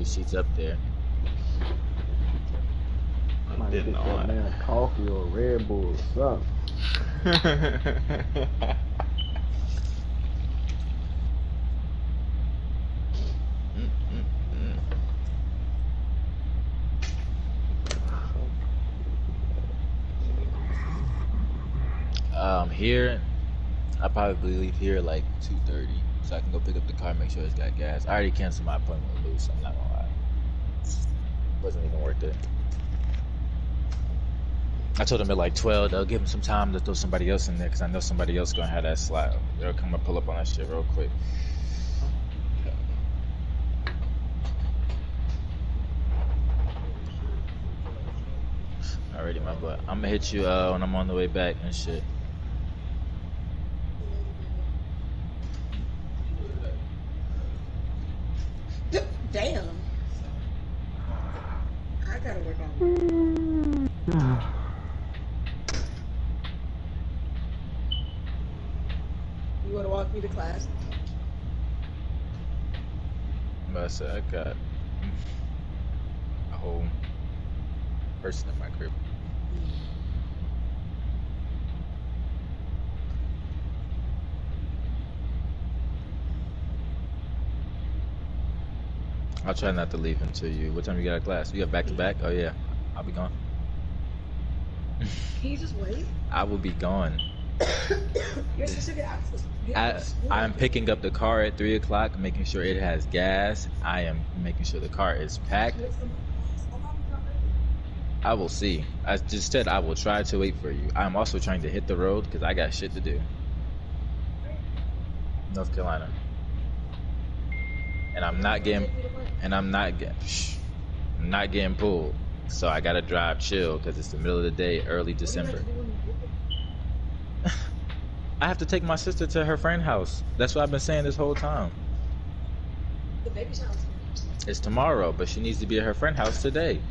new seats up there. I didn't know that man coffee or Red Bull or something. Here, I'll probably leave here like 2:30, so I can go pick up the car, make sure it's got gas. I already canceled my appointment with Lou, so I'm not gonna lie. Wasn't even worth it. I told him at like 12, they'll give him some time to throw somebody else in there, because I know somebody else gonna have that slot. They'll come and pull up on that shit real quick. Alrighty, my boy. I'm gonna hit you when I'm on the way back and shit. Damn. I gotta work on it. You wanna walk me to class? But I said I got a whole person in my crib. I'll try not to leave until you. What time you got a class? You got back to back? Oh yeah, I'll be gone. Can you just wait? I will be gone. Your sister get access. I'm picking up the car at 3 o'clock, making sure it has gas. I am making sure the car is packed. I will see. I just said I will try to wait for you. I'm also trying to hit the road because I got shit to do. North Carolina. And I'm not getting pulled. So I gotta drive chill because it's the middle of the day, early December. I have to take my sister to her friend's house. That's what I've been saying this whole time. The baby shower. It's tomorrow, but she needs to be at her friend's house today.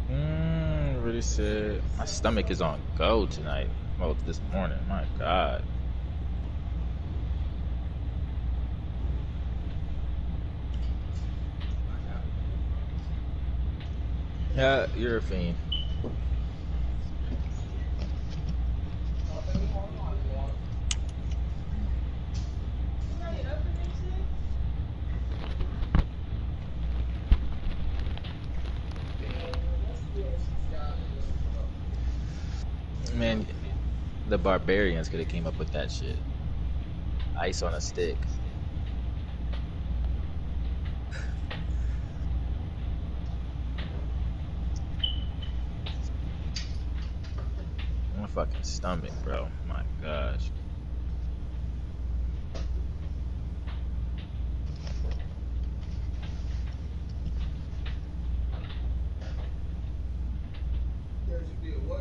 Really said my stomach is on go tonight. Well, this morning. My God. Yeah, you're a fiend. Man, the barbarians could have came up with that shit. Ice on a stick. My fucking stomach, bro. My gosh.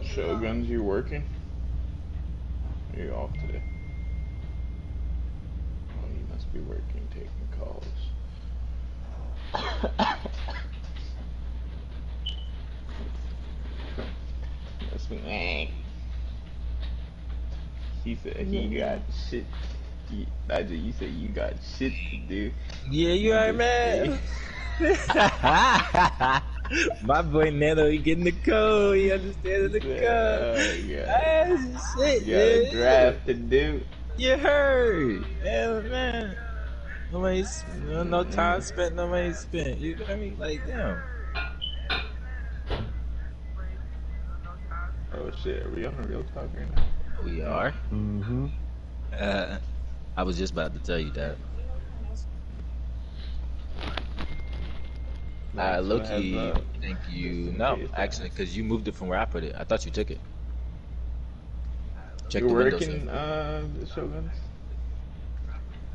Shoguns, you working? Or you off today? Oh, you must be working, taking calls. Must be, He said he got shit. You said you got shit to do. Yeah, you alright, man? My boy Nano, he getting the code. He understands the code. Yeah. Shit, You got a draft to do. You heard. Hell, man. No time spent, no money spent. You know what I mean? Like, damn. Oh shit, are we on a real talk right now? We are. Mm-hmm. I was just about to tell you that. Loki, thank you. No, actually, because you moved it from where I put it. I thought you took it. Check You're the working, windows. Shoguns?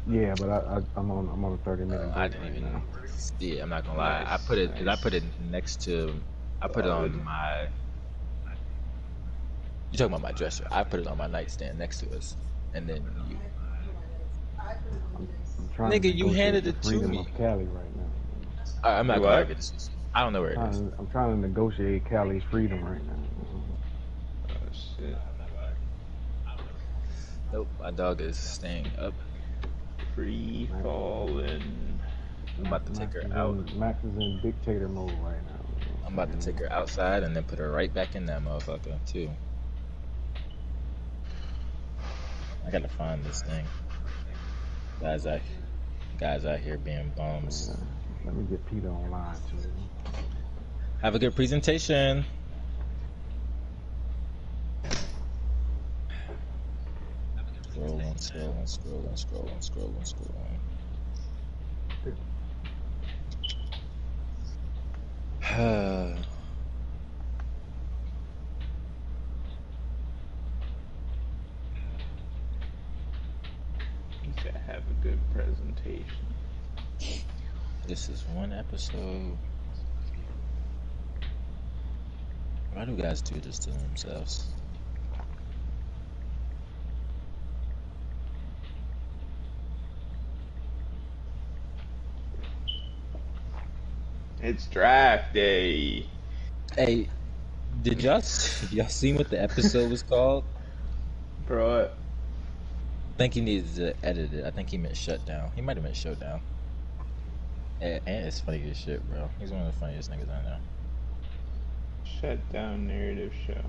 Yeah, but I'm on a 30-minute. I didn't even see it. I'm not gonna lie. I put it. Nice. I put it next to. I put it on my. You talking about my dresser? I put it on my nightstand next to us, and then you. I'm trying Nigga, to you handed it to me. of Cali right now. I'm not gonna argue this. I don't know where it is. I'm trying to negotiate Cali's freedom right now. Oh shit. Nope, my dog is staying up. Free falling. about to take Max her is out. in dictator mode right now. You know I'm what about to I'm take saying? her outside and then put her right back in that motherfucker too. I gotta find this thing. Guys out here being bums. Yeah. Let me get Peter online too. Have a good presentation. Scrolling. He said, have a good presentation. This is one episode. Why do guys do this to themselves? It's draft day. Hey, did y'all see what the episode was called? Bro, I think he needs to edit it. I think he meant Shutdown. He might have meant Showdown. And it's funny as shit, bro. He's one of the funniest niggas I know. Shutdown narrative show.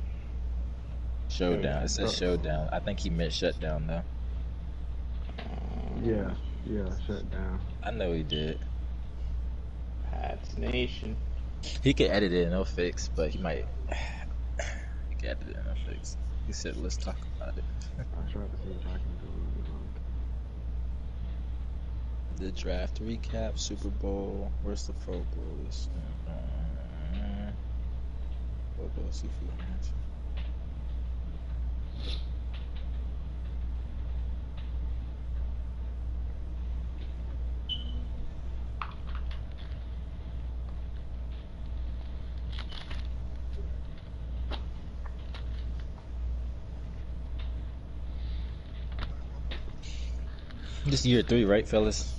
Showdown. It says Bro. Showdown. I think he meant Shutdown though. Yeah, shut down. I know he did. Pat's Nation. He could edit it and it'll fix, but he might. He could edit it and it'll fix. He said, "Let's talk about it." I tried to see if I can do The draft recap, Super Bowl. Where's the Pro Bowls? Pro Bowl seafood match. This is year 3, right, fellas?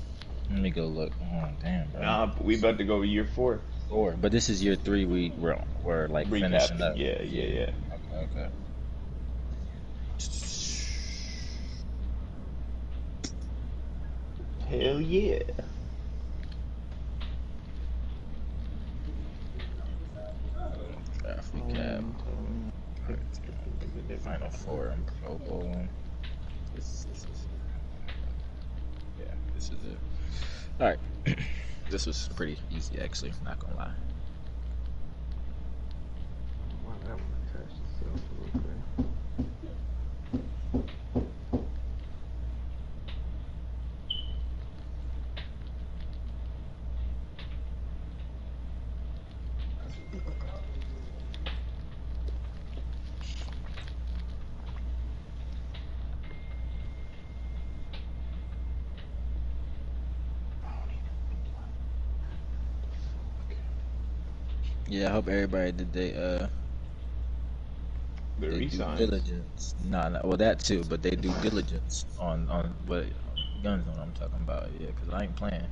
Let me go look. Oh, damn, bro. Nah, we about to go year 4. 4, but this is year 3. We're like finishing up. Yeah. Okay. Hell yeah. Draft recap. Final 4 and Pro Bowl. This is it. All right. This was pretty easy, actually. Not gonna lie. Why that one attached itself a little bit. Yeah, I hope everybody did The they do resigns. diligence. Nah, well that too, but they do diligence on what guns on I'm talking about. Yeah, cause I ain't playing.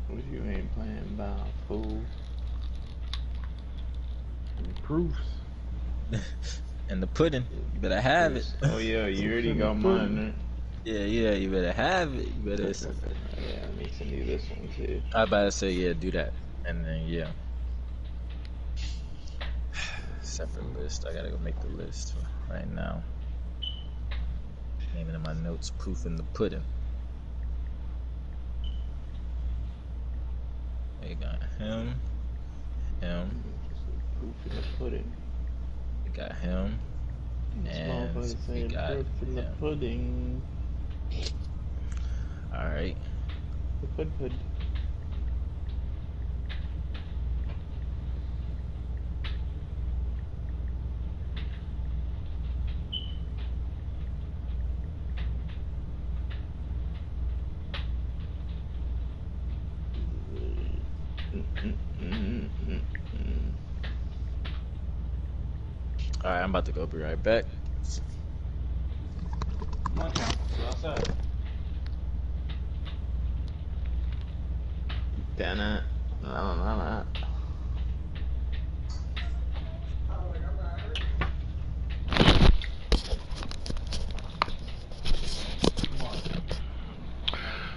What you ain't playing about, fool? And proofs. And the pudding, you better have it. Oh yeah, you already got mine, right? Yeah, you better have it. You better. Yeah, let me send you this one too. I about to say yeah, do that, and then yeah. Separate list. I gotta go make the list right now. Naming in my notes, proof in the pudding. We got him. Proof in the pudding. We got him. And we got proof in the him. pudding. All right. The pud. All right, I'm about to go. Be right back. Come on, Count. Go outside. Damn it. La.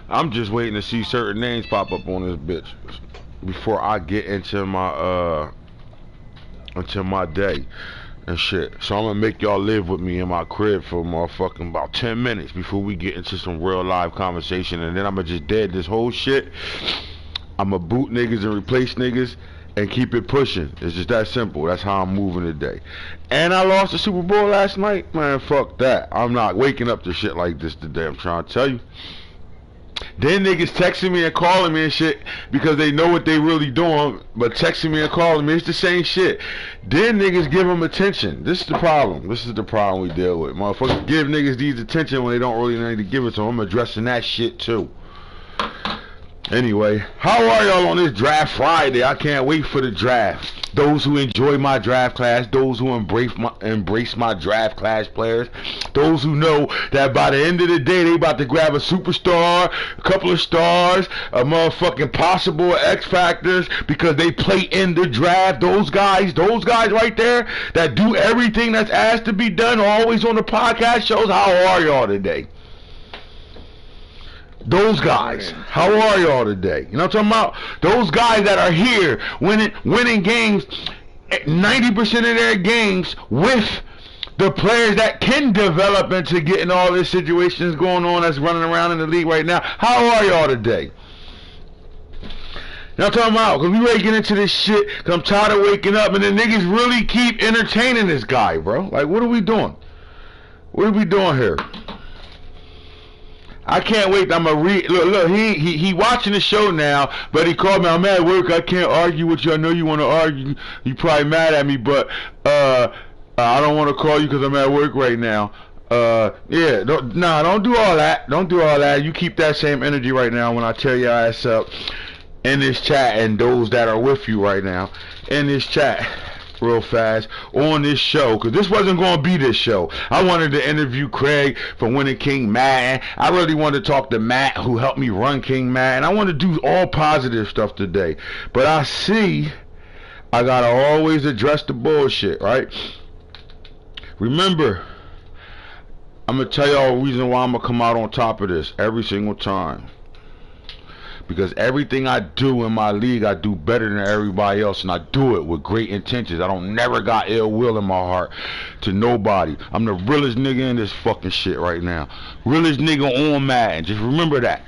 I'm just waiting to see certain names pop up on this bitch before I get into my day and shit. So I'm gonna make y'all live with me in my crib for motherfucking about 10 minutes before we get into some real live conversation, and then I'm gonna just dead this whole shit. I'm gonna boot niggas and replace niggas and keep it pushing. It's just that simple. That's how I'm moving today. And I lost the Super Bowl last night. Man, fuck that. I'm not waking up to shit like this today. I'm trying to tell you. Then niggas texting me and calling me and shit because they know what they really doing, but texting me and calling me, it's the same shit. Then niggas give them attention. This is the problem. This is the problem we deal with. Motherfuckers give niggas these attention when they don't really need to give it to them. I'm addressing that shit too. Anyway, how are y'all on this draft Friday? I can't wait for the draft. Those who enjoy my draft class, those who embrace my draft class players, those who know that by the end of the day they about to grab a superstar, a couple of stars, a motherfucking possible X factors because they play in the draft. Those guys right there that do everything that's asked to be done, always on the podcast shows. How are y'all today? Those guys, how are y'all today? You know what I'm talking about? Those guys that are here winning games, 90% of their games with the players that can develop into getting all these situations going on that's running around in the league right now. How are y'all today? You know what I'm talking about? Because we ready to get into this shit because I'm tired of waking up and the niggas really keep entertaining this guy, bro. Like, what are we doing? What are we doing here? I can't wait. I'm gonna read. Look. He watching the show now, but he called me. I'm at work. I can't argue with you. I know you want to argue. You probably mad at me, but I don't want to call you because I'm at work right now. Yeah. Don't do all that. Don't do all that. You keep that same energy right now when I tear your ass up in this chat and those that are with you right now in this chat. Real fast on this show, because this wasn't going to be this show. I wanted to interview Craig from Winning King Madden. I really wanted to talk to Matt, who helped me run King Madden. I want to do all positive stuff today, but I see I gotta always address the bullshit, right? Remember, I'm gonna tell y'all a reason why I'm gonna come out on top of this every single time. Because everything I do in my league, I do better than everybody else, and I do it with great intentions. I don't never got ill will in my heart to nobody. I'm the realest nigga in this fucking shit right now. Realest nigga on Madden. Just remember that.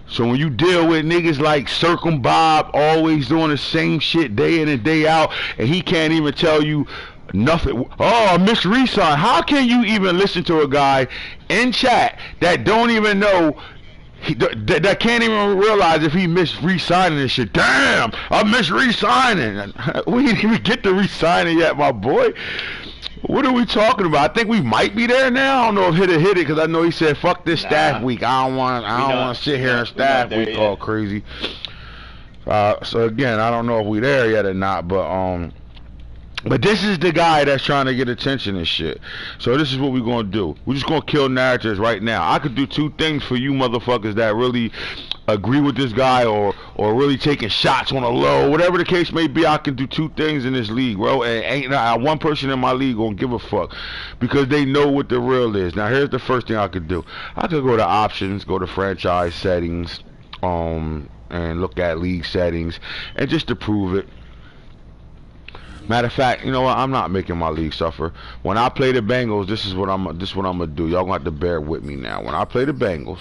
So when you deal with niggas like Circum Bob, always doing the same shit day in and day out, and he can't even tell you nothing. Oh, Miss Resign. How can you even listen to a guy in chat that don't even know? That can't even realize if he missed re-signing this shit. Damn, I missed re-signing. We didn't even get to re-signing yet, my boy. What are we talking about? I think we might be there now. I don't know if hit it because I know he said fuck this staff week. I don't want to sit here and staff week all crazy. So again, I don't know if we there yet or not, but this is the guy that's trying to get attention and shit. So this is what we're going to do. We're just going to kill narratives right now. I could do two things for you motherfuckers that really agree with this guy or really taking shots on a low. Whatever the case may be, I can do two things in this league, bro. And ain't not one person in my league going to give a fuck because they know what the real is. Now, here's the first thing I could do. I could go to options, go to franchise settings, and look at league settings, and just to prove it. Matter of fact, you know what? I'm not making my league suffer. When I play the Bengals, this is what I'm gonna do. Y'all gonna have to bear with me now. When I play the Bengals,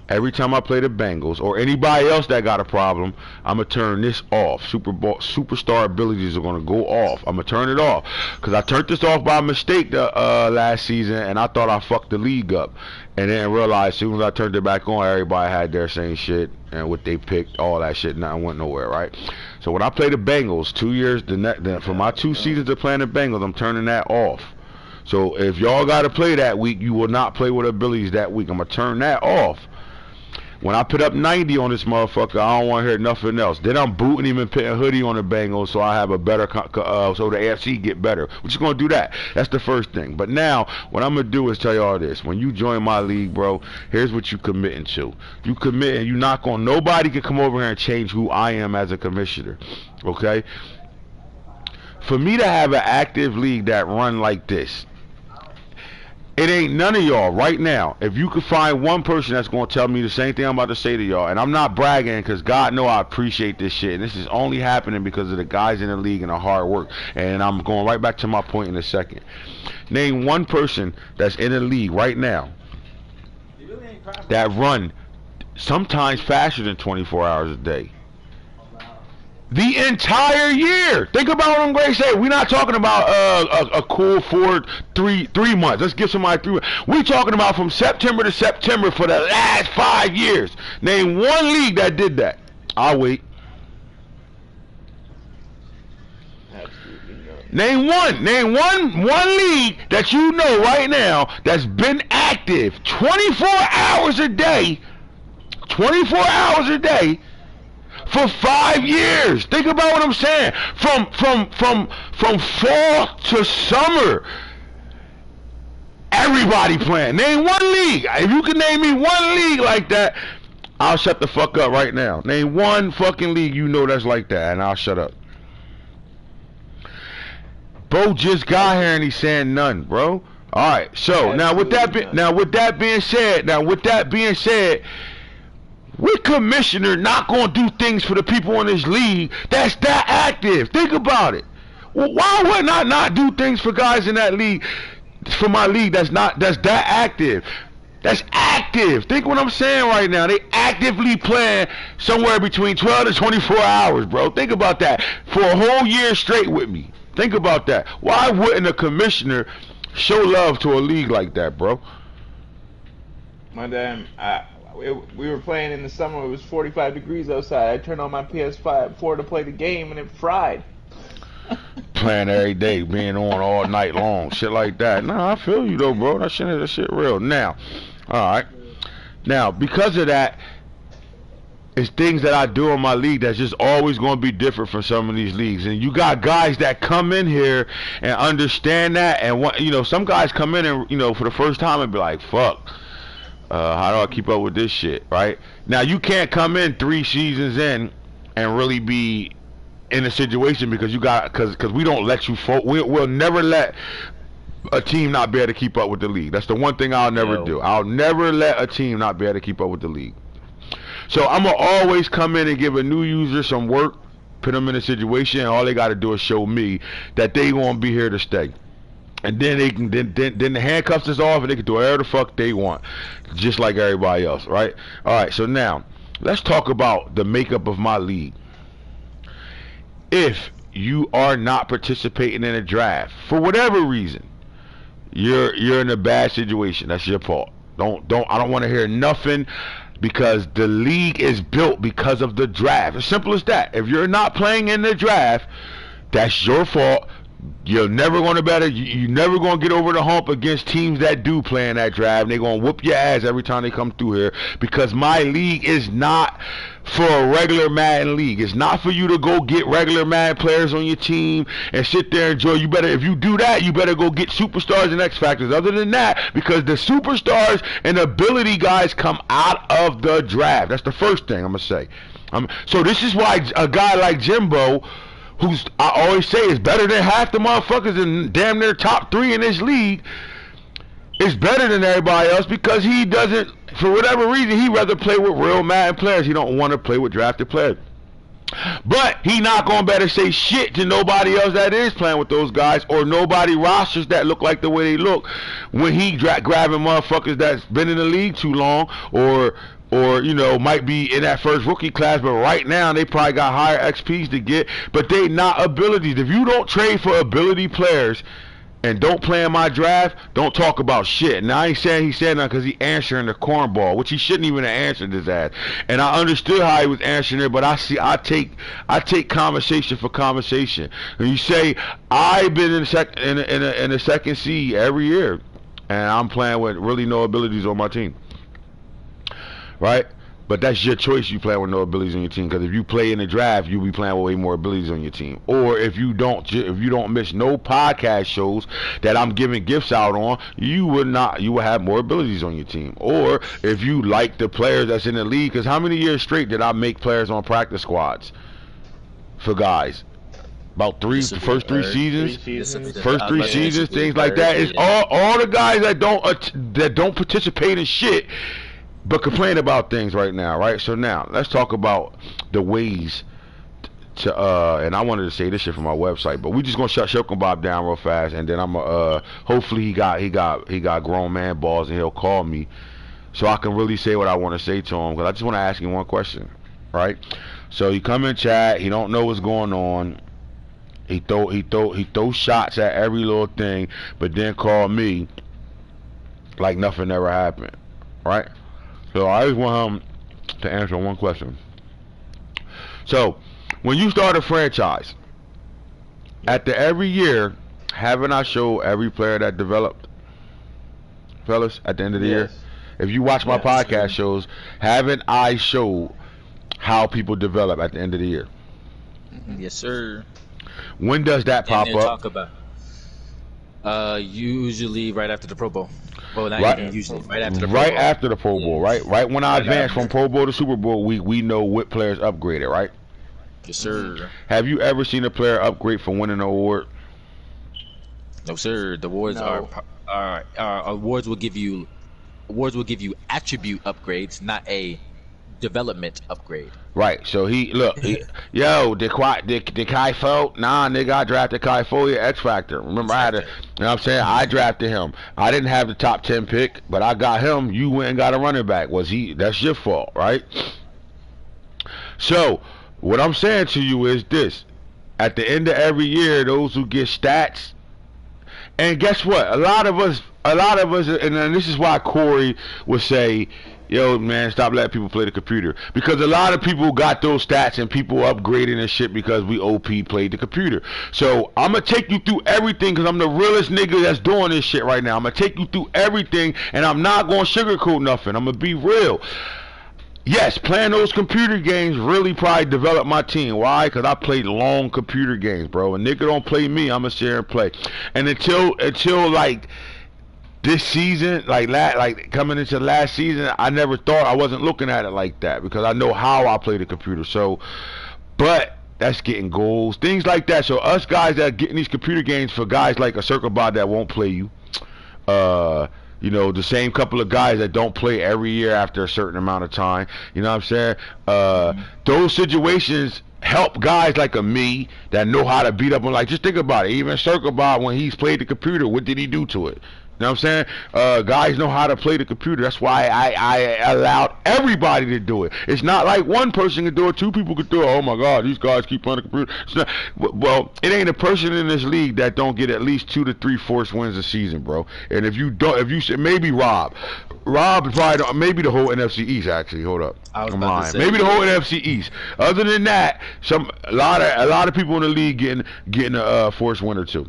every time I play the Bengals or anybody else that got a problem, I'm gonna turn this off. Superstar abilities are gonna go off. I'm gonna turn it off because I turned this off by mistake last season, and I thought I fucked the league up, and then realized as soon as I turned it back on, everybody had their same shit and what they picked, all that shit, nothing went nowhere, right? So when I play the Bengals, 2 years, for my 2 seasons of playing the Bengals, I'm turning that off. So if y'all got to play that week, you will not play with abilities that week. I'm going to turn that off. When I put up 90 on this motherfucker, I don't want to hear nothing else. Then I'm booting him and putting hoodie on the Bengals so I have a better, so the AFC get better. We're just going to do that. That's the first thing. But now, what I'm going to do is tell y'all this. When you join my league, bro, here's what you committing to. You committing, you not going, nobody can come over here and change who I am as a commissioner. Okay? For me to have an active league that run like this, It ain't none of y'all right now. If you could find one person that's going to tell me the same thing I'm about to say to y'all, and I'm not bragging because God know I appreciate this shit, and this is only happening because of the guys in the league and the hard work, and I'm going right back to my point in a second. Name one person that's in the league right now that run sometimes faster than 24 hours a day. The entire year. Think about what I'm going to say. We're not talking about a cool 3 months. Let's give somebody 3 months. We're talking about from September to September for the last 5 years. Name one league that did that. I'll wait. Absolutely none. Name one league that you know right now that's been active 24 hours a day. 24 hours a day. For 5 years. Think about what I'm saying. From fall to summer. Everybody playing. Name one league. If you can name me one league like that, I'll shut the fuck up right now. Name one fucking league you know that's like that, and I'll shut up. Bro just got here and he's saying none, bro. Alright, so now with that being said, what commissioner not going to do things for the people in this league that's that active? Think about it. Well, why would I not do things for guys in that league, for my league that's that active? That's active. Think what I'm saying right now. They actively playing somewhere between 12 to 24 hours, bro. Think about that. For a whole year straight with me. Think about that. Why wouldn't a commissioner show love to a league like that, bro? My damn, we were playing in the summer. It was 45 degrees outside. I turned on my PS4 to play the game, and it fried. Playing every day, being on all night long, shit like that. Nah, I feel you though, bro. That shit real. Now, all right. Now, because of that, it's things that I do in my league that's just always going to be different from some of these leagues. And you got guys that come in here and understand that, and some guys come in and for the first time and be like, "Fuck, how do I keep up with this shit?" Right? Now, you can't come in 3 seasons in and really be in a situation because we don't let you we'll never let a team not be able to keep up with the league. That's the one thing I'll never do. I'll never let a team not be able to keep up with the league. So I'm gonna always come in and give a new user some work, put them in a situation, and all they gotta do is show me that they gonna be here to stay. And then they can then the handcuffs is off and they can do whatever the fuck they want, just like everybody else, right? All right. So now let's talk about the makeup of my league. If you are not participating in a draft for whatever reason, you're in a bad situation. That's your fault. I don't want to hear nothing, because the league is built because of the draft. As simple as that. If you're not playing in the draft, that's your fault. You're never going to better. You're never going to get over the hump against teams that do play in that draft. They're going to whoop your ass every time they come through here, because my league is not for a regular Madden league. It's not for you to go get regular Madden players on your team and sit there and enjoy. You better, if you do that, you better go get superstars and X Factors. Other than that, because the superstars and ability guys come out of the draft. That's the first thing I'm going to say. So this is why a guy like Jimbo, who's, I always say, is better than half the motherfuckers in damn near top 3 in this league, is better than everybody else, because he doesn't, for whatever reason, he'd rather play with real Madden players. He don't want to play with drafted players. But he not going to better say shit to nobody else that is playing with those guys, or nobody rosters that look like the way they look, when he grabbing motherfuckers that's been in the league too long, or might be in that first rookie class, but right now they probably got higher XPs to get, but they not abilities. If you don't trade for ability players and don't play in my draft, don't talk about shit. Now I ain't saying he said nothing because he answering the cornball, which he shouldn't even have answered his ass. And I understood how he was answering it, but I take conversation for conversation. And you say I've been in the second seed every year, and I'm playing with really no abilities on my team. Right? But that's your choice. You play with no abilities on your team, because if you play in the draft, you'll be playing with way more abilities on your team. Or if you don't miss no podcast shows that I'm giving gifts out on, you will have more abilities on your team. Or if you like the players that's in the league, because how many years straight did I make players on practice squads for guys? About This will be the first three third. seasons. This will be the First I was three about to say this will seasons, be the things like third. that. It's all the guys that don't participate in shit, but complain about things right now, right? So now let's talk about the ways to and I wanted to say this shit from my website, but we just gonna shut Shokum Bob down real fast, and then I'm hopefully he got grown man balls and he'll call me so I can really say what I want to say to him, because I just want to ask him one question, right? So he come in chat, he don't know what's going on. He throw shots at every little thing, but then call me like nothing ever happened, right? So I just want him to answer one question. So when you start a franchise, at the every year, haven't I showed every player that developed, fellas? At the end of the year, if you watch my podcast shows, haven't I showed how people develop at the end of the year? Yes, sir. When does that pop And then up? talk about usually right after the Pro Bowl. Well, not Right, even usually right after the Pro right Bowl. after the Pro Bowl, right? Right when I advance from Pro Bowl to Super Bowl, we know what players upgraded, right? Yes, sir. Have you ever seen a player upgrade for winning an award? No, sir. The awards No. are awards will give you attribute upgrades, not a development upgrade. Right. So yo, did Kai Fo? Nah, nigga, I drafted Kai Fo at X Factor. Remember, I had you know what I'm saying? I drafted him. I didn't have the top 10 pick, but I got him. You went and got a running back. That's your fault, right? So, what I'm saying to you is this. At the end of every year, those who get stats, and guess what? A lot of us, and then this is why Corey would say, yo, man, stop letting people play the computer. Because a lot of people got those stats and people upgrading and shit because we OP played the computer. So I'm going to take you through everything because I'm the realest nigga that's doing this shit right now. I'm going to take you through everything and I'm not going to sugarcoat nothing. I'm going to be real. Yes, playing those computer games really probably developed my team. Why? Because I played long computer games, bro. A nigga don't play me, I'm going to sit here and play. And until like this season, like coming into last season, I never thought, I wasn't looking at it like that because I know how I play the computer. So, but that's getting goals, things like that. So us guys that are getting these computer games for guys like a circle bot that won't play you, you know, the same couple of guys that don't play every year after a certain amount of time. You know what I'm saying? Those situations help guys like me that know how to beat up on, like, just think about it. Even Circle Bob, when he's played the computer, what did he do to it? You know what I'm saying? Guys know how to play the computer. That's why I allowed everybody to do it. It's not like one person can do it, two people can do it. Oh my God, these guys keep playing the computer. It's not, well, it ain't a person in this league that don't get at least 2 to 3 forced wins a season, bro. And if you don't, maybe Rob probably don't, maybe the whole NFC East actually. Hold up, I'm lying. Maybe the whole NFC East. Other than that, a lot of people in the league getting a forced win or two.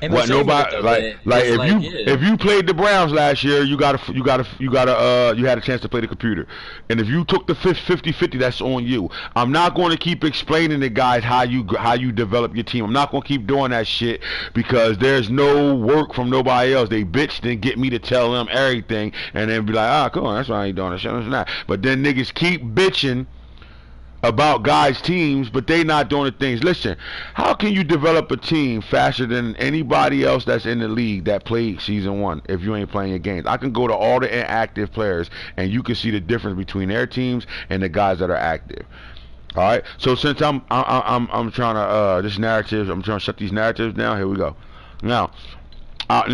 What nobody like if you played the Browns last year, you had a chance to play the computer, and if you took the 50-50, that's on you. I'm not going to keep explaining to guys how you develop your team. I'm not going to keep doing that shit because there's no work from nobody else. They bitched and get me to tell them everything, and then be like, ah, come on, that's why I ain't doing that shit. But then niggas keep bitching about guys' teams, but they not doing the things. Listen, how can you develop a team faster than anybody else that's in the league that played season 1 if you ain't playing your games? I can go to all the inactive players and you can see the difference between their teams and the guys that are active. All right. So since I'm trying to this narrative, I'm trying to shut these narratives down. Here we go. Now, I'm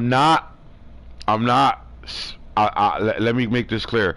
not. Let me make this clear.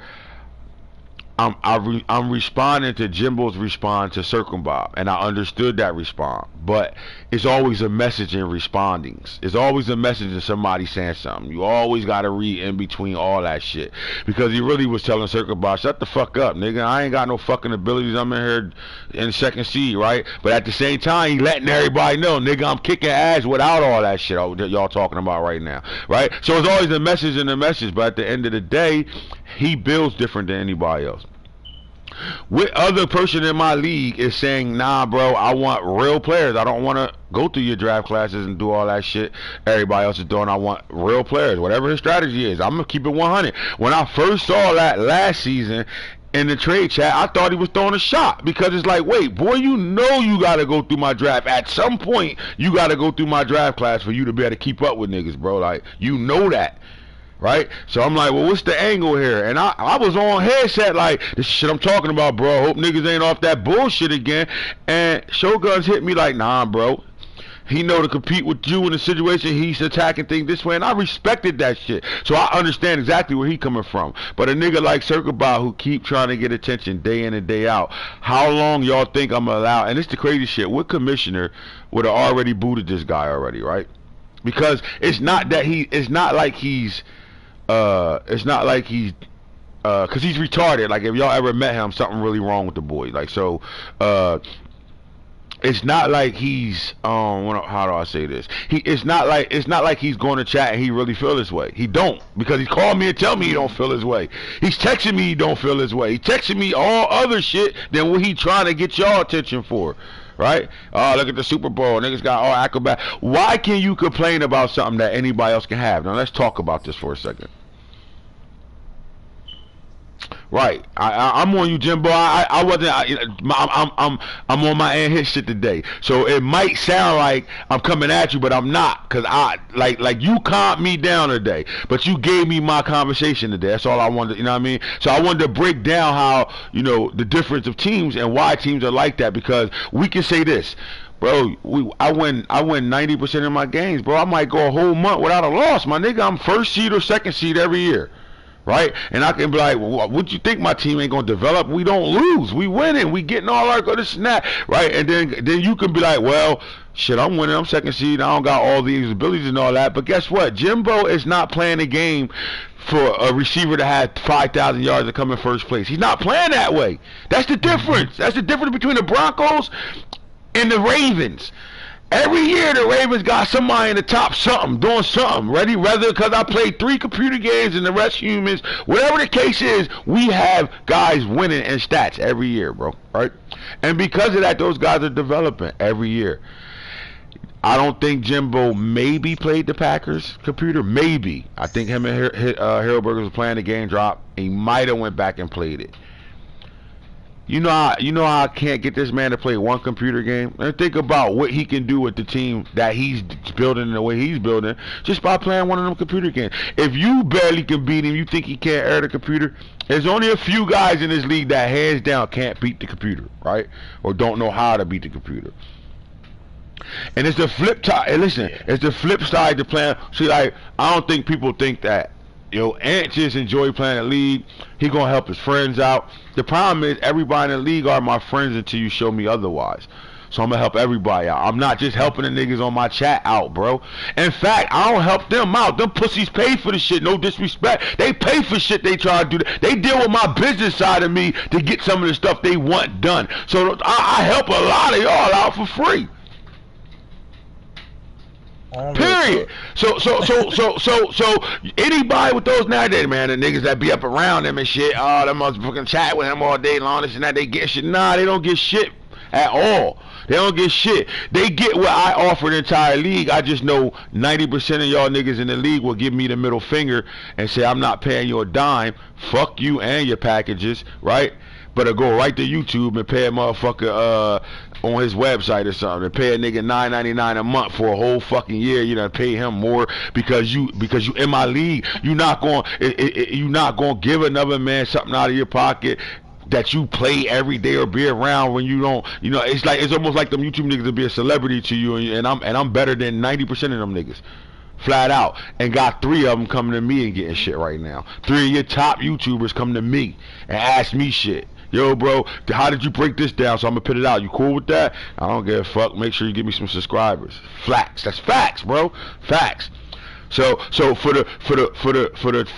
I'm responding to Jimbo's response to Circumbob, and I understood that response. But it's always a message in respondings. It's always a message of somebody saying something. You always got to read in between all that shit. Because he really was telling Circumbob, shut the fuck up, nigga. I ain't got no fucking abilities. I'm in here in the second seed, right? But at the same time, he letting everybody know, nigga, I'm kicking ass without all that shit that y'all talking about right now, right? So it's always a message in the message. But at the end of the day, he builds different than anybody else. What other person in my league is saying, nah, bro, I want real players. I don't want to go through your draft classes and do all that shit everybody else is doing. I want real players. Whatever his strategy is, I'm going to keep it 100. When I first saw that last season, in the trade chat, I thought he was throwing a shot because it's like, wait, boy, you know you gotta go through my draft. At some point, you gotta go through my draft class for you to be able to keep up with niggas, bro. Like, you know that. Right? So I'm like, well, what's the angle here? And I was on headset like, this shit I'm talking about, bro. Hope niggas ain't off that bullshit again. And Shogun's hit me like, nah, bro. He know to compete with you in a situation. He's attacking things this way, and I respected that shit. So I understand exactly where he coming from. But a nigga like Circlebot who keep trying to get attention day in and day out, how long y'all think I'm allowed? And it's the crazy shit. What commissioner would have already booted this guy already, right? Because it's not that it's not like he's cause he's retarded. Like, if y'all ever met him, something really wrong with the boy. Like, so it's not like he's how do I say this? It's not like he's going to chat and he really feel this way. He don't, because he called me and tell me he don't feel his way. He's texting me he don't feel his way. He texting me all other shit than what he trying to get y'all attention for. Right? Oh, look at the Super Bowl. Niggas got all acrobat. Why can you complain about something that anybody else can have? Now let's talk about this for a second. Right, I'm on you, Jimbo. I wasn't. I'm on my AntHits shit today, so it might sound like I'm coming at you, but I'm not, cause I like you calmed me down today, but you gave me my conversation today. That's all I wanted. You know what I mean? So I wanted to break down how, you know, the difference of teams and why teams are like that, because we can say this. Bro, I win 90% of my games, bro. I might go a whole month without a loss, my nigga. I'm first seed or second seed every year. Right? And I can be like, well, what you think my team ain't gonna develop? We don't lose. We winning. We getting all our good snap. Right? And then you can be like, well, shit, I'm winning. I'm second seed. I don't got all these abilities and all that. But guess what? Jimbo is not playing a game for a receiver to have 5,000 yards to come in first place. He's not playing that way. That's the difference. That's the difference between the Broncos and the Ravens. Every year the Ravens got somebody in the top something, doing something, ready? Whether because I played 3 computer games and the rest humans, whatever the case is, we have guys winning in stats every year, bro, right? And because of that, those guys are developing every year. I don't think Jimbo maybe played the Packers computer, maybe. I think him and Hillberger was playing the game drop. He might have went back and played it. You know how I can't get this man to play one computer game? And think about what he can do with the team that he's building the way he's building just by playing one of them computer games. If you barely can beat him, you think he can't air the computer? There's only a few guys in this league that hands down can't beat the computer, right? Or don't know how to beat the computer. And it's the flip side. And listen, it's the flip side to playing. See, like, I don't think people think that, yo, Ant just enjoy playing the league. He gonna help his friends out. The problem is everybody in the league are my friends until you show me otherwise. So I'm gonna help everybody out. I'm not just helping the niggas on my chat out, bro. In fact, I don't help them out. Them pussies pay for the shit. No disrespect. They pay for shit they try to do. They deal with my business side of me to get some of the stuff they want done. So I help a lot of y'all out for free. Period. So anybody with those nowadays, man, the niggas that be up around them and shit, oh, them motherfucking chat with him all day long, this and that, they get shit. Nah, they don't get shit at all. They don't get shit. They get what I offer the entire league. I just know 90% of y'all niggas in the league will give me the middle finger and say, I'm not paying you a dime. Fuck you and your packages, right? But I go right to YouTube and pay a motherfucker on his website or something, and pay a nigga $9.99 a month for a whole fucking year. You done pay him more because you in my league. You not gonna give another man something out of your pocket that you play every day or be around when you don't. You know, it's almost like them YouTube niggas to be a celebrity to you, and I'm better than 90% of them niggas. Flat out. And got 3 of them coming to me and getting shit right now. 3 of your top YouTubers come to me and ask me shit. Yo, bro, how did you break this down? So I'm gonna put it out. You cool with that? I don't give a fuck. Make sure you give me some subscribers. Facts. That's facts, bro. Facts. So for the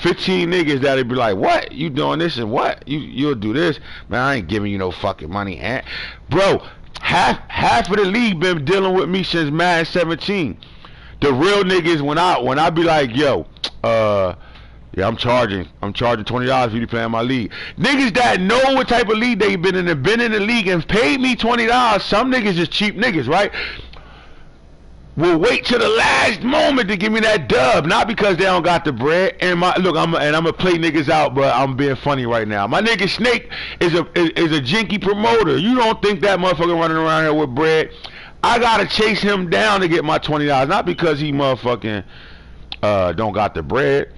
15 niggas that'd be like, what? You doing this and what? You'll do this? Man, I ain't giving you no fucking money, Ant. Bro, half of the league been dealing with me since Madden 17. The real niggas, when I be like, yo, yeah, I'm charging $20 for you to play in my league. Niggas that know what type of league they been in the league and paid me $20. Some niggas is cheap niggas, right? will wait till the last moment to give me that dub, not because they don't got the bread. And I'm gonna play niggas out, but I'm being funny right now. My nigga Snake is a jinky promoter. You don't think that motherfucker running around here with bread? I gotta chase him down to get my $20, not because he motherfucking don't got the bread.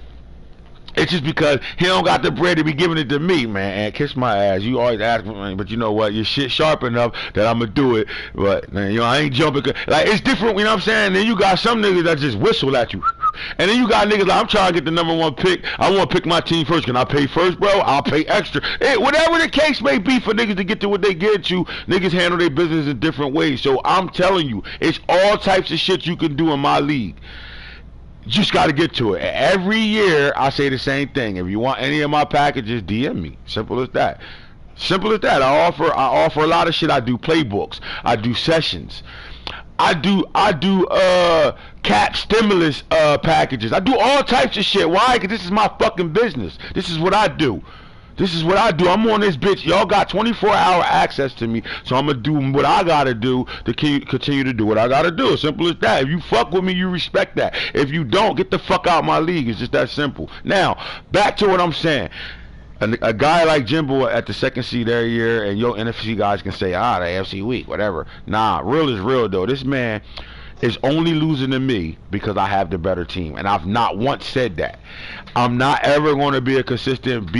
It's just because he don't got the bread to be giving it to me, man. And kiss my ass. You always ask me, but you know what? Your shit sharp enough that I'm gonna do it. But man, you know, I ain't jumping. Like, it's different, you know what I'm saying? Then you got some niggas that just whistle at you. And then you got niggas like, I'm trying to get the #1 pick. I want to pick my team first. Can I pay first, bro? I'll pay extra. Hey, whatever the case may be for niggas to get to what they get to, niggas handle their business in different ways. So I'm telling you, it's all types of shit you can do in my league. Just got to get to it. Every year, I say the same thing. If you want any of my packages, DM me. Simple as that. Simple as that. I offer a lot of shit. I do playbooks. I do sessions. I do cap stimulus packages. I do all types of shit. Why? Because this is my fucking business. This is what I do. This is what I do. I'm on this bitch. Y'all got 24-hour access to me, so I'm going to do what I got to do to continue to do what I got to do. Simple as that. If you fuck with me, you respect that. If you don't, get the fuck out of my league. It's just that simple. Now, back to what I'm saying. A guy like Jimbo at the second seed every year, and your NFC guys can say, the AFC weak, whatever. Nah, real is real, though. This man is only losing to me because I have the better team, and I've not once said that. I'm not ever going to be a consistent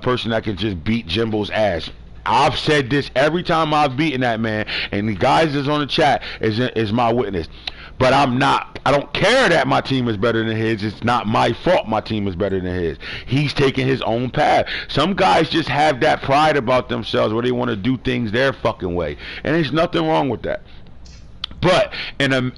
person that can just beat Jimbo's ass. I've said this every time I've beaten that man, and the guys that's on the chat is my witness. But I don't care that my team is better than his. It's not my fault my team is better than his. He's taking his own path. Some guys just have that pride about themselves where they want to do things their fucking way, and there's nothing wrong with that. But in a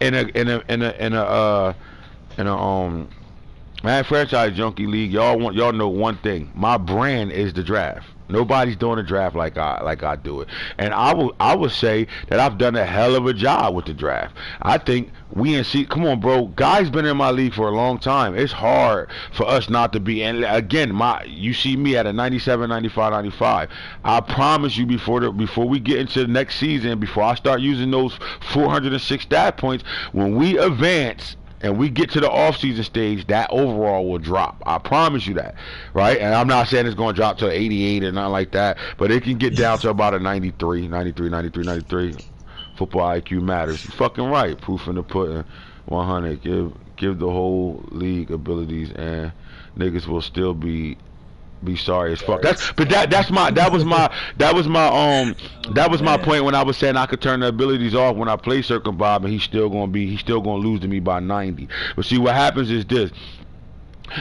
franchise junkie league, y'all know one thing. My brand is the draft. Nobody's doing the draft like I do it, and I would say that I've done a hell of a job with the draft. I think come on, bro. Guys been in my league for a long time. It's hard for us not to be. And again, you see me at a 97, 95, 95. I promise you, before we get into the next season, before I start using those 406 stat points, when we advance and we get to the off-season stage, that overall will drop. I promise you that, right? And I'm not saying it's going to drop to 88 or nothing like that, but it can get down to about a 93. Football IQ matters. You're fucking right. Proof in the pudding. 100. Give the whole league abilities, and niggas will still be sorry as fuck. That was my point when I was saying I could turn the abilities off when I play Circle Bob, and he's still gonna lose to me by 90. But see, what happens is this.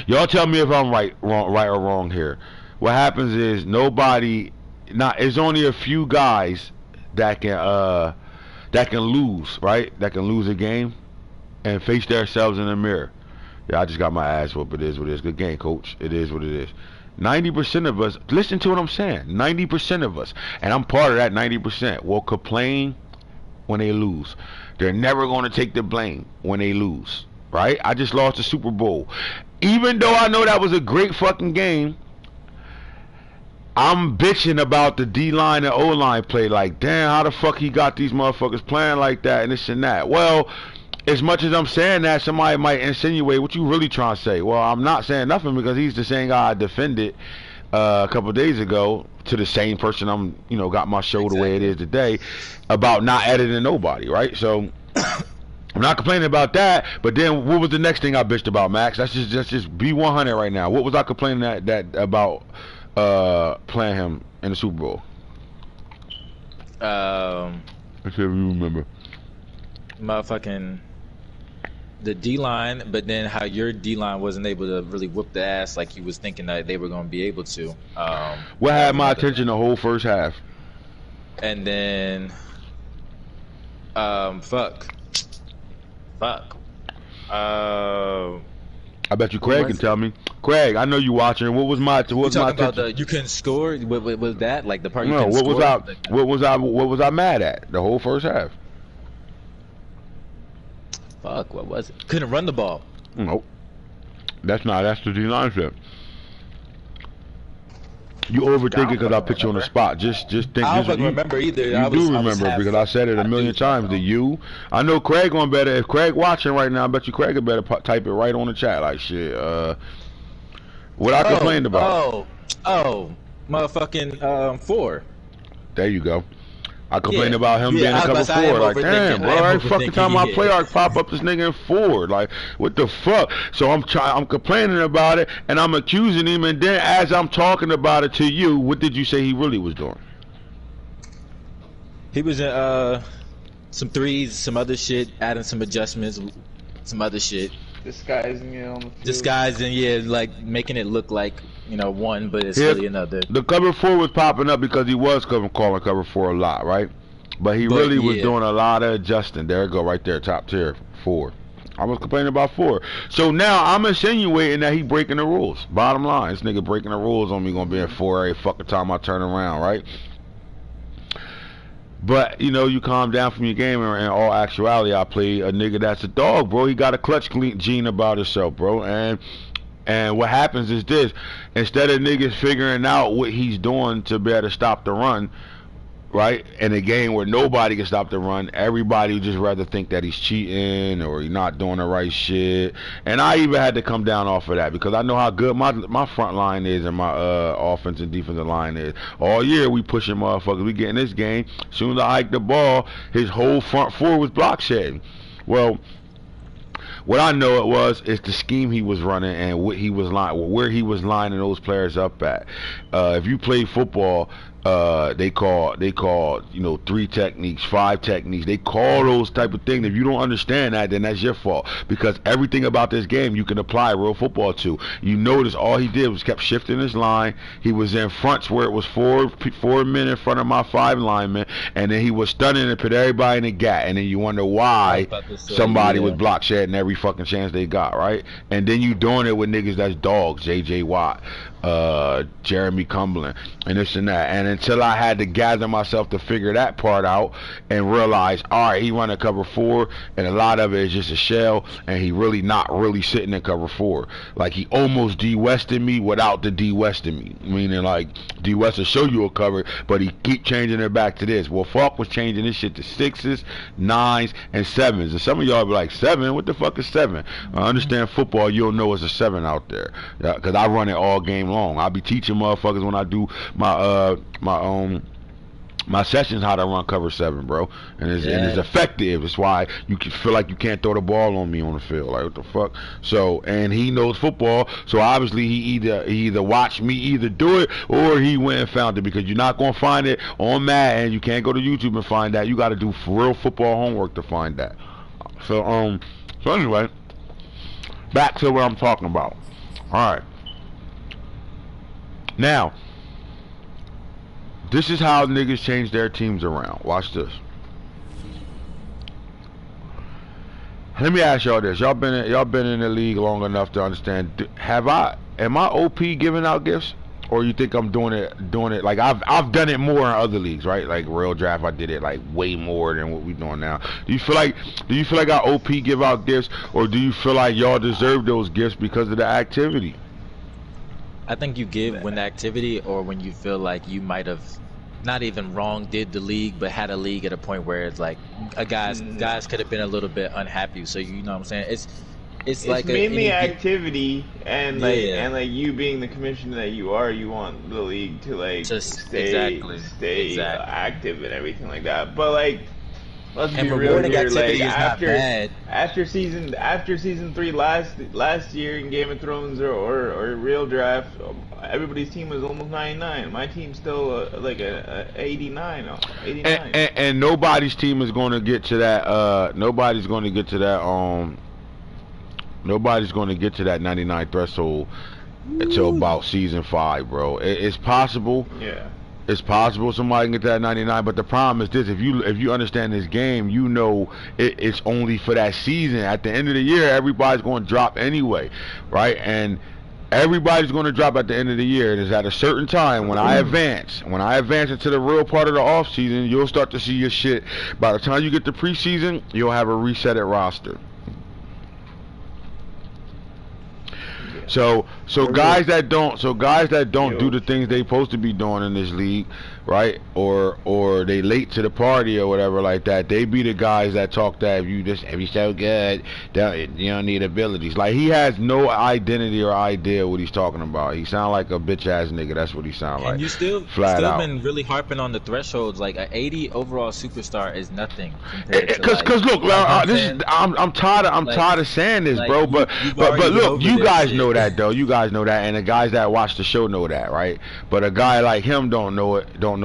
Y'all tell me if I'm right or wrong here. What happens is it's only a few guys that can lose, right? That can lose a game and face themselves in the mirror. Yeah, I just got my ass whooped. It is what it is. Good game, coach. It is what it is. 90% of us, listen to what I'm saying, 90% of us, and I'm part of that 90%, will complain when they lose. They're never going to take the blame when they lose, right? I just lost the Super Bowl. Even though I know that was a great fucking game, I'm bitching about the D-line and O-line play. Like, damn, how the fuck he got these motherfuckers playing like that and this and that? Well, as much as I'm saying that, somebody might insinuate, what you really trying to say? Well, I'm not saying nothing because he's the same guy I defended a couple of days ago to the same person got my show the way it is today about not editing nobody, right? So I'm not complaining about that, but then what was the next thing I bitched about, Max? Let's just be 100 right now. What was I complaining about playing him in the Super Bowl? Let's see if you remember. Motherfucking the D-line, but then how your D-line wasn't able to really whoop the ass like you was thinking that they were going to be able to. What had my attention the whole first half? And then, fuck. I bet you Craig can tell me. Craig, I know you watching. What was my attention? You can score with that, like the part. No, what was I mad at the whole first half? Fuck, what was it? Couldn't run the ball. Nope. That's the D-line shit. You overthink it because I put you on the spot. Just think. I don't Just fucking remember either. You do remember because I said it a million times to you. I know Craig on better. If Craig watching right now, I bet you Craig had better type it right on the chat like shit. What I complained about? Motherfucking 4. There you go. I complained about him being in cover 4. Like, damn, bro, every fucking time I play arc pop up this nigga in 4. Like, what the fuck? So I'm complaining about it, and I'm accusing him, and then as I'm talking about it to you, what did you say he really was doing? He was in some threes, some other shit, adding some adjustments, some other shit. Disguising it on the field. Disguising, yeah, like making it look like, one, but it's really another. The cover 4 was popping up because he was calling cover 4 a lot, right? But he really was doing a lot of adjusting. There you go, right there, top tier 4. I was complaining about 4. So now I'm insinuating that he breaking the rules. Bottom line, this nigga breaking the rules on me gonna be in 4 every fucking time I turn around, right? But, you calm down from your game, and in all actuality, I play a nigga that's a dog, bro. He got a clutch gene about himself, bro. And what happens is this: instead of niggas figuring out what he's doing to be able to stop the run, right, in a game where nobody can stop the run, everybody would just rather think that he's cheating or he's not doing the right shit. And I even had to come down off of that because I know how good my front line is and my offense and defensive line is. All year we pushing motherfuckers. We get in this game. As soon as I hiked the ball, his whole front 4 was block shedding. Well, what I know it was is the scheme he was running and what he was where he was lining those players up at. If you play football, they call 3 techniques, 5 techniques. They call those type of things. If you don't understand that, then that's your fault. Because everything about this game you can apply real football to. You notice all he did was kept shifting his line. He was in fronts where it was 4 men in front of my 5 linemen, and then he was stunning and put everybody in the gap. And then you wonder why somebody was block shedding every fucking chance they got, right? And then you doing it with niggas that's dogs, J.J. Watt, Jeremy Cumberland, and this and that. And until I had to gather myself to figure that part out and realize, all right, he run a cover 4, and a lot of it is just a shell, and he really not really sitting in cover 4. Like, he almost D-Wested me without the D-Westing me. Meaning, like, D-West will show you a cover, but he keep changing it back to this. Well, Falk was changing this shit to 6s, 9s, and 7s. And some of y'all be like, 7? What the fuck is 7? I understand football, you'll know it's a 7 out there. Because I run it all game long. I'll be teaching motherfuckers when I do my sessions how to run cover 7, bro, and it's effective. It's why you can feel like you can't throw the ball on me on the field. Like, what the fuck? So, and he knows football, so obviously he either watched me either do it or he went and found it, because you're not gonna find it on Madden. You can't go to YouTube and find that. You got to do real football homework to find that. So anyway, back to what I'm talking about. All right. Now, this is how niggas change their teams around. Watch this. Let me ask y'all this. Y'all been in the league long enough to understand. Am I OP giving out gifts, or you think I'm doing it like I've done it more in other leagues, right? Like Real Draft, I did it like way more than what we doing now. Do you feel like I OP give out gifts, or do you feel like y'all deserve those gifts because of the activity? I think you give when the activity, or when you feel like you might have not even wrong did the league, but had a league at a point where it's like guys could have been a little bit unhappy. So you know what I'm saying? It's like mainly activity, and like you being the commissioner that you are, you want the league to like stay active and everything like that. But like, let's be real here. Like after season 3 last year in Game of Thrones or Real Draft, everybody's team was almost 99. My team's still like a 89. And nobody's team is going to get to that. Nobody's going to get to that. Nobody's going to get to that 99 threshold until about season 5, bro. It's possible. Yeah. It's possible somebody can get that 99, but the problem is this: if you understand this game, you know it's only for that season. At the end of the year, everybody's going to drop anyway, right? And everybody's going to drop at the end of the year. And it's at a certain time when I advance into the real part of the off season, you'll start to see your shit. By the time you get to preseason, you'll have a resetted roster. So guys that don't do the things they supposed to be doing in this league, right? Or they late to the party or whatever like that. They be the guys that talk that if you so good, you don't need abilities. Like he has no identity or idea what he's talking about. He sound like a bitch ass nigga. That's what he sound like. And you still been really harping on the thresholds. Like an 80 overall superstar is nothing. Cause look, I'm tired of saying this, bro. But look, you guys know that though. You guys know that, and the guys that watch the show know that, right? But a guy like him don't know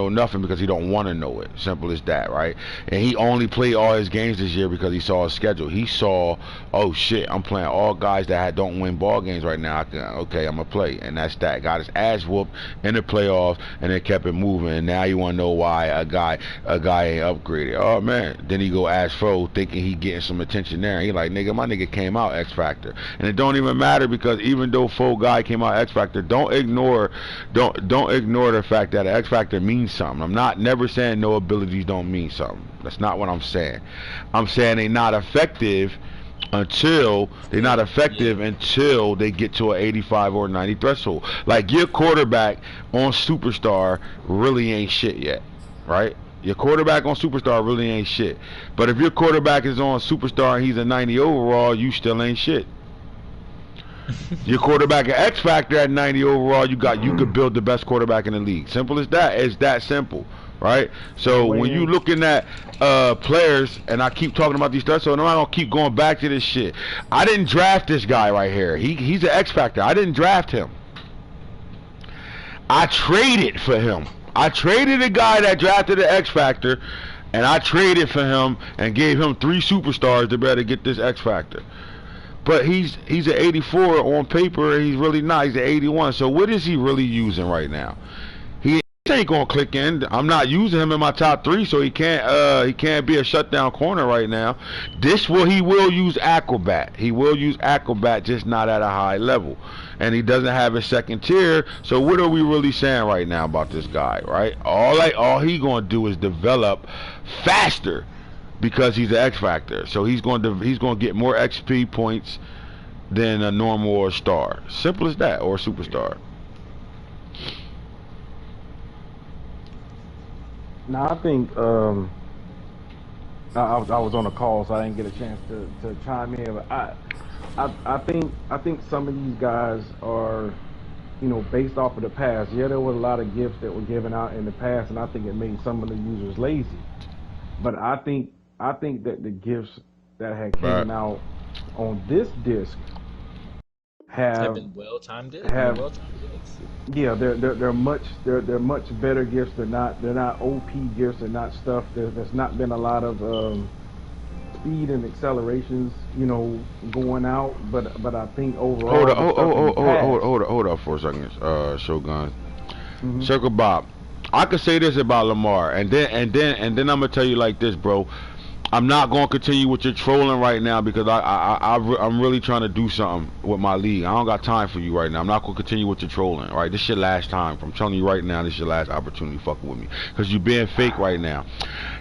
nothing because he don't want to know it. Simple as that, right? And he only played all his games this year because he saw his schedule. He saw, oh shit, I'm playing all guys that don't win ball games right now. Okay, I'm gonna play, and that's that. Got his ass whooped in the playoffs, and then kept it moving. And now you wanna know why a guy ain't upgraded? Oh man, then he go ask Fro thinking he getting some attention there. And he like, nigga, my nigga came out X Factor, and it don't even matter because even though Fo guy came out X Factor, don't ignore the fact that X Factor means something. I'm not never saying no abilities don't mean something. That's not what I'm saying. I'm saying they not effective until they get to an 85 or 90 threshold. Like your quarterback on Superstar really ain't shit yet, right? Your quarterback on Superstar really ain't shit. But if your quarterback is on Superstar and he's a 90 overall, you still ain't shit. Your quarterback at X Factor at 90 overall, you could build the best quarterback in the league. Simple as that. It's that simple, right? So when you looking at players, and I keep talking about these stuff, so I'm not gonna keep going back to this shit. I didn't draft this guy right here. He's an X Factor. I didn't draft him. I traded for him. I traded a guy that drafted the X Factor, and I traded for him and gave him 3 superstars to better get this X Factor. But he's an 84 on paper, and he's really not. He's an 81. So what is he really using right now? He ain't gonna click in. I'm not using him in my top 3, so he can't be a shutdown corner right now. He will use Acrobat. He will use Acrobat, just not at a high level. And he doesn't have a second tier. So what are we really saying right now about this guy, right? All he gonna do is develop faster because he's an X Factor. So he's going to get more XP points than a normal or a star. Simple as that, or a superstar. Now I think I was on a call, so I didn't get a chance to chime in. But I think some of these guys are, based off of the past. Yeah, there was a lot of gifts that were given out in the past, and I think it made some of the users lazy. But I think that the gifts that had came out on this disc have been well timed. Yeah, they're much better gifts. They're not OP gifts. They're not stuff. There's not been a lot of speed and accelerations, going out. But I think overall. Hold up for a second, Shogun. Circle Bob. I could say this about Lamar, and then I'm gonna tell you like this, bro. I'm not going to continue with your trolling right now because I'm really trying to do something with my league. I don't got time for you right now. I'm not going to continue with your trolling, right? This is your last time. I'm telling you right now, this is your last opportunity fucking with me because you're being fake right now.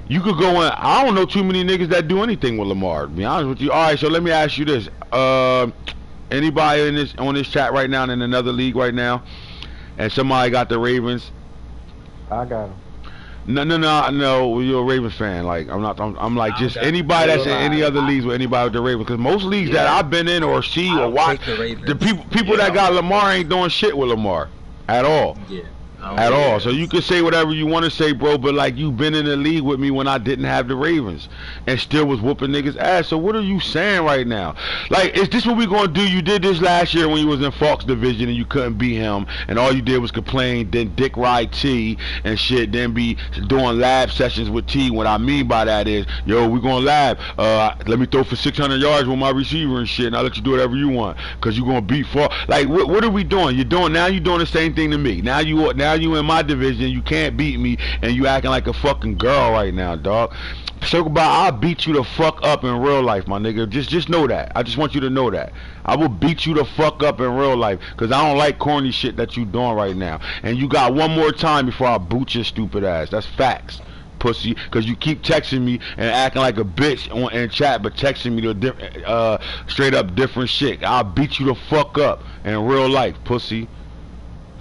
You could go in. I don't know too many niggas that do anything with Lamar, to be honest with you. All right, so let me ask you this. Anybody on this chat right now in another league right now, and somebody got the Ravens? I got them. No. You're a Ravens fan. Like I'm like just anybody that's in any other leagues with anybody with the Ravens. Because most leagues that I've been in or see or watch, the people that got Lamar ain't doing shit with Lamar at all. Yeah. At all. So you can say whatever you want to say, bro, but like you've been in the league with me when I didn't have the Ravens and still was whooping niggas ass. So what are you saying right now? Like, is this what we gonna do? You did this last year when you was in Falk's division and you couldn't beat him, and all you did was complain, then dick ride T and shit, then be doing lab sessions with T. What I mean by that is, yo, we gonna lab. Let me throw for 600 yards with my receiver and shit, and I'll let you do whatever you want, cause you gonna beat Falk. Like, what are we doing? You're doing the same thing to me. Now you in my division, you can't beat me, and you acting like a fucking girl right now, dog. Circle back, I'll beat you the fuck up in real life, my nigga. Just know that. I just want you to know that. I will beat you the fuck up in real life, because I don't like corny shit that you doing right now. And you got one more time before I boot your stupid ass. That's facts. pussy, because you keep texting me and acting like a bitch in chat, but texting me the straight up different shit. I'll beat you the fuck up in real life, pussy.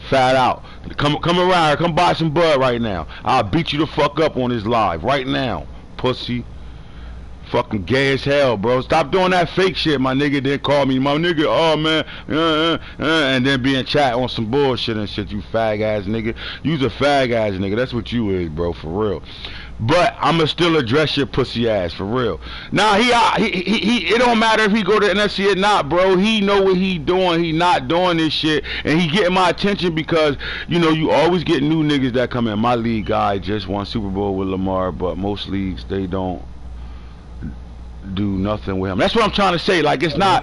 Fat out. Come around here. Come buy some bud right now. I'll beat you the fuck up on this live right now, pussy. Fucking gay as hell, bro. Stop doing that fake shit, my nigga. Then call me, my nigga. Oh man, and then be in chat on some bullshit and shit. You fag ass nigga. You's a fag ass nigga. That's what you is, bro. For real. But I'ma still address your pussy ass for real. Now he it don't matter if he go to NFC or not, bro. He know what he doing. He not doing this shit, and he getting my attention because you know you always get new niggas that come in. My league guy just won Super Bowl with Lamar, but most leagues they don't do nothing with him. That's what I'm trying to say. Like it's not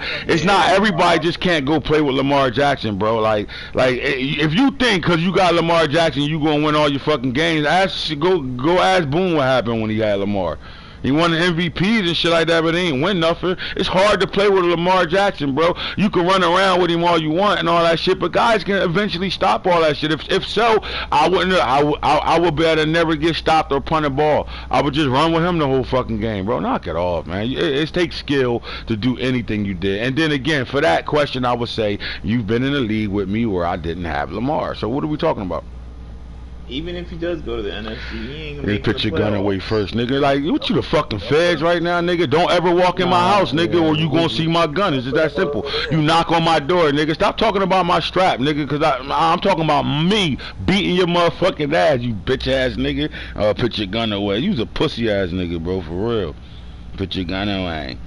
everybody just can't go play with Lamar Jackson, bro. Like if you think because you got Lamar Jackson you gonna win all your fucking games, go ask Boone what happened when he had Lamar. He won the MVPs and shit like that, but he ain't win nothing. It's hard to play with Lamar Jackson, bro. You can run around with him all you want and all that shit, but guys can eventually stop all that shit. If so, I would be able to never get stopped or punt a ball. I would just run with him the whole fucking game, bro. Knock it off, man. It takes skill to do anything you did. And then again, for that question, I would say you've been in the league with me where I didn't have Lamar. So what are we talking about? Even if he does go to the NFC, he ain't gonna make put your gun away first, nigga. Like, what you the fucking feds right now, nigga? Don't ever walk in my house, nigga, or you gonna see my gun. It's just that simple. You knock on my door, nigga. Stop talking about my strap, nigga, because I'm talking about me beating your motherfucking ass, you bitch ass nigga. Put your gun away. You's a pussy ass nigga, bro, for real. Put your gun away.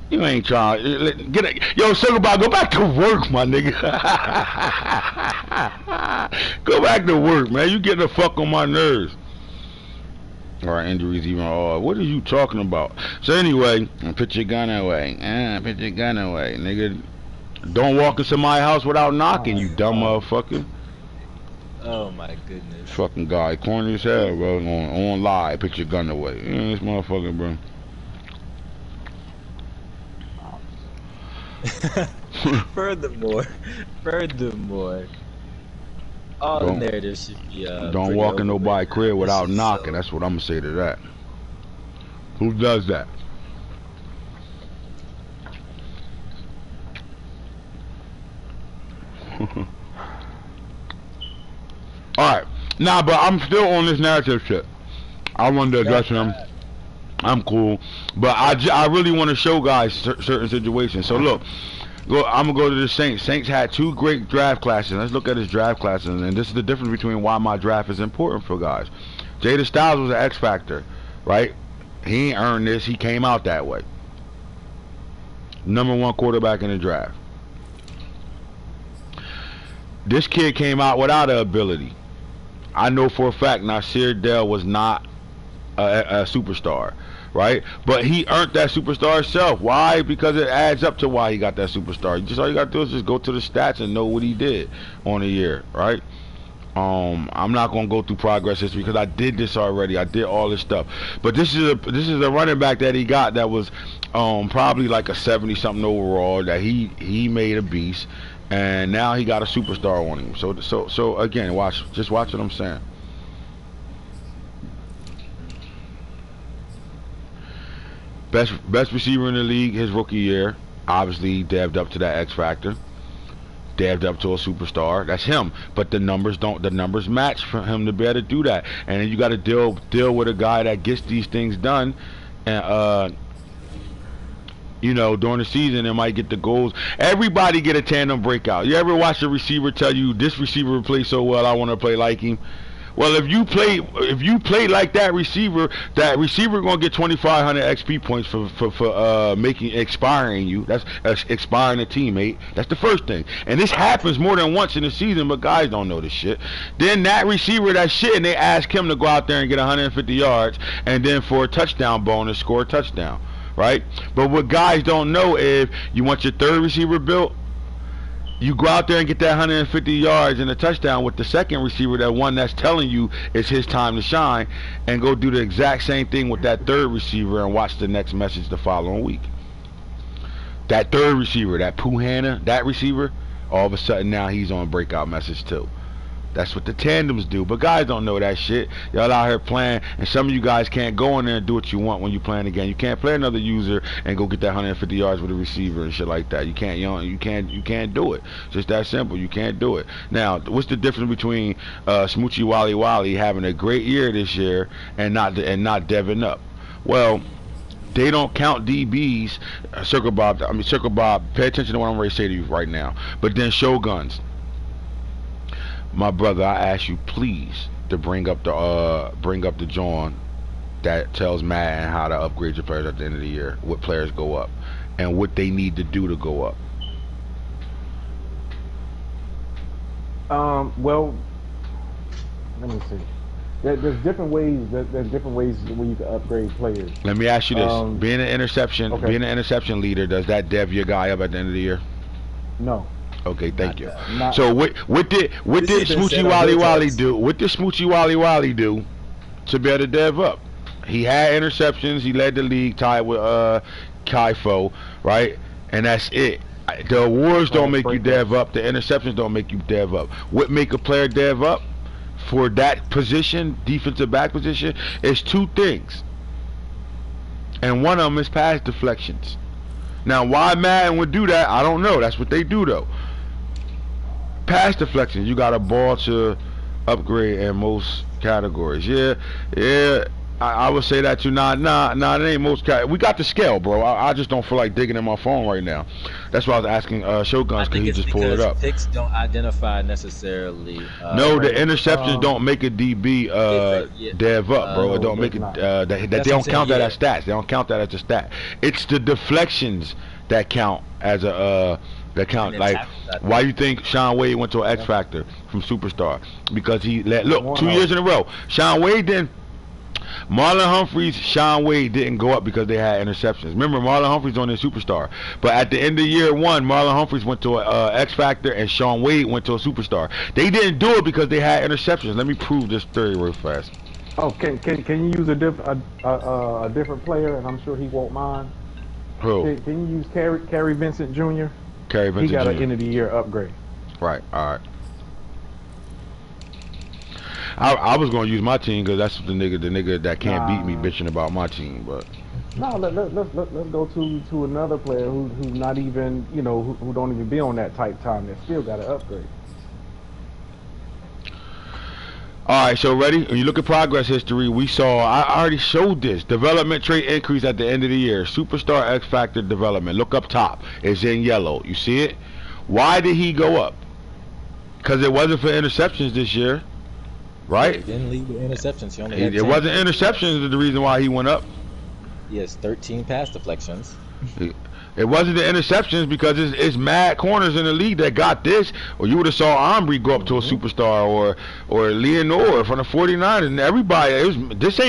You ain't trying. Get it. Yo, Sugarboy, go back to work, my nigga. Go back to work, man. You getting the fuck on my nerves. Alright, injuries even all. What are you talking about? So anyway, put your gun away. Put your gun away, nigga. Don't walk into my house without knocking, you dumb motherfucker. Oh my goodness. Fucking guy, corny as hell, bro. On live, put your gun away. This motherfucker, bro. Furthermore, all the narratives should be don't walk in nobody's crib without knocking. That's what I'm gonna say to that. Who does that? Alright, nah, but I'm still on this narrative shit. I wanted to address him. I'm cool, but I really want to show guys certain situations. So look, I'm gonna go to the Saints. Saints had 2 great draft classes. Let's look at his draft classes, and this is the difference between why my draft is important for guys. GETA Styles was an X factor, right? He ain't earned this. He came out that way. #1 quarterback in the draft. This kid came out without an ability. I know for a fact Nasir Dell was not a superstar, right? But he earned that superstar himself. Why? Because it adds up to why he got that superstar. All you gotta do is just go to the stats and know what he did on a year, right? I'm not gonna go through progress history because I did this already. I did all this stuff. But this is a running back that he got that was probably like a 70-something overall that he made a beast, and now he got a superstar on him. So again, watch what I'm saying. Best receiver in the league his rookie year. Obviously devved up to that X factor. Devved up to a superstar. That's him. But the numbers match for him to be able to do that. And then you got to deal with a guy that gets these things done, and you know, during the season they might get the goals. Everybody get a tandem breakout. You ever watch a receiver tell you this receiver plays so well I want to play like him? Well, if you play like that receiver gonna get 2,500 XP points for expiring you. That's expiring a teammate. That's the first thing. And this happens more than once in the season, but guys don't know this shit. Then that receiver that shit, and they ask him to go out there and get 150 yards, and then for a touchdown bonus, score a touchdown, right? But what guys don't know is you want your third receiver built. You go out there and get that 150 yards and a touchdown with the second receiver, that one that's telling you it's his time to shine, and go do the exact same thing with that third receiver and watch the next message the following week. That third receiver, that Pooh Hanna, that receiver, all of a sudden now he's on breakout message too. That's what the tandems do. But guys don't know that shit. Y'all out here playing, and some of you guys can't go in there and do what you want when you playing the game. You can't play another user and go get that 150 yards with a receiver and shit like that. You can't. You can't do it. Just that simple. You can't do it. Now, what's the difference between Smoochie Wally Wally having a great year this year and not deving up? Well, they don't count DBs. Circle Bob. Pay attention to what I'm ready to say to you right now. But then Shoguns. My brother, I ask you please to bring up the John that tells Madden how to upgrade your players at the end of the year, what players go up, and what they need to do to go up. Well, let me see. There's different ways. There's different ways where you can upgrade players. Let me ask you this: being an interception leader, does that dev your guy up at the end of the year? No. Okay, thank you. So what did Smoochie Wally Wally do? What did Smoochie Wally Wally do to be able to dev up? He had interceptions. He led the league, tied with Kaifo, right? And that's it. The awards don't make you dev up. The interceptions don't make you dev up. What make a player dev up for that position, defensive back position, is two things. And one of them is pass deflections. Now, why Madden would do that, I don't know. That's what they do, though. Pass deflections, you got a ball to upgrade in most categories. Yeah, I would say that too. Nah, it ain't most categories. We got the scale, bro. I just don't feel like digging in my phone right now. That's why I was asking Shoguns, because he just pulled it up. Picks don't identify necessarily. No, the interceptions don't make a DB dev up, bro. It don't make it. They don't count that as stats. They don't count that as a stat. It's the deflections that count as a. That count. Like, why you think Sean Wade went to an X Factor from Superstar? Because he look 2 years in a row. Sean Wade didn't. Marlon Humphreys, Sean Wade didn't go up because they had interceptions. Remember, Marlon Humphreys on their Superstar. But at the end of year one, Marlon Humphreys went to a X Factor and Sean Wade went to a Superstar. They didn't do it because they had interceptions. Let me prove this theory real fast. Oh, can you use a different player? And I'm sure he won't mind. Who? Can you use Kerry Vincent Jr.? Kerry Vincent He got Jr. an end of the year upgrade. Right. All right. I was gonna use my team because that's the nigga that can't beat me bitching about my team, but no, let's go to another player who's not even, who don't even be on that type time, that still got an upgrade. Alright, so ready? When you look at progress history, we saw, I already showed this, development trait increase at the end of the year, Superstar X Factor development. Look up top, it's in yellow. You see it? Why did he go up? Because it wasn't for interceptions this year, right? He didn't lead with interceptions. He only had it 10. wasn't interceptions the reason why he went up. He has 13 pass deflections. It wasn't the interceptions because it's mad corners in the league that got this, or you would have saw Omri go up to a superstar, or Leonore from the 49ers, and everybody. This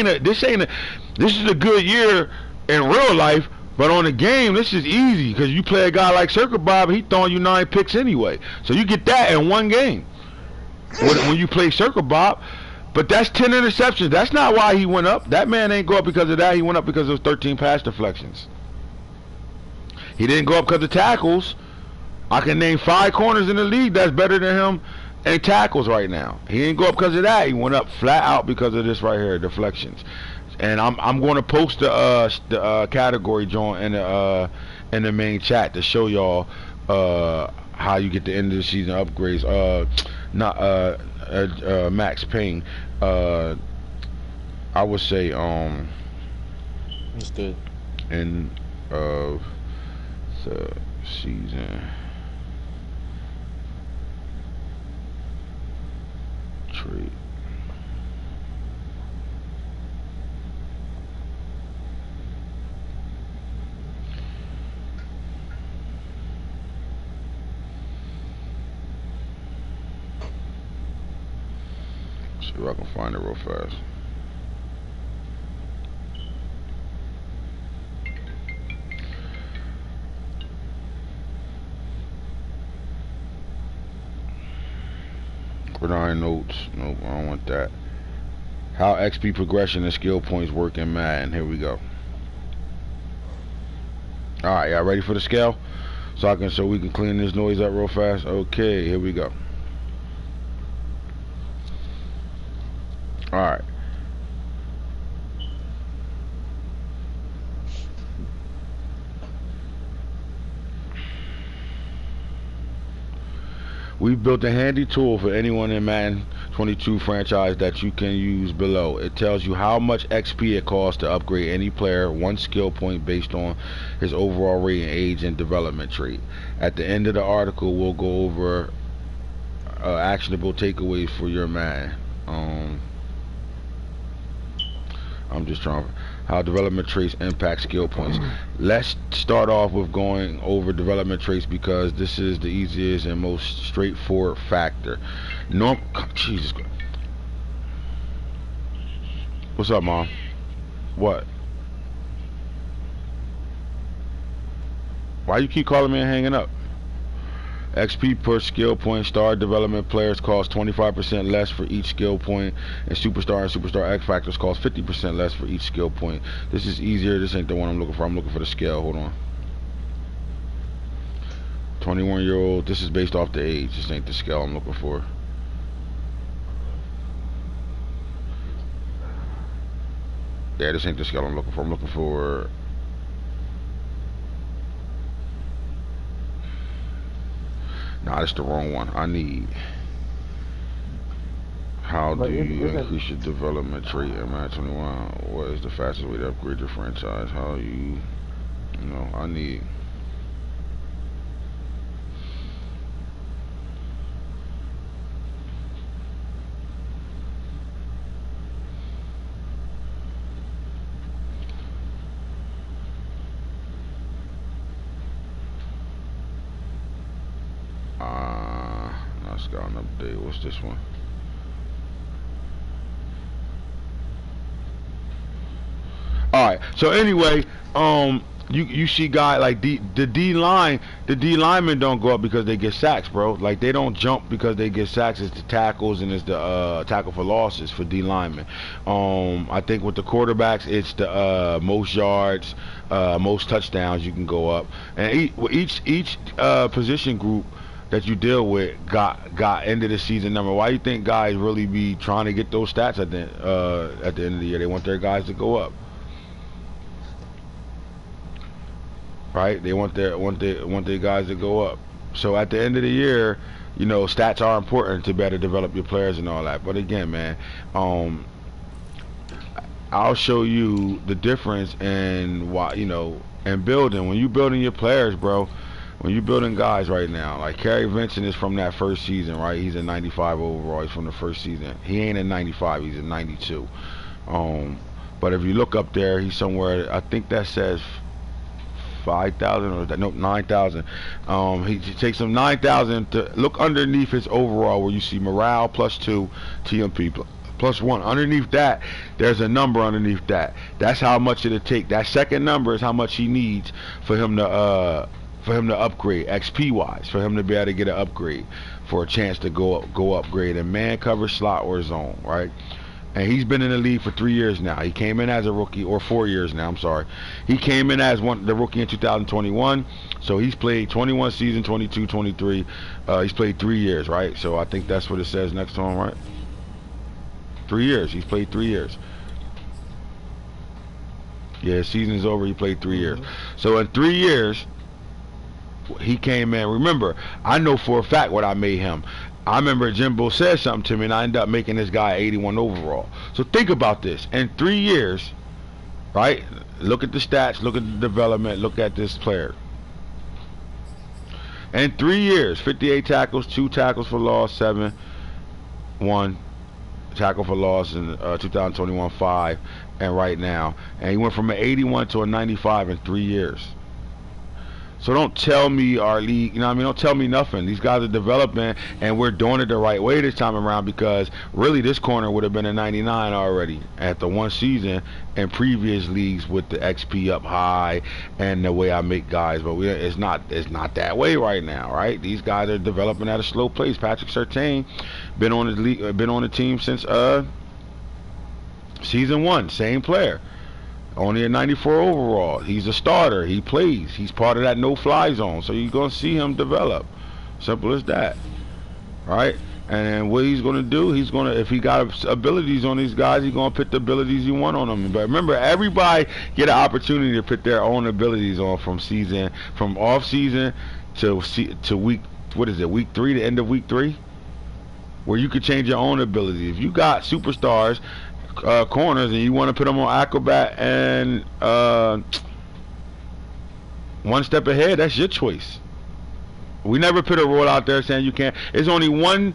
is a good year in real life, but on the game this is easy because you play a guy like Circle Bob, he throwing you 9 picks anyway, so you get that in one game when you play Circle Bob. But that's 10 interceptions. That's not why he went up. That man ain't go up because of that. He went up because of 13 pass deflections. He didn't go up because of tackles. I can name 5 corners in the league that's better than him in tackles right now. He didn't go up because of that. He went up flat out because of this right here, deflections. And I'm going to post the category joint in the main chat to show y'all how you get the end of the season upgrades. Max Payne. I would say That's good. End of the season trade. See if I can find it real fast. Gridiron notes. Nope, I don't want that. How XP progression and skill points work in Madden. Here we go. Alright, y'all ready for the scale? So we can clean this noise up real fast. Okay, here we go. All right. We've built a handy tool for anyone in Madden 22 franchise that you can use below. It tells you how much XP it costs to upgrade any player, one skill point based on his overall rating, age, and development trait. At the end of the article, we'll go over actionable takeaways for your Madden. I'm just trying how development traits impact skill points. Let's start off with going over development traits because this is the easiest and most straightforward factor. Jesus Christ. What's up, Mom? What? Why you keep calling me and hanging up? XP per skill point. Star development players cost 25% less for each skill point, and Superstar and Superstar X Factors cost 50% less for each skill point. This is easier. This ain't the one I'm looking for. I'm looking for the scale. Hold on. 21-year-old. This is based off the age. This ain't the scale I'm looking for. Yeah, this ain't the scale I'm looking for. I'm looking for... Nah, that's the wrong one. I need... How do you increase your development trait in Madden 21? What is the fastest way to upgrade your franchise? How you... You know, I need... Let's go on update. What's this one? Alright, so anyway, you see guys like the D linemen don't go up because they get sacks, bro. Like they don't jump because they get sacks. It's the tackles and it's the tackle for losses for D linemen. I think with the quarterbacks, it's the most yards, most touchdowns you can go up, and each position group that you deal with got end of the season number. Why you think guys really be trying to get those stats at the end of the year? They want their guys to go up, right? They want their guys to go up. So at the end of the year, you know, stats are important to better develop your players and all that. But again, man, I'll show you the difference in why, you know, and building. When you building your players, bro. When you're building guys right now, like Kerry Vincent is from that first season, right? He's a 95 overall. He's from the first season. He ain't a 95. He's a 92. But if you look up there, he's somewhere. I think that says 5,000 or nope, 9,000. He takes him 9,000 to look underneath his overall, where you see morale +2, TMP +1. Underneath that, there's a number underneath that. That's how much it'll take. That second number is how much he needs for him to upgrade XP wise, for him to be able to get an upgrade, for a chance to go upgrade in man, cover, slot, or zone, right? And he's been in the league for 3 years now. He came in as a rookie, or 4 years now, I'm sorry. He came in as the rookie in 2021, so he's played 21 season, 22, 23. He's played 3 years, right? So I think that's what it says next to him, right? 3 years. He's played 3 years. Yeah, season's over. He played 3 years. So in 3 years, he came in. Remember, I know for a fact what I made him. I remember Jimbo said something to me, and I ended up making this guy 81 overall. So think about this. In 3 years, right? Look at the stats. Look at the development. Look at this player. In 3 years, 58 tackles, 2 tackles for loss, 7, 1 tackle for loss in 2021, 5, and right now. And he went from an 81 to a 95 in 3 years. So don't tell me our league, you know what I mean? Don't tell me nothing. These guys are developing, and we're doing it the right way this time around, because really this corner would have been a 99 already at the one season in previous leagues with the XP up high and the way I make guys. But it's not that way right now, right? These guys are developing at a slow pace. Patrick Surtain been on the team since season 1, same player. Only a 94 overall. He's a starter. He plays. He's part of that no-fly zone. So you're going to see him develop. Simple as that. Right? And what he's gonna do, if he got abilities on these guys, he's gonna put the abilities he want on them. But remember, everybody get an opportunity to put their own abilities on from off season to week. What is it? Week 3, the end of week 3, where you could change your own ability. If you got superstars, corners, and you want to put them on acrobat and one step ahead, that's your choice. We never put a rule out there saying you can't. It's only one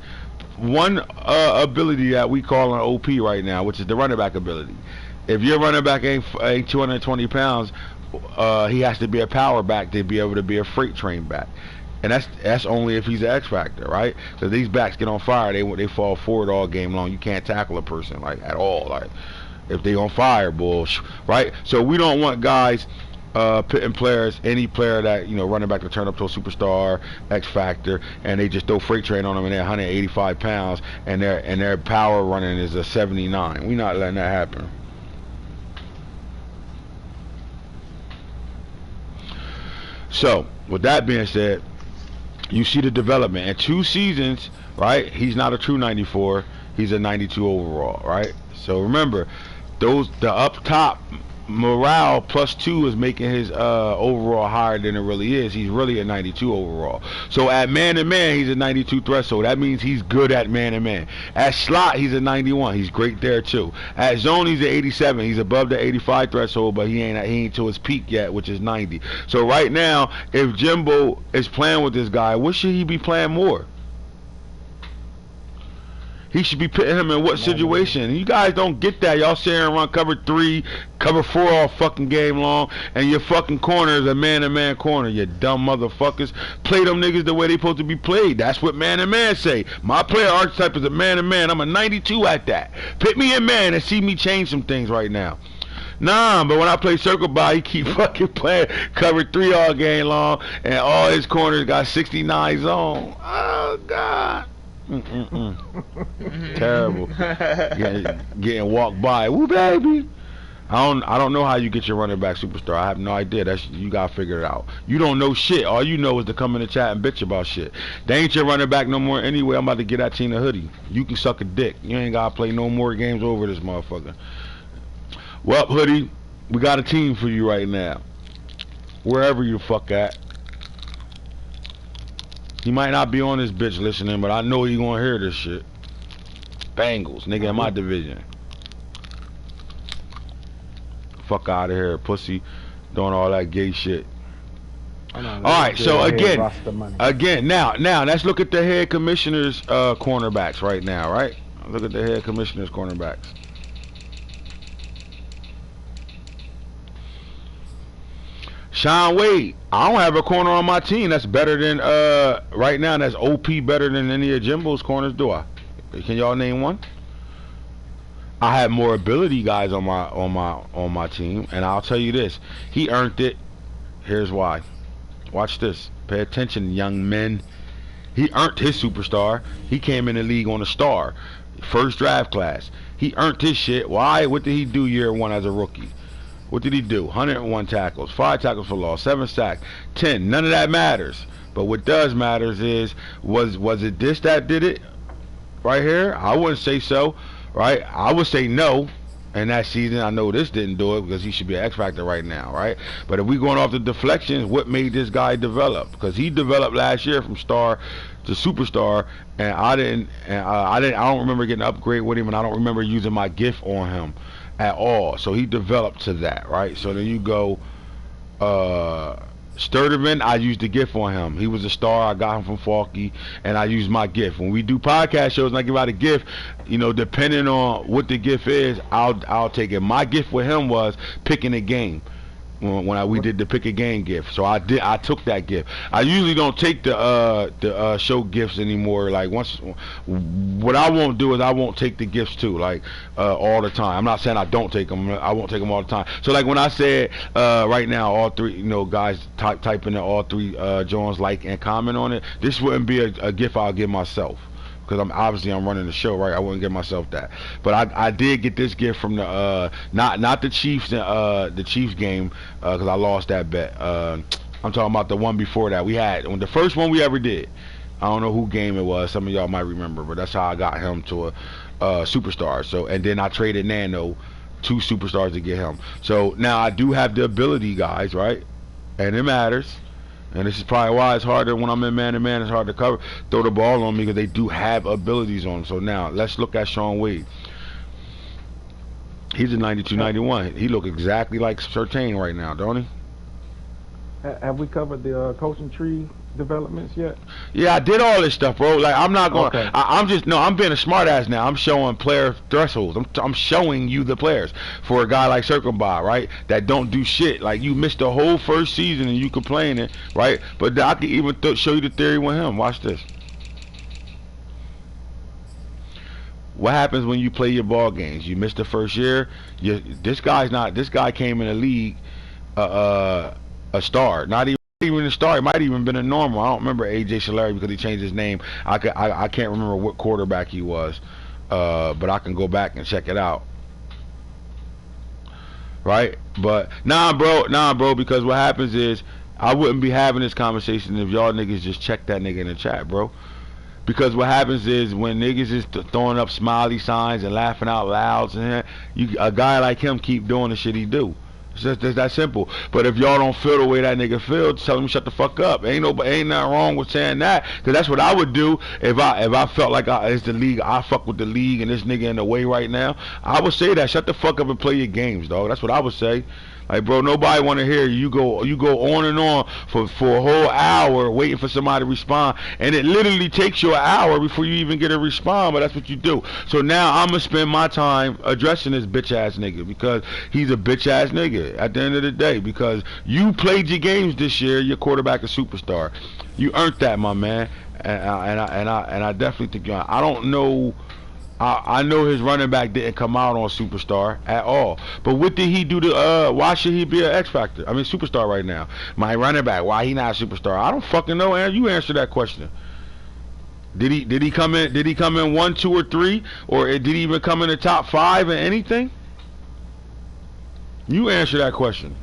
ability that we call an OP right now, which is the running back ability. If your running back ain't 220 pounds, he has to be a power back to be able to be a freight train back. And that's only if he's an X factor, right? Because these backs get on fire, they fall forward all game long. You can't tackle a person like at all, like if they on fire, right? So we don't want guys putting players, any player that running back to turn up to a superstar, X factor, and they just throw freight train on them and they're 185 pounds and their power running is a 79. We not letting that happen. So with that being said, you see the development in 2 seasons, right? He's not a true 94, he's a 92 overall, right? So remember, the up top morale +2 is making his overall higher than it really is. He's really a 92 overall. So at man-to-man, he's a 92 threshold. That means he's good at man-to-man. At slot, he's a 91. He's great there too. At zone, he's an 87. He's above the 85 threshold, but he ain't to his peak yet, which is 90. So right now, if Jimbo is playing with this guy, what should he be playing more? He should be putting him in what situation? You guys don't get that. Y'all sit here and run cover 3, cover 4 all fucking game long, and your fucking corner is a man-to-man corner, you dumb motherfuckers. Play them niggas the way they supposed to be played. That's what man-to-man say. My player archetype is a man-to-man. I'm a 92 at that. Put me in man and see me change some things right now. Nah, but when I play circle by, he keep fucking playing cover 3 all game long, and all his corners got 69 zone. Oh, God. Terrible. Getting walked by. Woo, baby. I don't know how you get your running back superstar. I have no idea. You gotta figure it out. You don't know shit. All you know is to come in the chat and bitch about shit. They ain't your running back no more anyway. I'm about to get that team a hoodie. You can suck a dick. You ain't gotta play no more games over this motherfucker. Well, hoodie, we got a team for you right now. Wherever you the fuck at. He might not be on this bitch listening, but I know he gonna hear this shit. Bengals, nigga, in my division. Fuck out of here, pussy, doing all that gay shit. Alright, so again, now let's look at the head commissioner's cornerbacks right now, right? Look at the head commissioner's cornerbacks. Sean Wade, I don't have a corner on my team that's better than right now. That's OP better than any of Jimbo's corners, do I? Can y'all name one? I have more ability guys on my team, and I'll tell you this: he earned it. Here's why. Watch this. Pay attention, young men. He earned his superstar. He came in the league on a star, first draft class. He earned his shit. Why? What did he do year 1 as a rookie? What did he do? 101 tackles, 5 tackles for loss, 7 sacks, 10. None of that matters. But what does matters is, was it this that did it? Right here? I wouldn't say so. Right? I would say no. In that season, I know this didn't do it because he should be an X factor right now, right? But if we going off the deflections, what made this guy develop? Because he developed last year from star to superstar, and I don't remember getting an upgrade with him, and I don't remember using my gift on him at all. So he developed to that, right? So then you go Sturtevant, I used the gift on him. He was a star. I got him from Falky, and I used my gift. When we do podcast shows and I give out a gift, depending on what the gift is, I'll take it. My gift with him was picking a game. When we did the pick a game gift, so I took that gift. I usually don't take the show gifts anymore. Like what I won't do is I won't take the gifts too, like all the time. I'm not saying I don't take them. I won't take them all the time. So like when I said right now, all 3 guys type in all 3 Jones like and comment on it. This wouldn't be a gift I'll give myself. Because I'm running the show, right? I wouldn't give myself that, but I did get this gift from the not the Chiefs the Chiefs game because I lost that bet. I'm talking about the one before that. We had the first one we ever did. I don't know who game it was. Some of y'all might remember, but that's how I got him to a superstar. So, and then I traded Nano 2 superstars to get him. So now I do have the ability, guys, right? And it matters. And this is probably why it's harder when I'm in man-to-man. It's hard to throw the ball on me because they do have abilities on them. So now let's look at Sean Wade. He's a 92-91. He look exactly like Surtain right now, don't he? Have we covered the coaching tree developments yet? Yeah, I did all this stuff, bro. Like, I'm not going. Okay. I'm just no. I'm being a smart ass now. I'm showing player thresholds. I'm showing you the players for a guy like Circlebot, right? That don't do shit. Like, you missed the whole first season and you complaining, right? But I can even show you the theory with him. Watch this. What happens when you play your ball games? You missed the first year. This guy came in the league a star. Not even a star. He might even been a normal. I don't remember AJ Solari because he changed his name. I can't remember what quarterback he was, but I can go back and check it out. Right? But nah, bro. Because what happens is I wouldn't be having this conversation if y'all niggas just check that nigga in the chat, bro. Because what happens is when niggas is throwing up smiley signs and laughing out loud, and a guy like him keep doing the shit he do. It's just that simple. But if y'all don't feel the way that nigga feels, tell him shut the fuck up. Ain't nothing wrong with saying that, because that's what I would do if I felt like it's the league. I fuck with the league and this nigga in the way right now. I would say that. Shut the fuck up and play your games, dog. That's what I would say. Like, bro, nobody want to hear you go on and on for a whole hour waiting for somebody to respond, and it literally takes you an hour before you even get a respond. But that's what you do. So now I'm gonna spend my time addressing this bitch ass nigga because he's a bitch ass nigga at the end of the day. Because you played your games this year, your quarterback a superstar. You earned that, my man, and I definitely think you. I don't know. I know his running back didn't come out on superstar at all. But what did he do to why should he be an X factor? I mean superstar right now. My running back, why he not a superstar? I don't fucking know, Aaron. You answer that question. Did he come in 1, 2, or 3? Or did he even come in the top 5 in anything? You answer that question.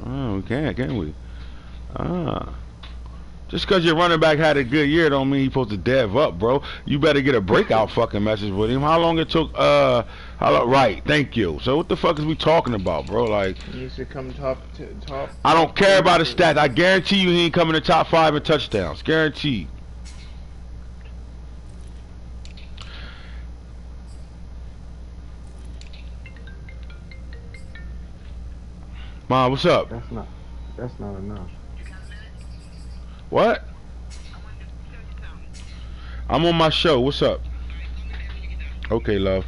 We can we? Just because your running back had a good year don't mean he's supposed to dev up, bro. You better get a breakout fucking message with him. How long it took, right, thank you. So what the fuck is we talking about, bro? Like, he needs to come top. I don't care about his stats. I guarantee you he ain't coming to top 5 in touchdowns. Guaranteed. Mom, what's up? That's not enough. What? I'm on my show. What's up? Okay, love.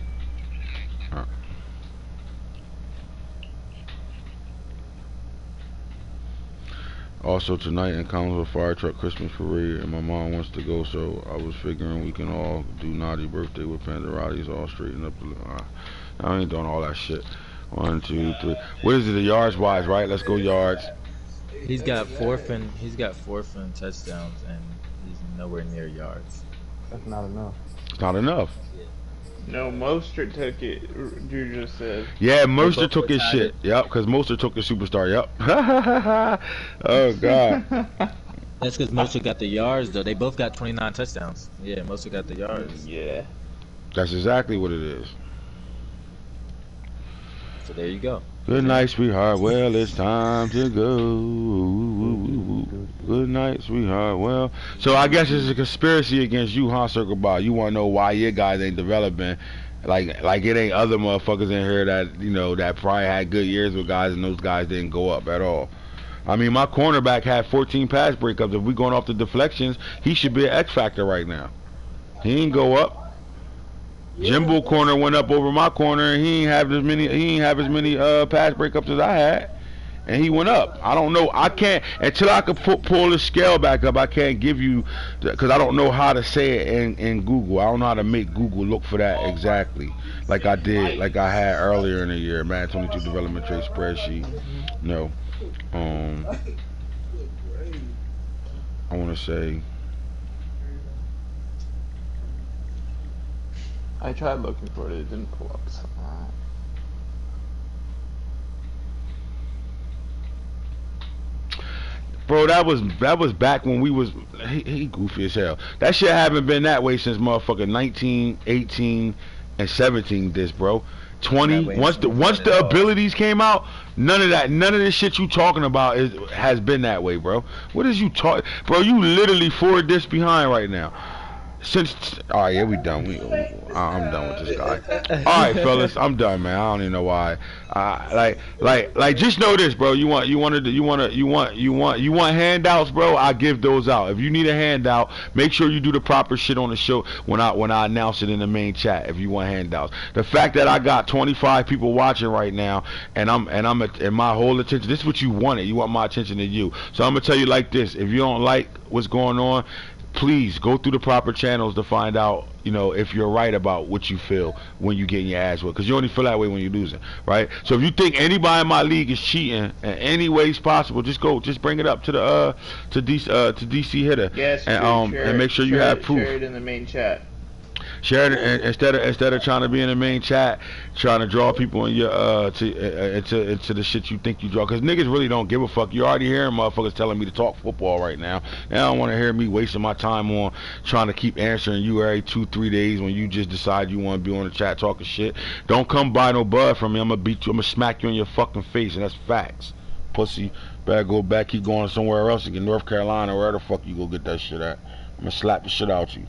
Also tonight in Collinsville Fire Truck Christmas Parade, and my mom wants to go, so I was figuring we can all do naughty birthday with Pandarati's all straighten up. I ain't doing all that shit. 1, 2, 3. What is it? The yards wise, right? Let's go yards. He's got fourth and touchdowns, and he's nowhere near yards. That's not enough. It's not enough. No, Mostert took it. You just said. Yeah, Mostert took his shit. Yep, because Mostert took the superstar. Yep. Oh god. That's because Mostert got the yards, though. They both got 29 touchdowns. Yeah, Mostert got the yards. Yeah. That's exactly what it is. So there you go. Good night, sweetheart. Well, it's time to go. Good night, sweetheart. Well, so I guess it's a conspiracy against you, huh, Circlebot? You want to know why your guys ain't developing? Like it ain't other motherfuckers in here that, you know, that probably had good years with guys and those guys didn't go up at all. I mean, my cornerback had 14 pass breakups. If we going off the deflections, he should be an X factor right now. He ain't go up. Jimbo corner went up over my corner, and he ain't have as many pass breakups as I had, and he went up. I don't know. I can't until I can pull the scale back up. I can't give you because I don't know how to say it in Google. I don't know how to make Google look for that exactly, like I did, like I had earlier in the year. Madden 22 development trait spreadsheet. No, I want to say. I tried looking for it. It didn't pull up. So. bro, that was back when we was he goofy as hell. That shit haven't been that way since motherfucking 19, 18, and 17. This, bro. 20. Once the abilities came out, none of this shit you talking about has been that way, bro. What is you talk, bro? You literally 4 discs behind right now. All right, yeah, we done. I'm done with this guy. All right, fellas, I'm done, man. I don't even know why. Like, just know this, bro. You want handouts, bro? I give those out. If you need a handout, make sure you do the proper shit on the show when I announce it in the main chat. If you want handouts, the fact that I got 25 people watching right now, and I'm at my whole attention. This is what you wanted. You want my attention to you. So I'm gonna tell you like this: if you don't like what's going on, please go through the proper channels to find out, if you're right about what you feel when you getting your ass whipped, because you only feel that way when you're losing, right? So if you think anybody in my league is cheating in any ways possible, just bring it up to the to DC Hitter, yes, and make sure you have proof. Share it in the main chat. Share it instead of trying to be in the main chat, trying to draw people in your into the shit you think you draw. Cause niggas really don't give a fuck. You already hearing motherfuckers telling me to talk football right now. They don't want to hear me wasting my time on trying to keep answering you every 2-3 days when you just decide you want to be on the chat talking shit. Don't come buy no bud from me. I'm gonna beat you. I'm gonna smack you in your fucking face, and that's facts. Pussy, better go back. Keep going somewhere else again, North Carolina, where the fuck you go get that shit at. I'm gonna slap the shit out you.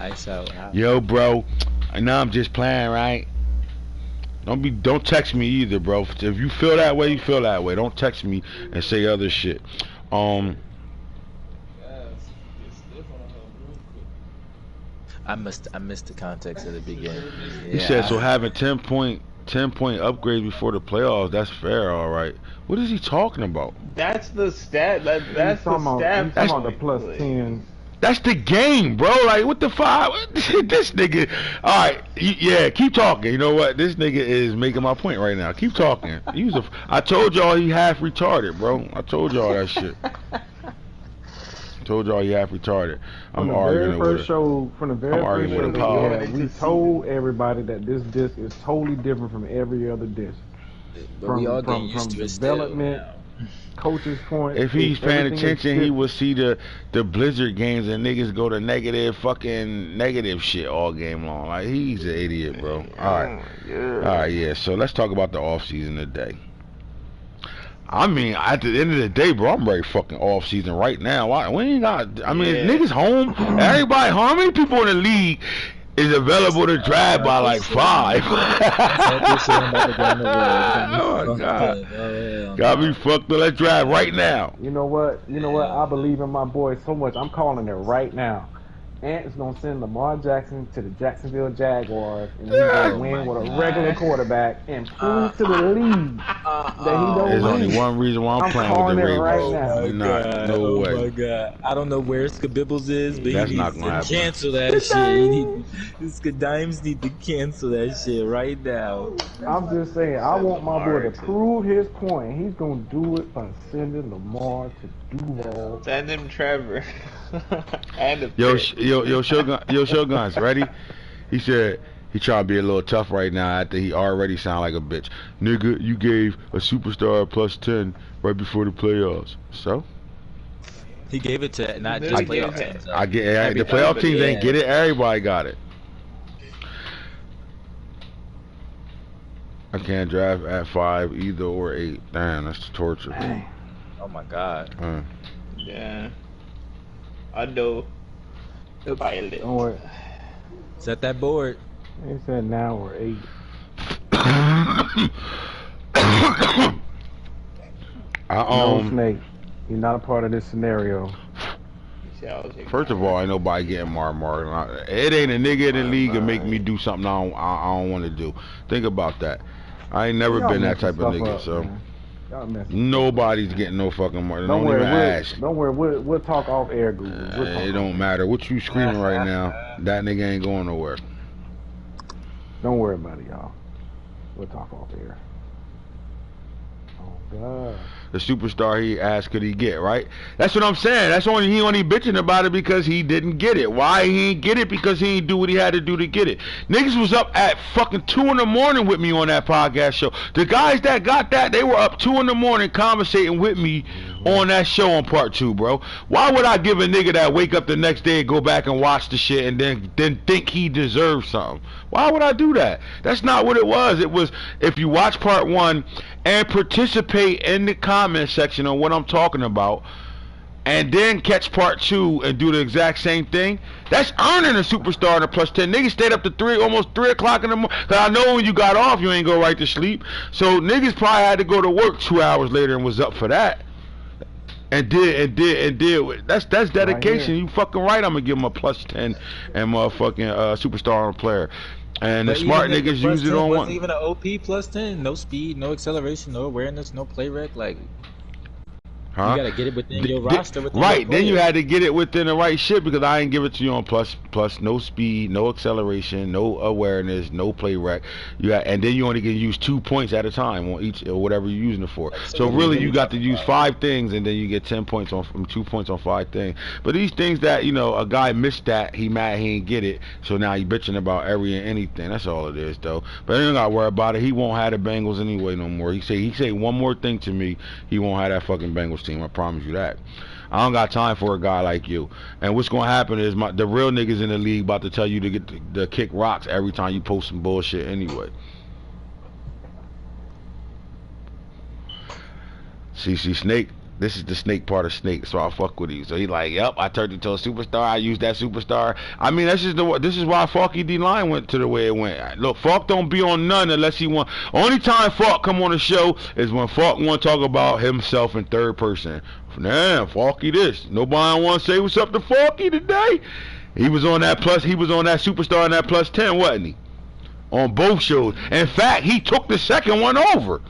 Ice out. Yo, bro, I know I'm just playing, right? Don't text me either, bro. If you feel that way, you feel that way. Don't text me and say other shit. I missed the context of the beginning. He said so having 10 point upgrades before the playoffs. That's fair, all right. What is he talking about? That's the stat. That's the stat. That's on the plus 10. That's the game, bro. Like, what the fuck? This nigga. All right, yeah. Keep talking. You know what? This nigga is making my point right now. Keep talking. I told y'all he half retarded, bro. I told y'all that shit. Told y'all he half retarded. I'm arguing with it. From the very first show, we told everybody that this disc is totally different from every other disc. But we all getting used to it development. Coach's point. If he's paying attention, he will see the Blizzard games and niggas go to negative shit all game long. Like, he's an idiot, bro. All right, yeah. So let's talk about the off season today. I mean, at the end of the day, bro, I'm ready fucking off season right now. We ain't got. I mean, niggas home. Everybody home. How many people in the league is available to draft by like 5? Oh my god, got me fucked up. Let's draft right now. You know what? I believe in my boy so much. I'm calling it right now. Ant is gonna send Lamar Jackson to the Jacksonville Jaguars, and he's gonna win with a regular quarterback and prove to the league that he don't win. There's only one reason why I'm playing with the Ravens. Right no way. Oh my god! I don't know where Skibibbles is, but that's he not needs gonna to happen. cancel that shit. Skadimes need to cancel that shit right now. I'm just saying, I want my boy to prove his point. He's gonna do it by sending Lamar to Duval. Send him Trevor. And Yo, Shoguns, ready? He said he trying to be a little tough right now after he already sound like a bitch. Nigga, you gave a superstar plus 10 right before the playoffs. So? He gave it to not just playoff teams. I get the playoff teams ain't get it. Everybody got it. I can't draft at 5 either or 8. Damn, that's torture. Dang. Oh my god. Yeah. I know. Don't worry. Set that board. They said now we're 8. No, Snake. You're not a part of this scenario. First of all, ain't nobody getting Mar. It ain't a nigga in the league and make me do something I don't want to do. Think about that. I ain't never been that type of nigga, so. Nobody's getting no fucking Mar. Don't even ask. Don't worry, we'll talk off air, Google. It don't matter. What you screaming right now, that nigga ain't going nowhere. Don't worry about it, y'all. We'll talk off air. God. The superstar he asked could he get, right? That's what I'm saying. That's only he only bitching about it because he didn't get it. Why he didn't get it? Because he didn't do what he had to do to get it. Niggas was up at fucking 2 in the morning with me on that podcast show. The guys that got that, they were up 2 in the morning conversating with me on that show on part 2, bro. Why would I give a nigga that wake up the next day and go back and watch the shit and then think he deserves something? Why would I do that? That's not what it was. It was, if you watch part 1 and participate in the comment section on what I'm talking about, and then catch part 2 and do the exact same thing, that's earning a superstar and a +10. Niggas stayed up to almost 3 o'clock in the morning. Cause I know when you got off, you ain't go right to sleep. So niggas probably had to go to work 2 hours later and was up for that. And did. That's dedication. You fucking right. I'm gonna give him a +10 and motherfucking superstar on a player. And but the smart niggas use it on one. Even an OP +10, no speed, no acceleration, no awareness, no play rec. Like, you gotta get it within your roster. Right, then you had to get it within the right shit because I ain't give it to you on plus no speed, no acceleration, no awareness, no play rec. And then you only can use 2 points at a time on each or whatever you're using it for. So really, you got to use 5 things, and then you get 10 points on 2 points on 5 things. But these things that a guy missed that he mad he ain't get it, so now he bitching about every and anything. That's all it is though. But you don't gotta worry about it. He won't have the Bengals anyway no more. He say one more thing to me, he won't have that fucking Bengals team. I promise you that. I don't got time for a guy like you. And what's gonna happen is the real niggas in the league about to tell you to get to kick rocks every time you post some bullshit anyway. See, Snake. This is the snake part of Snake, so I fuck with you. So he like, yep, I turned into a superstar. I used that superstar. I mean, this is why Falky D-Line went to the way it went. Look, Falk don't be on none unless he want. Only time Falk come on the show is when Falk want to talk about himself in third person. Damn, Falky this. Nobody want to say what's up to Falky today. He was on that superstar and that +10, wasn't he? On both shows. In fact, he took the second one over.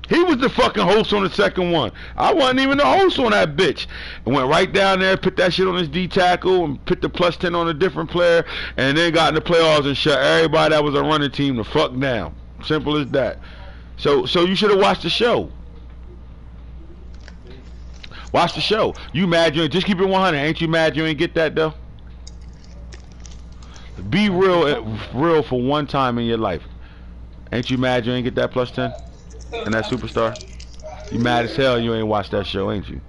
He was the fucking host on the second one. I wasn't even the host on that bitch. And went right down there, put that shit on his D tackle, and put the +10 on a different player, and then got in the playoffs and shut everybody that was a running team the fuck down. Simple as that. So you should have watched the show. Watch the show. You mad you ain't, just keep it 100. Ain't you mad you ain't get that though? Be real for one time in your life. Ain't you mad you ain't get that +10? And that superstar? You mad as hell you ain't watched that show, ain't you?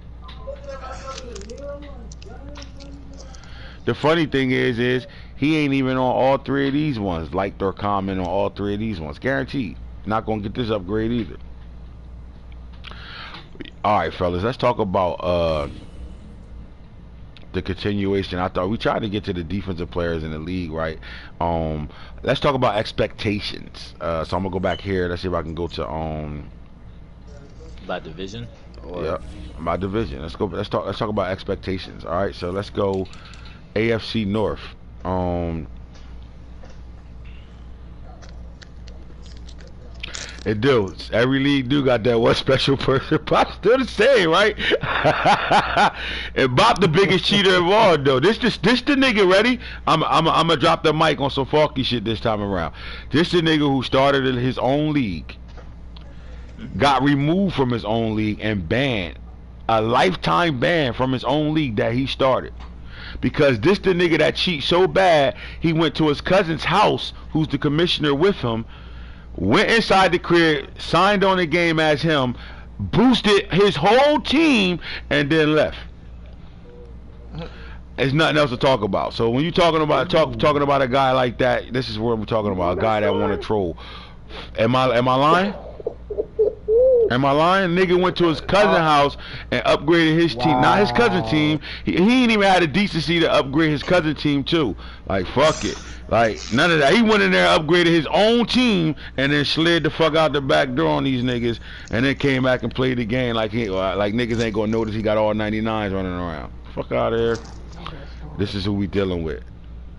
The funny thing is he ain't even on all 3 of these ones, liked or comment on all 3 of these ones. Guaranteed. Not gonna get this upgrade either. Alright fellas, let's talk about the continuation. I thought we tried to get to the defensive players in the league, right? Let's talk about expectations. So I'm gonna go back here. Let's see if I can go to by division. Yeah, by division. Let's talk about expectations. All right, so let's go AFC North. It do. Every league do got that one special person. But still the same, right? And Bob the biggest cheater of all, though. This the nigga, ready? I'm gonna drop the mic on some Falky shit this time around. This the nigga who started in his own league, got removed from his own league, and banned. A lifetime ban from his own league that he started. Because this the nigga that cheats so bad, he went to his cousin's house, who's the commissioner with him, went inside the crib, signed on the game as him, boosted his whole team, and then left. There's nothing else to talk about. So when you're talking about a guy like that, this is what we're talking about. A guy that want to troll. Am I lying? Am I lying? Nigga went to his cousin's house and upgraded his team. Not his cousin's team. He ain't even had the decency to upgrade his cousin's team too. Like, fuck it. Like, none of that. He went in there, upgraded his own team, and then slid the fuck out the back door on these niggas, and then came back and played the game like niggas ain't gonna notice he got all 99s running around. Fuck out of here. This is who we dealing with.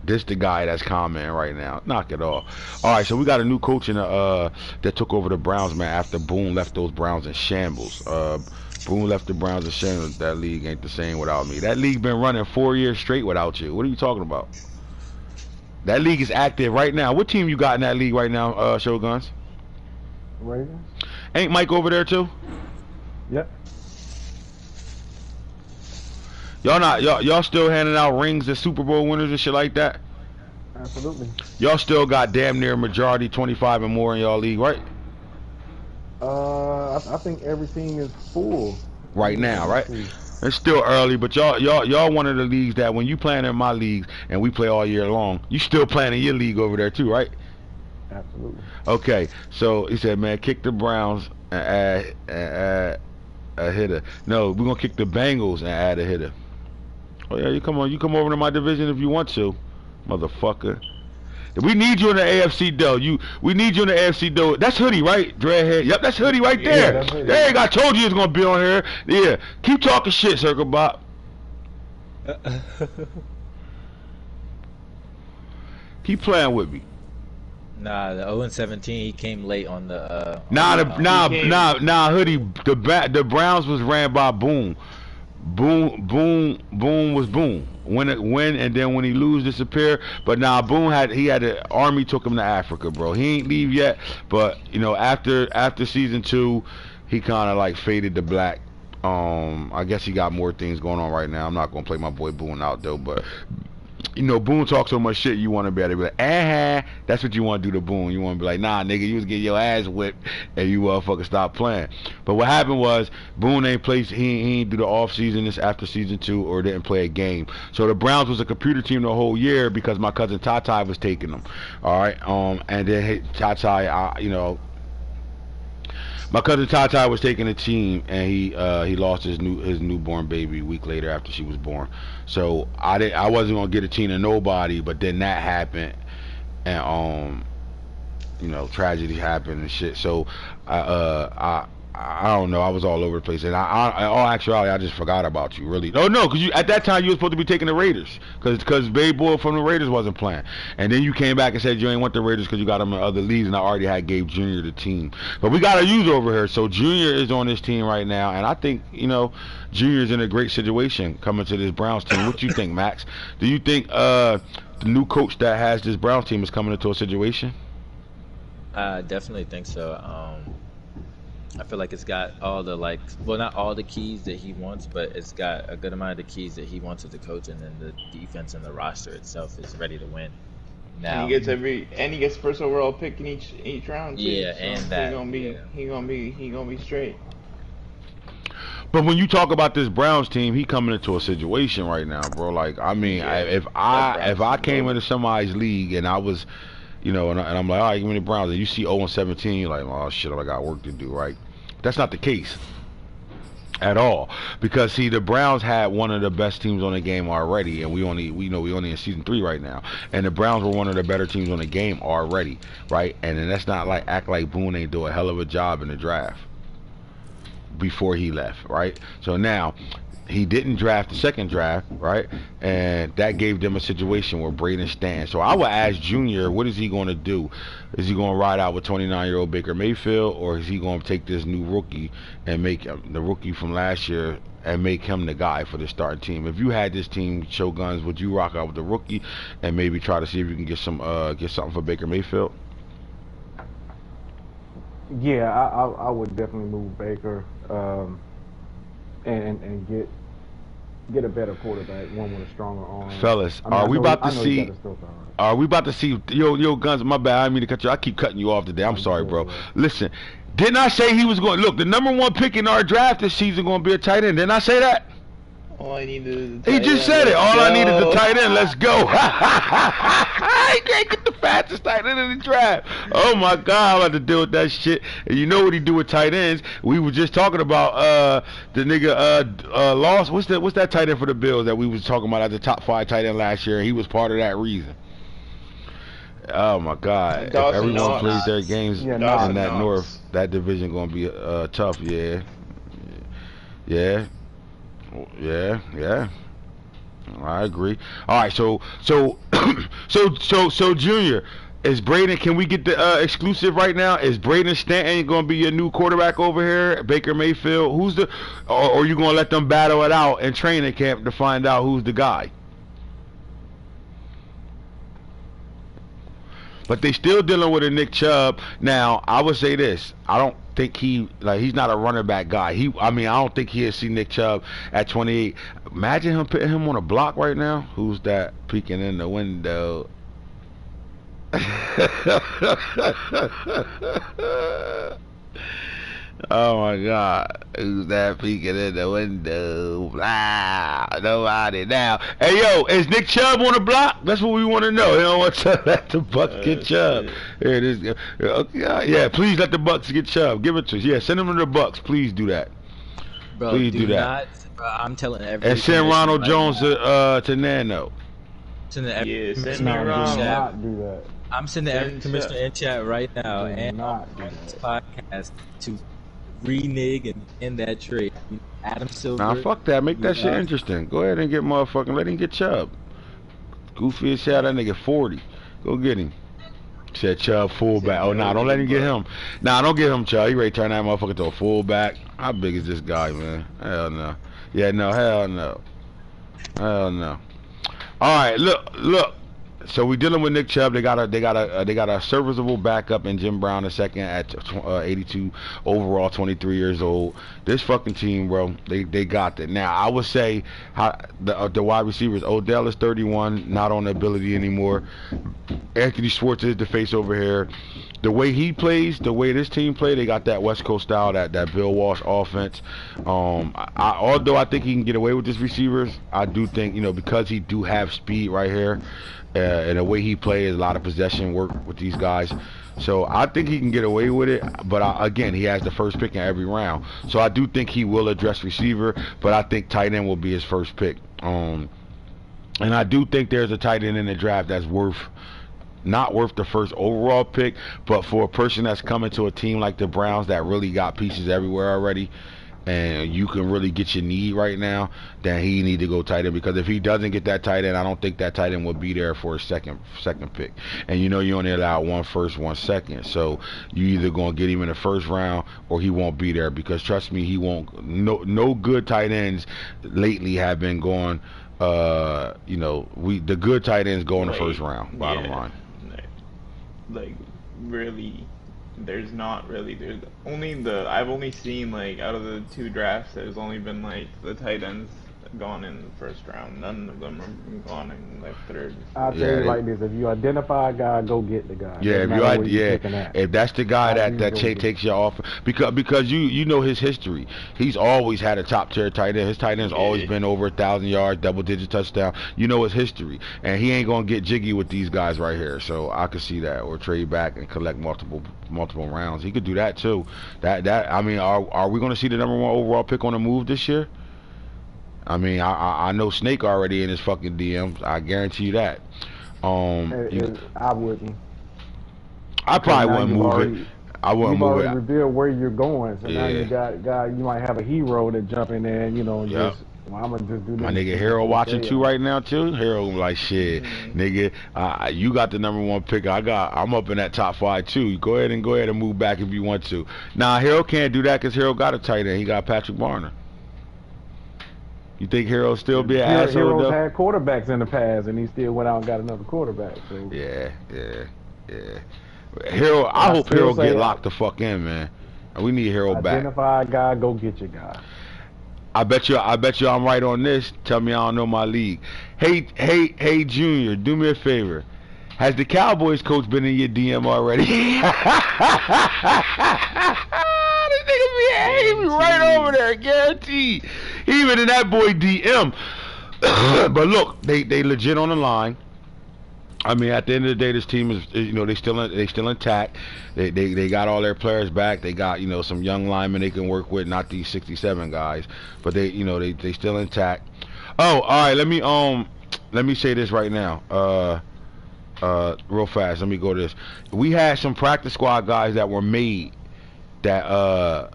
This the guy that's commenting right now. Knock it off. All right, so we got a new coach that took over the Browns, man, after Boone left those Browns in shambles. Boone left the Browns in shambles. That league ain't the same without me. That league been running 4 years straight without you. What are you talking about? That league is active right now. What team you got in that league right now, Shoguns? Ravens. Ain't Mike over there too? Yep. Y'all still handing out rings to Super Bowl winners and shit like that? Absolutely. Y'all still got damn near majority 25 and more in y'all league, right? I think every team is full Right now, right? It's still early, but y'all one of the leagues that when you playing in my leagues and we play all year long, you still playing in your league over there too, right? Absolutely. Okay, so he said, man, kick the Browns and add a hitter. No, we're gonna kick the Bengals and add a hitter. Oh yeah, you come over to my division if you want to, motherfucker. We need you in the AFC though. We need you in the AFC though. That's Hoodie, right? Dreadhead. Yep, that's Hoodie right there. Yeah, that's Hoodie. There, I told you it's gonna be on here. Yeah, keep talking shit, Circle Bob. Keep playing with me. Nah, the 0-17 he came late on the. Nah, Hoodie. The Browns was ran by Boom. Boom was Boom. Win, and then when he lose, disappear. But now Boom had the army took him to Africa, bro. He ain't leave yet, but you know after season 2, he kind of like faded to black. I guess he got more things going on right now. I'm not gonna play my boy Boone out though, but you know, Boone talks so much shit, you want to be able to be like, that's what you want to do to Boone. You want to be like, nah, nigga, you was getting your ass whipped, and you fucking stop playing. But what happened was, Boone ain't play, he ain't do the off season this after season 2, or didn't play a game. So the Browns was a computer team the whole year because my cousin Tata was taking them. All right, and then Tata, you know. My cousin Tata was taking the team, and he lost his newborn baby a week later after she was born. So I wasn't gonna get a team to nobody, but then that happened, and you know, tragedy happened and shit. So I don't know. I was all over the place, and in all actuality, I just forgot about you. Really? Oh no, because at that time you were supposed to be taking the Raiders, because Babe Boy from the Raiders wasn't playing, and then you came back and said you ain't want the Raiders because you got them in other leagues, and I already had gave Junior the team. But we got a user over here, so Junior is on this team right now, and I think Junior's in a great situation coming to this Browns team. What you think, Max? Do you think the new coach that has this Browns team is coming into a situation? I definitely think so. I feel like it's got all the not all the keys that he wants, but it's got a good amount of the keys that he wants as a coach, and then the defense and the roster itself is ready to win. Now and he gets first overall pick in each round too. Yeah, so and that he gonna be straight. But when you talk about this Browns team, he coming into a situation right now, bro. Like, I mean, if I came into somebody's league and I was, and I'm like, all right, give me the Browns, and you see 0-17, you're like, oh shit, I got work to do, right? That's not the case at all, because see, the Browns had one of the best teams on the game already, and we only in season 3 right now, and the Browns were one of the better teams on the game already, right? And then that's not like act like Boone ain't do a hell of a job in the draft before he left, right? So now he didn't draft the second draft, right? And that gave them a situation where Braden stands. So I would ask Junior, what is he going to do? Is he going to ride out with 29-year-old Baker Mayfield, or is he going to take this new rookie and make him the rookie from last year and make him the guy for the starting team? If you had this team, Show Guns, would you rock out with the rookie and maybe try to see if you can get something for Baker Mayfield? Yeah, I would definitely move Baker and get a better quarterback, one with a stronger arm. Fellas, are we about to see? Yo, Guns, my bad. I didn't mean to cut you. I keep cutting you off today. I'm sorry, bro. Listen, didn't I say he was going? Look, the number 1 pick in our draft this season going to be a tight end. Didn't I say that? All I needed is he just said it. All I needed is a tight end. Let's go. He can't get the fastest tight end in the draft. Oh my God, I'm about to deal with that shit. And you know what he do with tight ends? We were just talking about the nigga lost. What's that tight end for the Bills that we was talking about as the top 5 tight end last year? He was part of that reason. Oh my God! If everyone plays their games in that North, that division gonna be tough. Yeah. I agree. All right, so Junior, is Braden? Can we get the exclusive right now? Is Braden Stanton going to be your new quarterback over here, Baker Mayfield? Or are you going to let them battle it out in training camp to find out who's the guy? But they still dealing with a Nick Chubb. Now, I would say this. I don't think he's not a running back guy. I don't think he'll see Nick Chubb at 28. Imagine him putting him on a block right now. Who's that peeking in the window? Oh my God, who's that peeking in the window? Nobody now. Hey yo, is Nick Chubb on the block? That's what we want to know. You don't want to let the Bucks get Chubb. Here it is. Okay, yeah, please let the Bucks get Chubb. Give it to us. Yeah, send him to the Bucks. Please do that. Bro, please do that. Bro, I'm telling every. And send Ronald Jones to Nano. Send me Ronald. Not do that. I'm sending every commissioner in chat right now and on this podcast to renege and end that trade. Adam Silver. Nah, fuck that. Make that shit interesting. Go ahead and get motherfucking. Let him get Chubb. Goofy as hell. That nigga 40. Go get him. Said Chubb fullback. Oh nah, don't let him get him. Nah, don't get him Chubb. He ready to turn that motherfucker to a fullback. How big is this guy, man? Hell no. Yeah, no. Hell no. Hell no. All right, look. So we dealing with Nick Chubb. They got a serviceable backup in Jim Brown II at 82 overall, 23 years old. This fucking team, bro, they got that. Now I would say the wide receivers. Odell is 31, not on the ability anymore. Anthony Schwartz is the face over here. The way he plays, the way this team play, they got that West Coast style, that Bill Walsh offense. Although I think he can get away with his receivers, I do think, because he do have speed right here, and the way he plays, a lot of possession work with these guys. So I think he can get away with it, but again, he has the first pick in every round. So I do think he will address receiver, but I think tight end will be his first pick. And I do think there's a tight end in the draft that's not worth the first overall pick, but for a person that's coming to a team like the Browns that really got pieces everywhere already, and you can really get your need right now, then he need to go tight end, because if he doesn't get that tight end, I don't think that tight end will be there for a second pick. And you only allow one first, one second, so you either gonna get him in the first round or he won't be there, because trust me, he won't. No good tight ends lately have been going. The good tight ends go in the first round. Bottom line. Like really, there's I've only seen, like, out of the two drafts, there's only been, like, the tight ends gone in the first round. None of them are gone in, like, third. I'll tell you like this: if you identify a guy, go get the guy. Yeah, if that's the guy that takes you off, because you know his history. He's always had a top tier tight end. His tight end's always been over 1,000 yards, double digit touchdown. You know his history, and he ain't gonna get jiggy with these guys right here. So I could see that, or trade back and collect multiple rounds. He could do that too. Are we gonna see the number 1 overall pick on the move this year? I know Snake already in his fucking DMs. I guarantee you that. I wouldn't. I probably wouldn't move it. I wouldn't move it. You've already revealed where you're going, so now you got you might have a hero that jump in there and just. Well, I'm gonna just do my nigga Hero watching too right now too. Hero like shit, nigga. You got the number 1 pick. I'm up in that top 5 too. Go ahead and move back if you want to. Nah, Hero can't do that because Hero got a tight end. He got Patrick Barner. You think Hero still be an asshole? Heroes had quarterbacks in the past, and he still went out and got another quarterback. So. Yeah. Hero, I hope Hero get locked the fuck in, man. We need Hero back. Identify a guy, go get your guy. I bet you I'm right on this. Tell me I don't know my league. Hey, Junior, do me a favor. Has the Cowboys coach been in your DM already? This nigga be right over there, guaranteed. He even in that boy DM. But look, they legit on the line. At the end of the day, this team is they still intact. They got all their players back. They got some young linemen they can work with, not these 67 guys, but they still intact. Oh, all right. Let me say this right now. Real fast. Let me go to this. We had some practice squad guys that were made that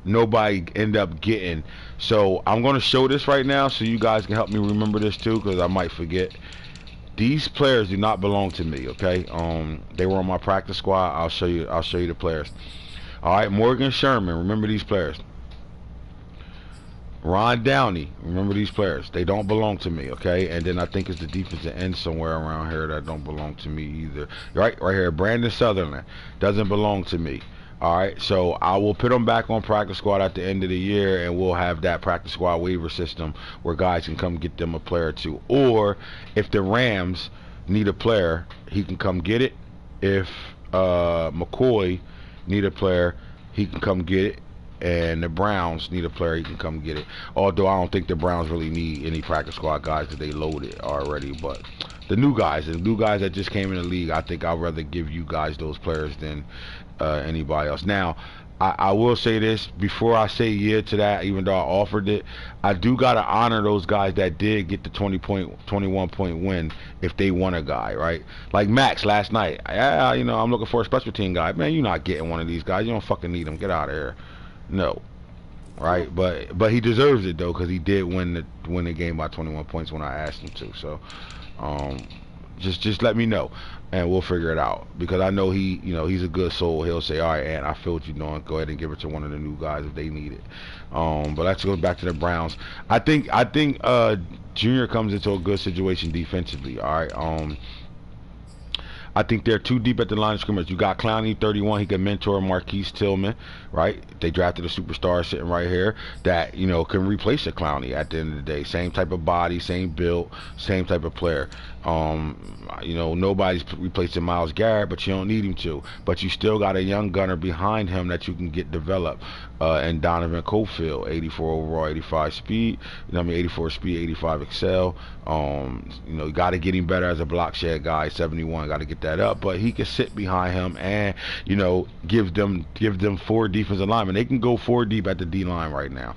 nobody ended up getting. So I'm gonna show this right now so you guys can help me remember this too, because I might forget. These players do not belong to me, okay? They were on my practice squad. I'll show you the players. All right, Morgan Sherman. Remember these players. Ron Downey. Remember these players. They don't belong to me, okay? And then I think it's the defensive end somewhere around here that don't belong to me either. Right here. Brandon Sutherland doesn't belong to me. All right, so I will put them back on practice squad at the end of the year, and we'll have that practice squad waiver system where guys can come get them a player or two. Or if the Rams need a player, he can come get it. If McCoy need a player, he can come get it. And the Browns need a player, he can come get it. Although I don't think the Browns really need any practice squad guys because they loaded already. But the new guys that just came in the league, I think I'd rather give you guys those players than anybody else. Now, I will say this before I say yeah to that, even though I offered it, I do gotta honor those guys that did get the 21 point win if they won a guy, right? Like Max last night. Yeah, you know, I'm looking for a special team guy. Man, you're not getting one of these guys. You don't fucking need them. Get out of here. No. Right? But he deserves it though, because he did win the game by 21 points when I asked him to. So just let me know and we'll figure it out, because I know he's a good soul. He'll say, all right, Ant, I feel what you're doing, go ahead and give it to one of the new guys if they need it. But let's go back to the Browns. I think Junior comes into a good situation defensively. All right. I think they're too deep at the line of scrimmage. You got Clowney, 31. He can mentor Marquise Tillman, right? They drafted a superstar sitting right here that, can replace a Clowney at the end of the day. Same type of body, same build, same type of player. Nobody's replacing Myles Garrett, but you don't need him to. But you still got a young gunner behind him that you can get developed. And Donovan Cofield, 84 overall, 85 speed. 84 speed, 85 excel. You got to get him better as a block shed guy. 71, got to get that up. But he can sit behind him and give them 4 defensive linemen. They can go 4 deep at the D line right now.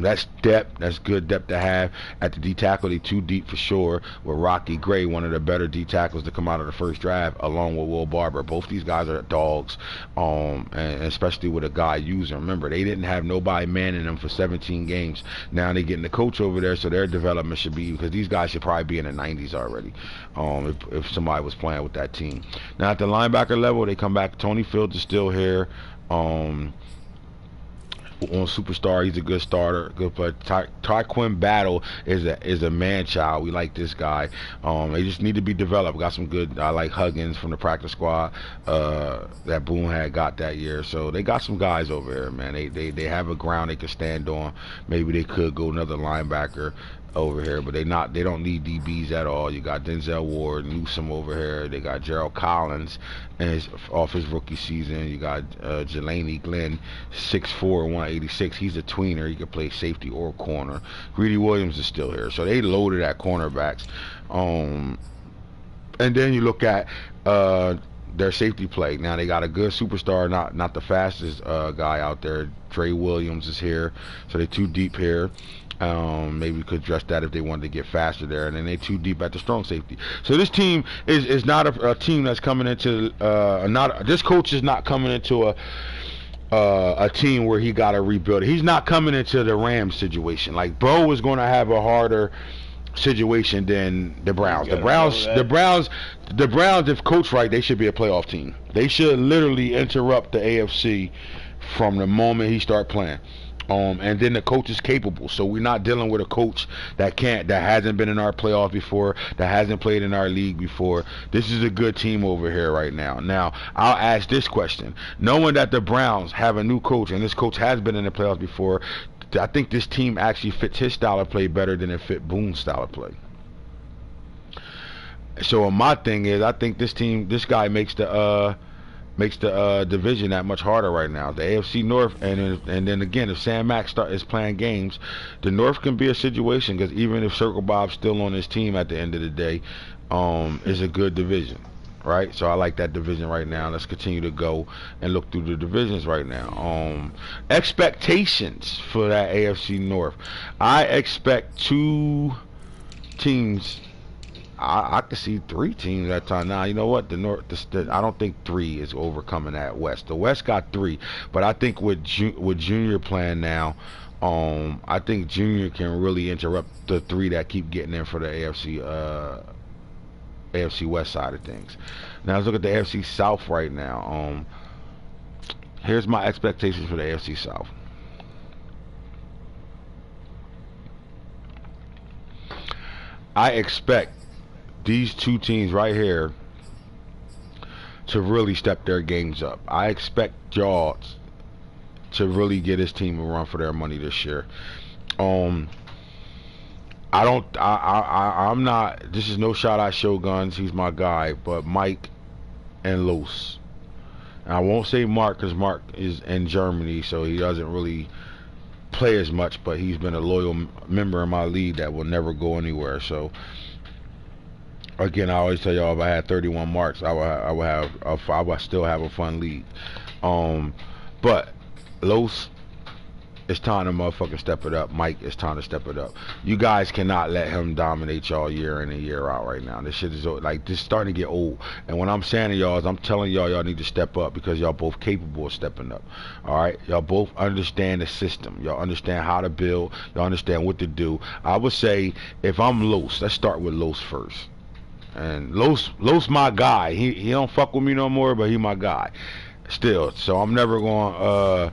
That's depth. That's good depth to have at the D tackle. They 2 deep for sure. With Rocky Gray, one of the better D tackles to come out of the first draft, along with Will Barber. Both these guys are dogs, and especially with a guy using. Remember, they didn't have nobody manning them for 17 games. Now they're getting the coach over there, so their development should be, because these guys should probably be in the 90s already, if somebody was playing with that team. Now at the linebacker level, they come back. Tony Fields is still here. On superstar, he's a good starter, good player. Tyquin Battle is a man child. We like this guy. They just need to be developed. Got some good. I like Huggins from the practice squad that Boone had got that year. So they got some guys over here, man. They have a ground they can stand on. Maybe they could go another linebacker over here, but they don't need DBs at all. You got Denzel Ward, Newsome over here. They got Gerald Collins and off his rookie season. You got Jelani Glenn, 6'4", 186. He's a tweener. He can play safety or corner. Greedy Williams is still here, so they loaded at cornerbacks. And then you look at their safety play. Now they got a good superstar, not the fastest guy out there. Trey Williams is here, so they're 2 deep here. Maybe we could address that if they wanted to get faster there, and then they 2 deep at the strong safety. So this team is not a team that's coming into this coach is not coming into a team where he got to rebuild. He's not coming into the Rams situation. Like Bo is going to have a harder situation than the Browns. The Browns, if coached right, they should be a playoff team. They should literally interrupt the AFC from the moment he start playing. And then the coach is capable, so we're not dealing with a coach that hasn't been in our playoff before, that hasn't played in our league before. This is a good team over here right now. Now, I'll ask this question. Knowing that the Browns have a new coach, and this coach has been in the playoffs before, I think this team actually fits his style of play better than it fit Boone's style of play. So my thing is, I think this guy makes the division that much harder right now. The AFC North, and then again, if Sam Mack is playing games, the North can be a situation, because even if Circle Bob's still on his team at the end of the day, is a good division, right? So I like that division right now. Let's continue to go and look through the divisions right now. Expectations for that AFC North. I expect 2 teams. I could see 3 teams at time. Now, you know what? I don't think 3 is overcoming that West. The West got 3, but I think with Junior playing now, I think Junior can really interrupt the 3 that keep getting in for the AFC West side of things. Now let's look at the AFC South right now. Here's my expectations for the AFC South. I expect these two teams right here to really step their games up. I expect y'all to really get his team a run for their money this year. I'm not, this is no shot at Shoguns, he's my guy, but Mike and Los. And I won't say Mark because Mark is in Germany, so he doesn't really play as much, but he's been a loyal member in my league that will never go anywhere. So again, I always tell y'all, if I had 31 marks, I would still have a fun league. But Los, it's time to motherfucking step it up. Mike, it's time to step it up. You guys cannot let him dominate y'all year in and year out right now. This shit is like, this starting to get old. And what I'm saying to y'all is, I'm telling y'all need to step up because y'all both capable of stepping up. All right, y'all both understand the system. Y'all understand how to build. Y'all understand what to do. I would say, if I'm Los, let's start with Los first. And Los my guy. He don't fuck with me no more, but he my guy still. So I'm never going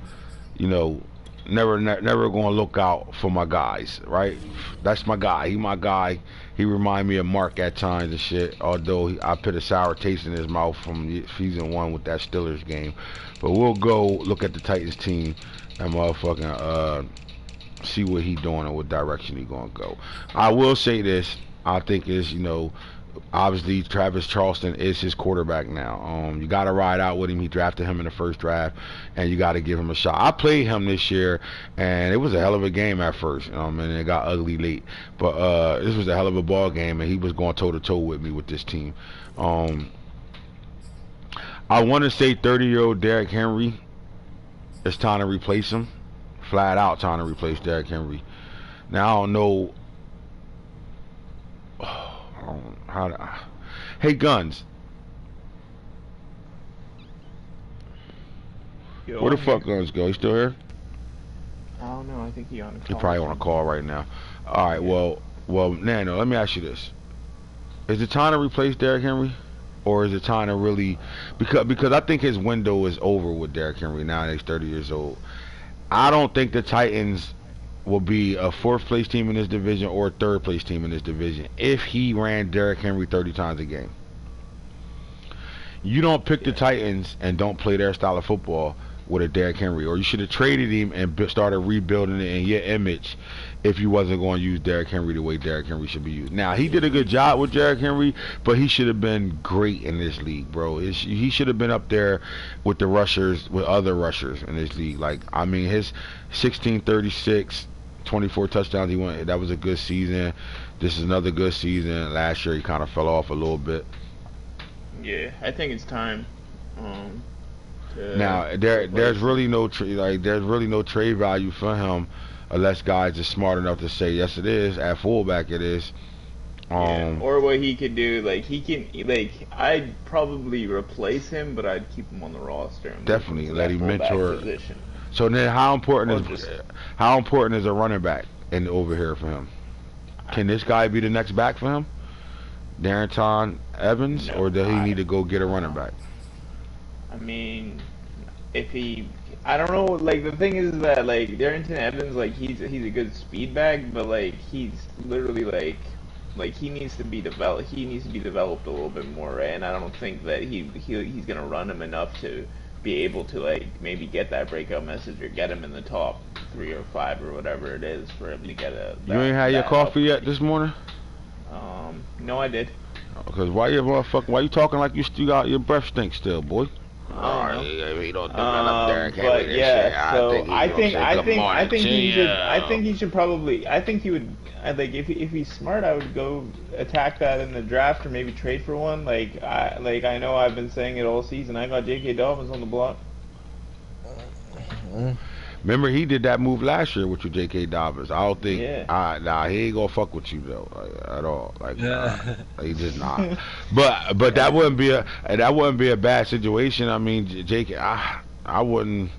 never gonna look out for my guys, right? That's my guy. He my guy. He remind me of Mark at times and shit. Although I put a sour taste in his mouth from season 1 with that Steelers game. But we'll go look at the Titans team and motherfucking see what he doing and what direction he gonna go. I will say this. I think is obviously Travis Charleston is his quarterback now. You got to ride out with him. He drafted him in the first draft, and you got to give him a shot. I played him this year, and it was a hell of a game at first, and it got ugly late. But this was a hell of a ball game, and he was going toe-to-toe with me with this team. I want to say 30-year-old Derrick Henry, it's time to replace him. Flat out time to replace Derrick Henry. Now, I don't know how to... Hey, Guns. Yo, where the fuck Guns go? He still here? I don't know. I think he on a call. He probably on a call right now. All right. Yeah. Well, Nano, let me ask you this: is it time to replace Derrick Henry, or is it time to really? Because I think his window is over with Derrick Henry now. He's 30 years old. I don't think the Titans will be a 4th place team in this division or a 3rd place team in this division if he ran Derrick Henry 30 times a game. You don't pick the Titans and don't play their style of football with a Derrick Henry, or you should have traded him and started rebuilding it in your image if you wasn't going to use Derrick Henry the way Derrick Henry should be used. Now, he did a good job with Derrick Henry, but he should have been great in this league, bro. He should have been up there with the rushers, with other rushers in this league. Like, I mean, his 16-36 24 touchdowns he won. That was a good season. This is another good season. Last year he kind of fell off a little bit. Yeah, I think it's time. Now there's really no trade value for him unless guys are smart enough to say yes it is. At fullback it is. Or what he could do, I'd probably replace him, but I'd keep him on the roster. And definitely let him mentor. Position. So then, how important is a running back over here for him? Can this guy be the next back for him, Darrington Evans, or does he need to go get a running back? I mean, I don't know. Like, the thing is that Darrington Evans, he's a good speed back, but he's literally he needs to be developed. He needs to be developed a little bit more, right? And I don't think that he's gonna run him enough to be able to maybe get that breakout message or get him in the top 3 or 5 or whatever it is for him to get a. You ain't had your coffee yet this morning? No, I did. Because why you talking like you still got your breath stinks still, boy? He don't develop Derrick Henry. But yeah, so I think he should probably. I think he would. If he's smart, I would go attack that in the draft or maybe trade for one. I know I've been saying it all season. I got J.K. Dobbins on the block. Remember, he did that move last year with your J.K. Dobbins. I don't think. Yeah. He ain't gonna fuck with you though, at all. He just not. But that wouldn't be a bad situation. I mean, J.K. I wouldn't.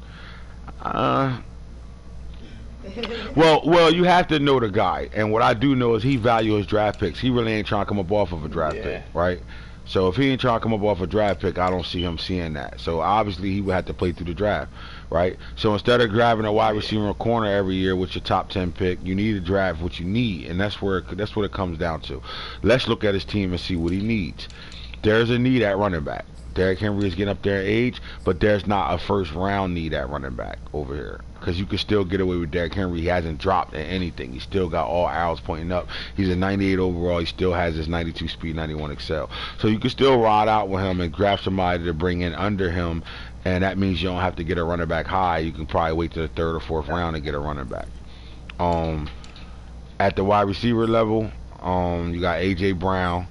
Well, you have to know the guy, and what I do know is he values his draft picks. He really ain't trying to come up off of a draft pick, right? So if he ain't trying to come up off a draft pick, I don't see him seeing that. So obviously he would have to play through the draft, right? So instead of grabbing a wide receiver in corner every year with your top 10 pick, you need to draft what you need, and that's what it comes down to. Let's look at his team and see what he needs. There's a need at running back. Derrick Henry is getting up there in age, but there's not a first round need at running back over here. Because you can still get away with Derrick Henry. He hasn't dropped in anything. He's still got all arrows pointing up. He's a 98 overall. He still has his 92 speed, 91 excel. So you can still ride out with him and grab somebody to bring in under him, and that means you don't have to get a running back high. You can probably wait to the third or fourth round and get a running back. At the wide receiver level, you got A.J. Brown,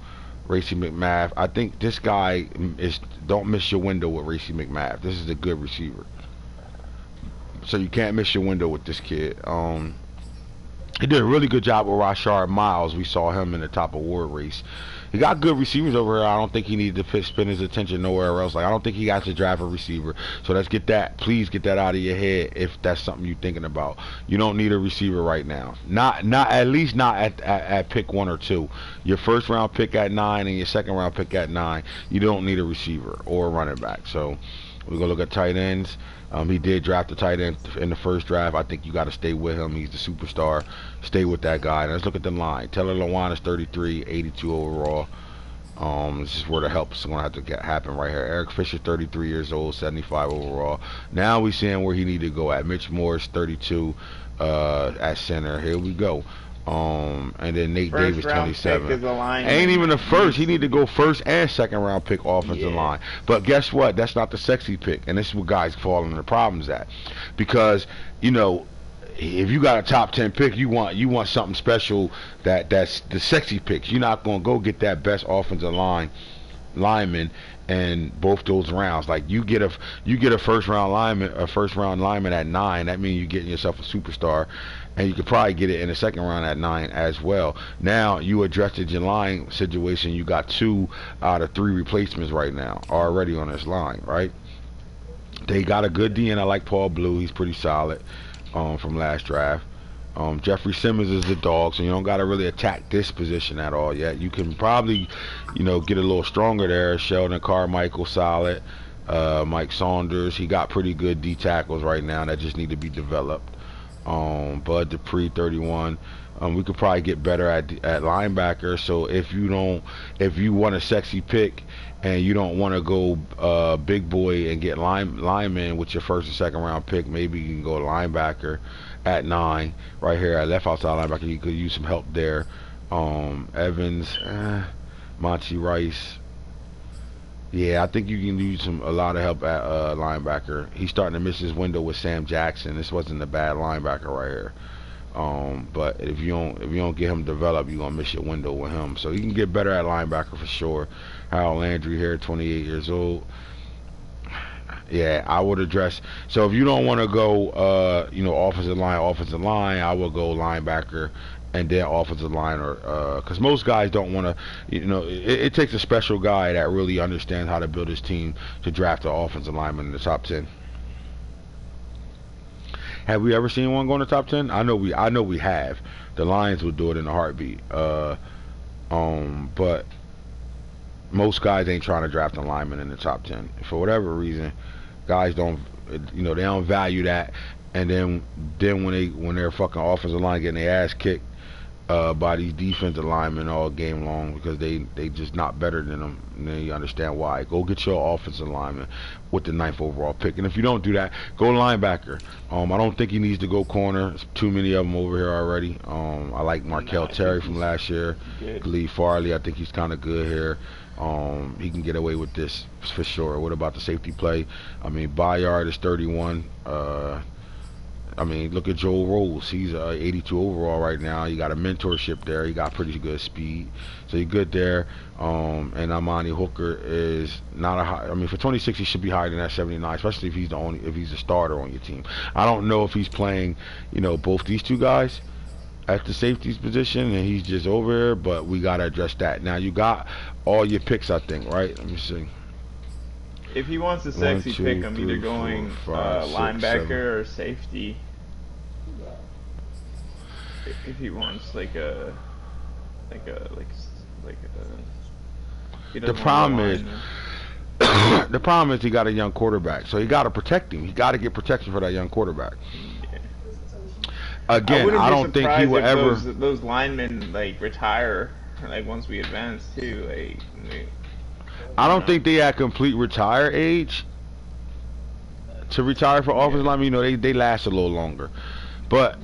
Racey McMath. I think this guy is, don't miss your window with Racey McMath. This is a good receiver. So you can't miss your window with this kid. He did a really good job with Rashard Miles. We saw him in the top award race. He got good receivers over here. I don't think he needs to spend his attention nowhere else. Like, I don't think he got to draft a receiver. So let's get that. Please get that out of your head if that's something you're thinking about. You don't need a receiver right now. Not at least not at pick 1 or 2. Your first round pick at 9 and your second round pick at 9. You don't need a receiver or a running back. So we're gonna look at tight ends. He did draft a tight end in the first draft. I think you got to stay with him. He's the superstar. Stay with that guy. And let's look at the line. Taylor Lewan is 33, 82 overall. This is where the help is going to have to happen right here. Eric Fisher, 33 years old, 75 overall. Now we seeing where he need to go at. Mitch Morris, 32 at center. Here we go. And then Nate Davis, 27. Ain't even the first. He need to go first and second round pick offensive line. But guess what? That's not the sexy pick. And this is what guys fall into the problems at. Because, you know, if you got a top 10 pick, you want something special that's the sexy picks. You're not gonna go get that best offensive lineman in both those rounds. Like you get a first round lineman at 9. That means you're getting yourself a superstar. And you could probably get it in the second round at 9 as well. Now you addressed your line situation. You got 2 out of 3 replacements right now already on this line, right? They got a good DN. I like Paul Blue. He's pretty solid from last draft. Jeffrey Simmons is the dog, so you don't got to really attack this position at all yet. You can probably, get a little stronger there. Sheldon Carmichael, solid. Mike Saunders, he got pretty good D tackles right now that just need to be developed. Bud Dupree, 31. We could probably get better at linebacker. So if you want a sexy pick and you don't want to go big boy and get lineman with your first and second round pick, maybe you can go linebacker at 9 right here at left outside linebacker. You could use some help there. Evans, Monty Rice. Yeah, I think you can use a lot of help at linebacker. He's starting to miss his window with Sam Jackson. This wasn't a bad linebacker right here. But if you don't get him developed, you're gonna miss your window with him. So you can get better at linebacker for sure. Harold Landry here, 28 years old. Yeah, I would address. So if you don't want to go, offensive line, I will go linebacker and then offensive line, or because most guys don't want to, it takes a special guy that really understands how to build his team to draft an offensive lineman in the top 10. Have we ever seen one go in the top 10? I know we have. The Lions would do it in a heartbeat. But most guys ain't trying to draft a lineman in the top 10 for whatever reason. Guys don't, they don't value that. And then when they're fucking offensive line getting their ass kicked by these defensive linemen all game long because they just not better than them, and then you understand why. Go get your offensive lineman with the 9th overall pick, and if you don't do that, go linebacker. I don't think he needs to go corner. There's too many of them over here already. I like Markel Terry from last year. Lee Farley, I think he's kind of good here. He can get away with this for sure. What about the safety play? I mean, Bayard is 31. Look at Joel Rose. He's 82 overall right now. You got a mentorship there. He got pretty good speed, so you're good there. And Amani Hooker is not a high. For 26, he should be higher than that 79, especially if he's a starter on your team. I don't know if he's playing, both these two guys at the safeties position, and he's just over here. But we gotta address that. Now you got all your picks, I think, right? Let me see. If he wants a sexy pick, I'm either going linebacker or safety. If he wants like a The problem is, the problem is he got a young quarterback, so he got to protect him. He got to get protection for that young quarterback. Again, I don't think he will ever. Those linemen like retire like once we advance too. I don't think they at complete retire age to retire for offensive linemen. You know, they last a little longer, but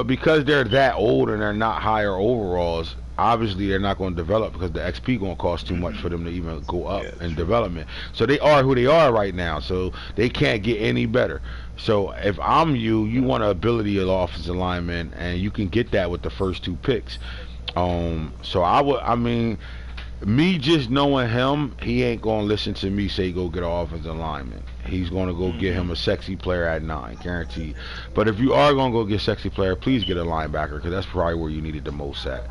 because they're that old and they're not higher overalls, obviously they're not going to develop because the XP going to cost too much for them to even go up in development. So they are who they are right now. So they can't get any better. So if I'm you want an ability of offensive lineman, and you can get that with the first 2 picks. So I mean, me just knowing him, he ain't gonna listen to me say go get an offensive lineman. He's gonna go get him a sexy player at 9, guaranteed. But if you are gonna go get a sexy player, please get a linebacker, because that's probably where you need it the most at.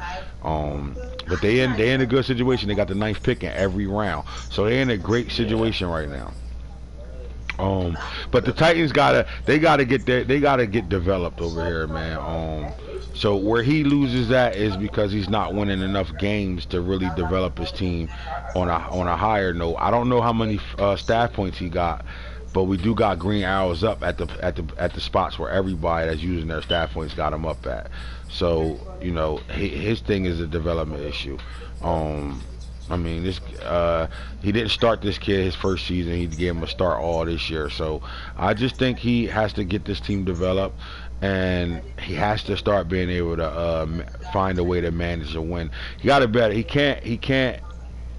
But they in a good situation. They got the 9th pick in every round, so they're in a great situation right now. But the Titans gotta get developed over here, man. So where he loses that is because he's not winning enough games to really develop his team on a higher note. I don't know how many staff points he got, but we do got green arrows up at the spots where everybody that's using their staff points got him up at. So you know, his thing is a development issue. I mean, he didn't start this kid his first season. He gave him a start all this year. So I just think he has to get this team developed, and he has to start being able to find a way to manage a win. He got to better. He can't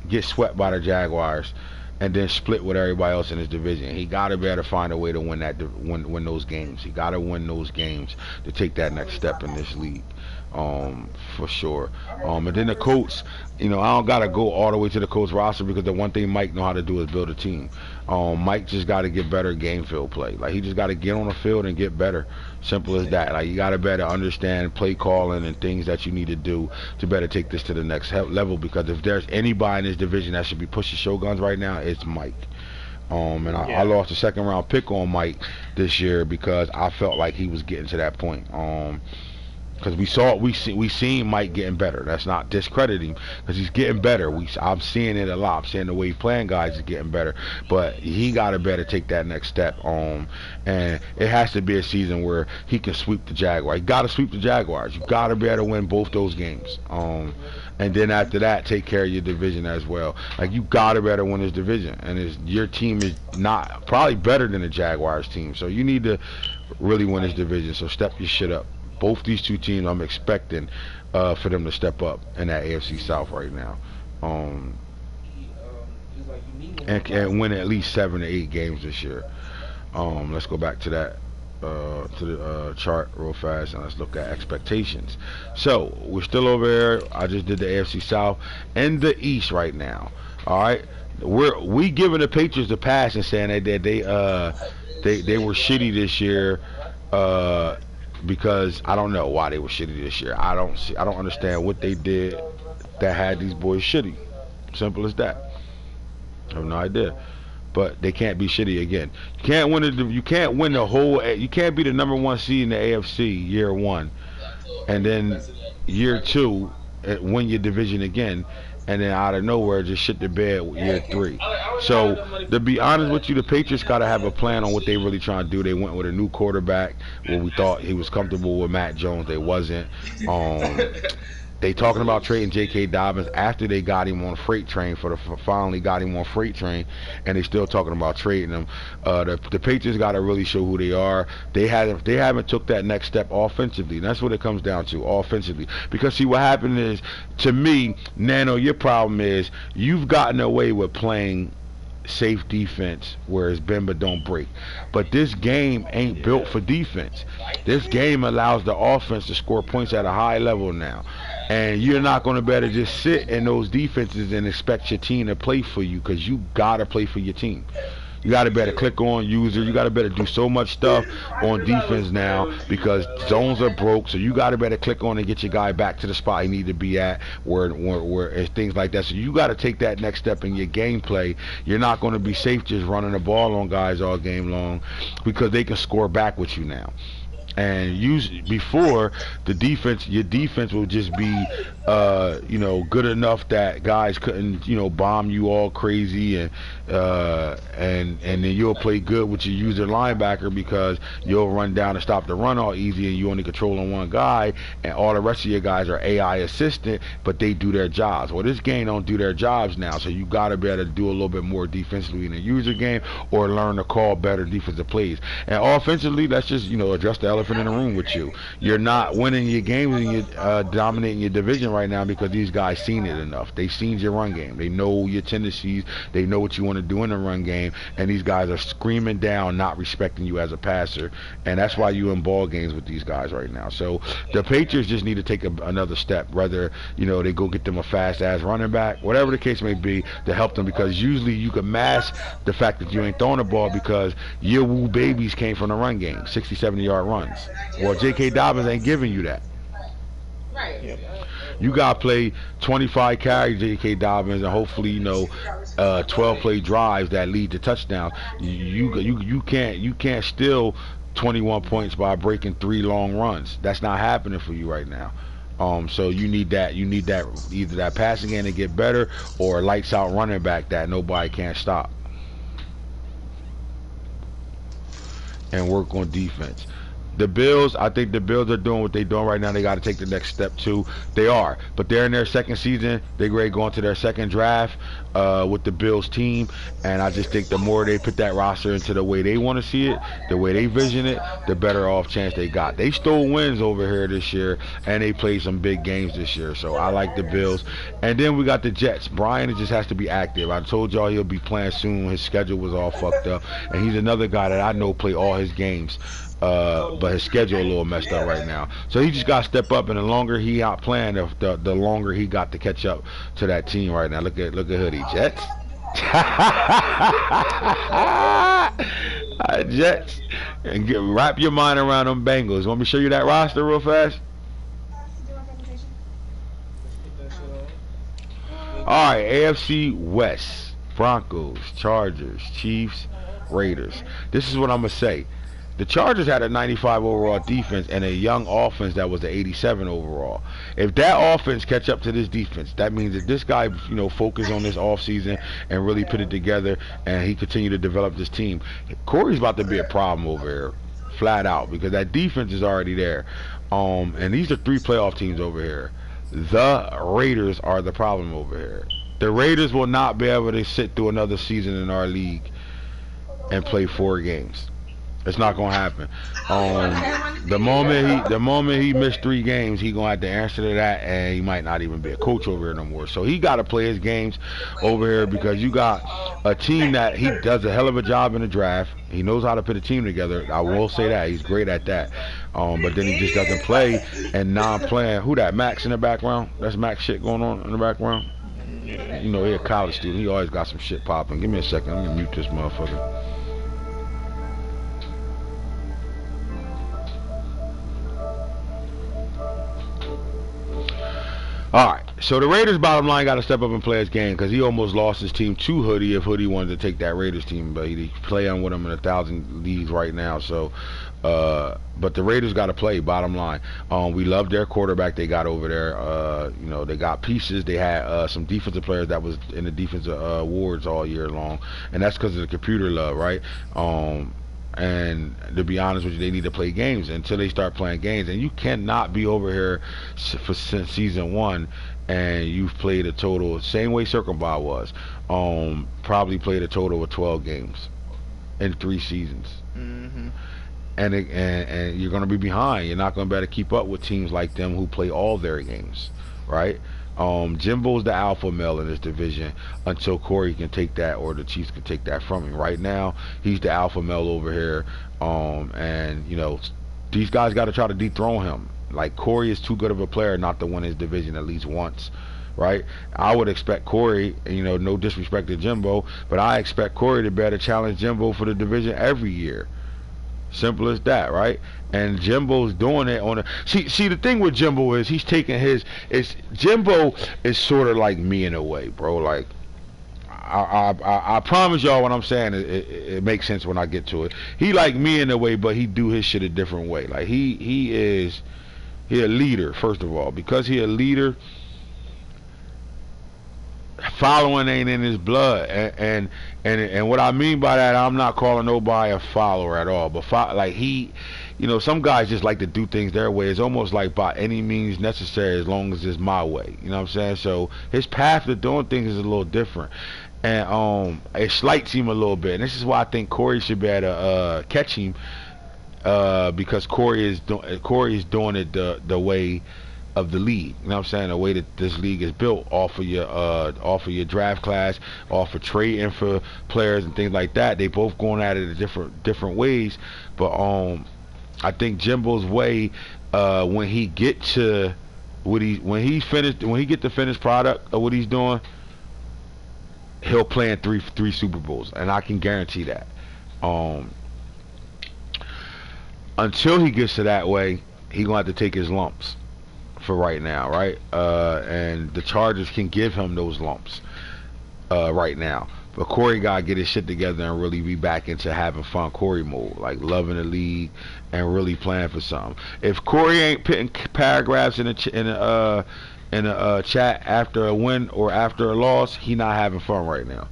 get swept by the Jaguars and then split with everybody else in his division. He got to be able to find a way to win those games. He got to win those games to take that next step in this league. For sure. And then the Colts, you know, I don't gotta go all the way to the Colts roster, because the one thing Mike know how to do is build a team. Mike just gotta get better game field play. Like, he just gotta get on the field and get better. Simple as that. Like, you gotta better understand play calling and things that you need to do to better take this to the next level, because if there's anybody in this division that should be pushing shoguns right now, it's Mike. I lost a 2nd round pick on Mike this year because I felt like he was getting to that point. Because we seen Mike getting better. That's not discrediting, because he's getting better. I'm seeing it a lot. I'm seeing the way he's playing guys is getting better. But he got to better take that next step. And it has to be a season where he can sweep the Jaguars. You got to sweep the Jaguars. You got to be able to win both those games. And then after that, take care of your division as well. Like, you got to better win this division. And your team is not probably better than the Jaguars team. So you need to really win this division. So step your shit up. Both these 2 teams, I'm expecting for them to step up in that AFC South right now, and win at least 7 to 8 games this year. Let's go back to that to the chart real fast, and let's look at expectations. So we're still over here. I just did the AFC South and the East right now. All right, we giving the Patriots a pass and saying that they were shitty this year. Because I don't know why they were shitty this year. I don't understand what they did that had these boys shitty. Simple as that. I have no idea. But they can't be shitty again. You can't win the whole. You can't be the number 1 seed in the AFC year 1, and then year 2 win your division again, and then out of nowhere just shit the bed year 3. So to be honest with you, the Patriots got to have a plan on what they really trying to do. They went with a new quarterback where we thought he was comfortable with Matt Jones. They wasn't. They talking about trading J.K. Dobbins after they got him on freight train finally got him on freight train, and they still talking about trading him. The Patriots got to really show who they are. They haven't took that next step offensively. And that's what it comes down to, offensively. Because see, what happened is, to me, Nano, your problem is you've gotten away with playing safe defense, whereas bend but don't break. But this game ain't built for defense. This game allows the offense to score points at a high level now. And you're not going to better just sit in those defenses and expect your team to play for you, because you got to play for your team. You got to better click on user. You got to better do so much stuff on defense now because zones are broke. So you got to better click on and get your guy back to the spot he need to be at, where things like that. So you got to take that next step in your gameplay. You're not going to be safe just running the ball on guys all game long, because they can score back with you now. And before the defense, your defense will just be, you know, good enough that guys couldn't, you know, bomb you all crazy, and then you'll play good with your user linebacker because you'll run down and stop the run all easy, and you only controlling one guy, and all the rest of your guys are AI assistant, but they do their jobs. Well, this game don't do their jobs now, so you got to be able to do a little bit more defensively in the user game, or learn to call better defensive plays. And offensively, that's just, you know, address the elephant in the room with you. You're not winning your games and you're dominating your division right now because these guys seen it enough. They've seen your run game. They know your tendencies. They know what you want to do in the run game, and these guys are screaming down, not respecting you as a passer, and that's why you in ball games with these guys right now. So the Patriots just need to take another step, whether, you know, they go get them a fast ass running back, whatever the case may be, to help them, because usually you can mask the fact that you ain't throwing the ball because your woo babies came from the run game, 60-70 yard runs. Well, J.K. Dobbins ain't giving you that. Right. Yep. You got to play 25 carries, J.K. Dobbins, and hopefully, you know, 12 play drives that lead to touchdowns. You can't steal 21 points by breaking 3 long runs. That's not happening for you right now. So you need that either that passing game to get better, or a lights out running back that nobody can't stop, and work on defense. The Bills, I think the Bills are doing what they're doing right now. They got to take the next step too. They are, but they're in their second season. They're ready to go into their second draft with the Bills team, and I just think the more they put that roster into the way they want to see it, the way they vision it, the better off chance they got. They stole wins over here this year, and they played some big games this year, so I like the Bills. And then we got the Jets. Brian just has to be active. I told y'all he'll be playing soon. His schedule was all fucked up, and he's another guy that I know play all his games. But his schedule a little messed up right now. So he just got to step up, and the longer he out playing, the longer he got to catch up to that team right now. Look at Hoodie. Jets. Jets. And wrap your mind around them Bengals. Want me to show you that roster real fast? Alright, AFC West. Broncos, Chargers, Chiefs, Raiders. This is what I'm going to say. The Chargers had a 95 overall defense and a young offense that was an 87 overall. If that offense catch up to this defense, that means that this guy, you know, focus on this offseason and really put it together, and he continue to develop this team. Corey's about to be a problem over here, flat out, because that defense is already there. And these are 3 playoff teams over here. The Raiders are the problem over here. The Raiders will not be able to sit through another season in our league and play 4 games. It's not gonna happen. The moment he missed 3 games, he gonna have to answer to that, and he might not even be a coach over here no more. So he got to play his games over here, because you got a team that he does a hell of a job in the draft. He knows how to put a team together. I will say that he's great at that. But then he just doesn't play, and non-playing. Who that? Max in the background? That's Max shit going on in the background. You know, he a college student. He always got some shit popping. Give me a second. Let me mute this motherfucker. Alright, so the Raiders bottom line got to step up and play his game, because he almost lost his team to Hoodie if Hoodie wanted to take that Raiders team, but he playing with him in 1,000 leagues right now. So, but the Raiders got to play, bottom line. We love their quarterback they got over there. You know, they got pieces. They had some defensive players that was in the defensive awards all year long, and that's because of the computer love, right? And to be honest with you, they need to play games until they start playing games. And you cannot be over here since season 1 and you've played a total, same way Circlebot was, probably played a total of 12 games in 3 seasons. Mm-hmm. And you're going to be behind. You're not going to be able to keep up with teams like them who play all their games, right? Jimbo's the alpha male in this division until Corey can take that, or the Chiefs can take that from him. Right now, he's the alpha male over here, and you know, these guys got to try to dethrone him. Like, Corey is too good of a player not to win his division at least once, right? I would expect Corey, you know, no disrespect to Jimbo, but I expect Corey to be able to challenge Jimbo for the division every year. Simple as that, right? And Jimbo's doing it on a see the thing with Jimbo is he's taking Jimbo is sort of like me in a way, bro. Like, I promise y'all what I'm saying. It makes sense when I get to it. He like me in a way, but he do his shit a different way. Like he a leader first of all. Because he a leader, following ain't in his blood. And what I mean by that, I'm not calling nobody a follower at all. But like he, you know, some guys just like to do things their way. It's almost like by any means necessary, as long as it's my way. You know what I'm saying? So his path to doing things is a little different. And it slights him a little bit. And this is why I think Corey should be able to catch him, because Corey is doing it the way of the league. You know what I'm saying? The way that this league is built off of your draft class, off of trading for players and things like that. They both going at it in different ways. But I think Jimbo's way, when he get to when he get the finished product of what he's doing, he'll play in three Super Bowls, and I can guarantee that. Until he gets to that way, he gonna have to take his lumps for right now, right? And the Chargers can give him those lumps right now. But Corey gotta get his shit together and really be back into having fun Corey mode, like loving the league and really playing for something. If Corey ain't putting paragraphs in a chat after a win or after a loss, he not having fun right now.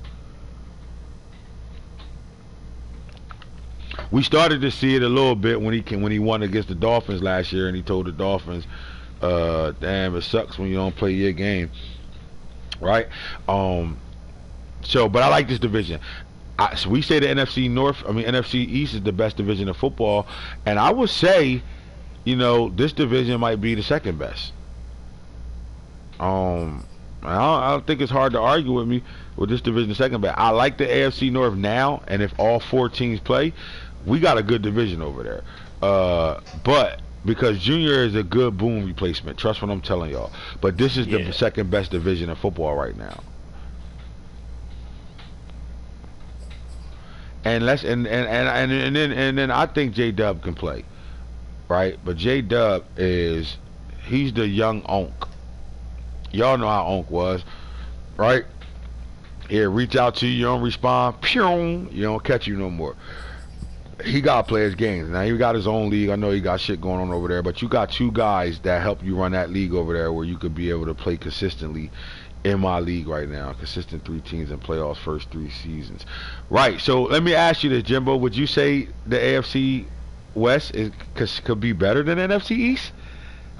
We started to see it a little bit when he won against the Dolphins last year, and he told the Dolphins, "Damn, it sucks when you don't play your game." Right? So, but I like this division. So we say the NFC East is the best division of football, and I would say, you know, this division might be the second best. I don't think it's hard to argue with me with this division second best. I like the AFC North now, and if all 4 teams play, we got a good division over there. But because Junior is a good boom replacement, trust what I'm telling y'all. But this is the second best division of football right now. And then I think J-Dub can play, right? But J-Dub he's the young Onk. Y'all know how Onk was, right? Here, reach out to you, you don't respond, pew, you don't catch you no more. He got to play his games. Now, he got his own league. I know he got shit going on over there, but you got 2 guys that help you run that league over there where you could be able to play consistently in my league right now. Consistent 3 teams in playoffs first 3 seasons. Right, so let me ask you this, Jimbo. Would you say the AFC West could be better than the NFC East?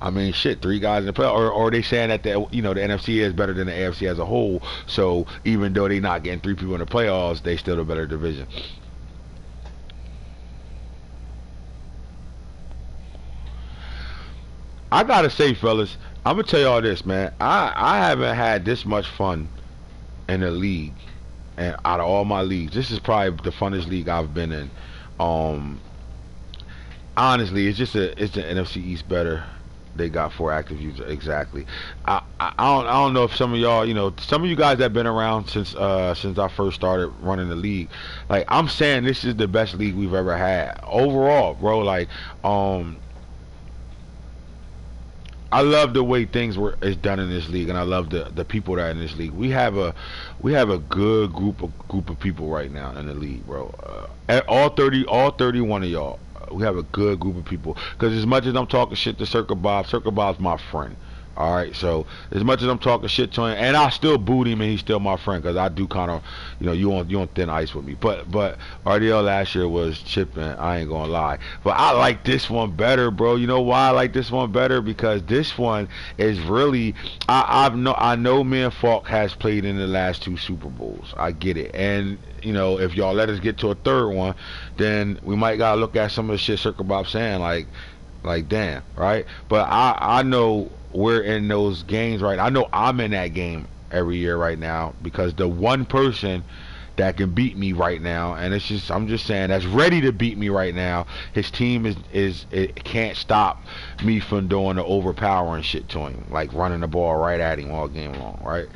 I mean, shit, 3 guys in the playoffs, or are they saying that the NFC is better than the AFC as a whole? So even though they're not getting 3 people in the playoffs, they still a better division. I gotta say, fellas, I'm gonna tell y'all this, man. I haven't had this much fun in the league, and out of all my leagues, this is probably the funnest league I've been in. Honestly, it's the NFC East better. They got 4 active users exactly. I don't know if some of y'all, some of you guys that have been around since I first started running the league. Like, I'm saying this is the best league we've ever had overall, bro. Like, I love the way things is done in this league, and I love the people that are in this league. We have a good group of people right now in the league, bro. All 31 of y'all. We have a good group of people. Because as much as I'm talking shit to Circle Bob's my friend. All right, so as much as I'm talking shit to him, and I still boot him, and he's still my friend, because I do kind of, you on thin ice with me. But RDL last year was chipping. I ain't gonna lie, but I like this one better, bro. You know why I like this one better? Because this one is really, I know me and Falk has played in the last 2 Super Bowls. I get it, and if y'all let us get to a 3rd one, then we might gotta look at some of the shit Circle Bob saying, like damn, right? But I know we're in those games, right? I know I'm in that game every year right now, because the one person that can beat me right now, and I'm just saying, that's ready to beat me right now, his team it can't stop me from doing the overpowering shit to him, like running the ball right at him all game long, right?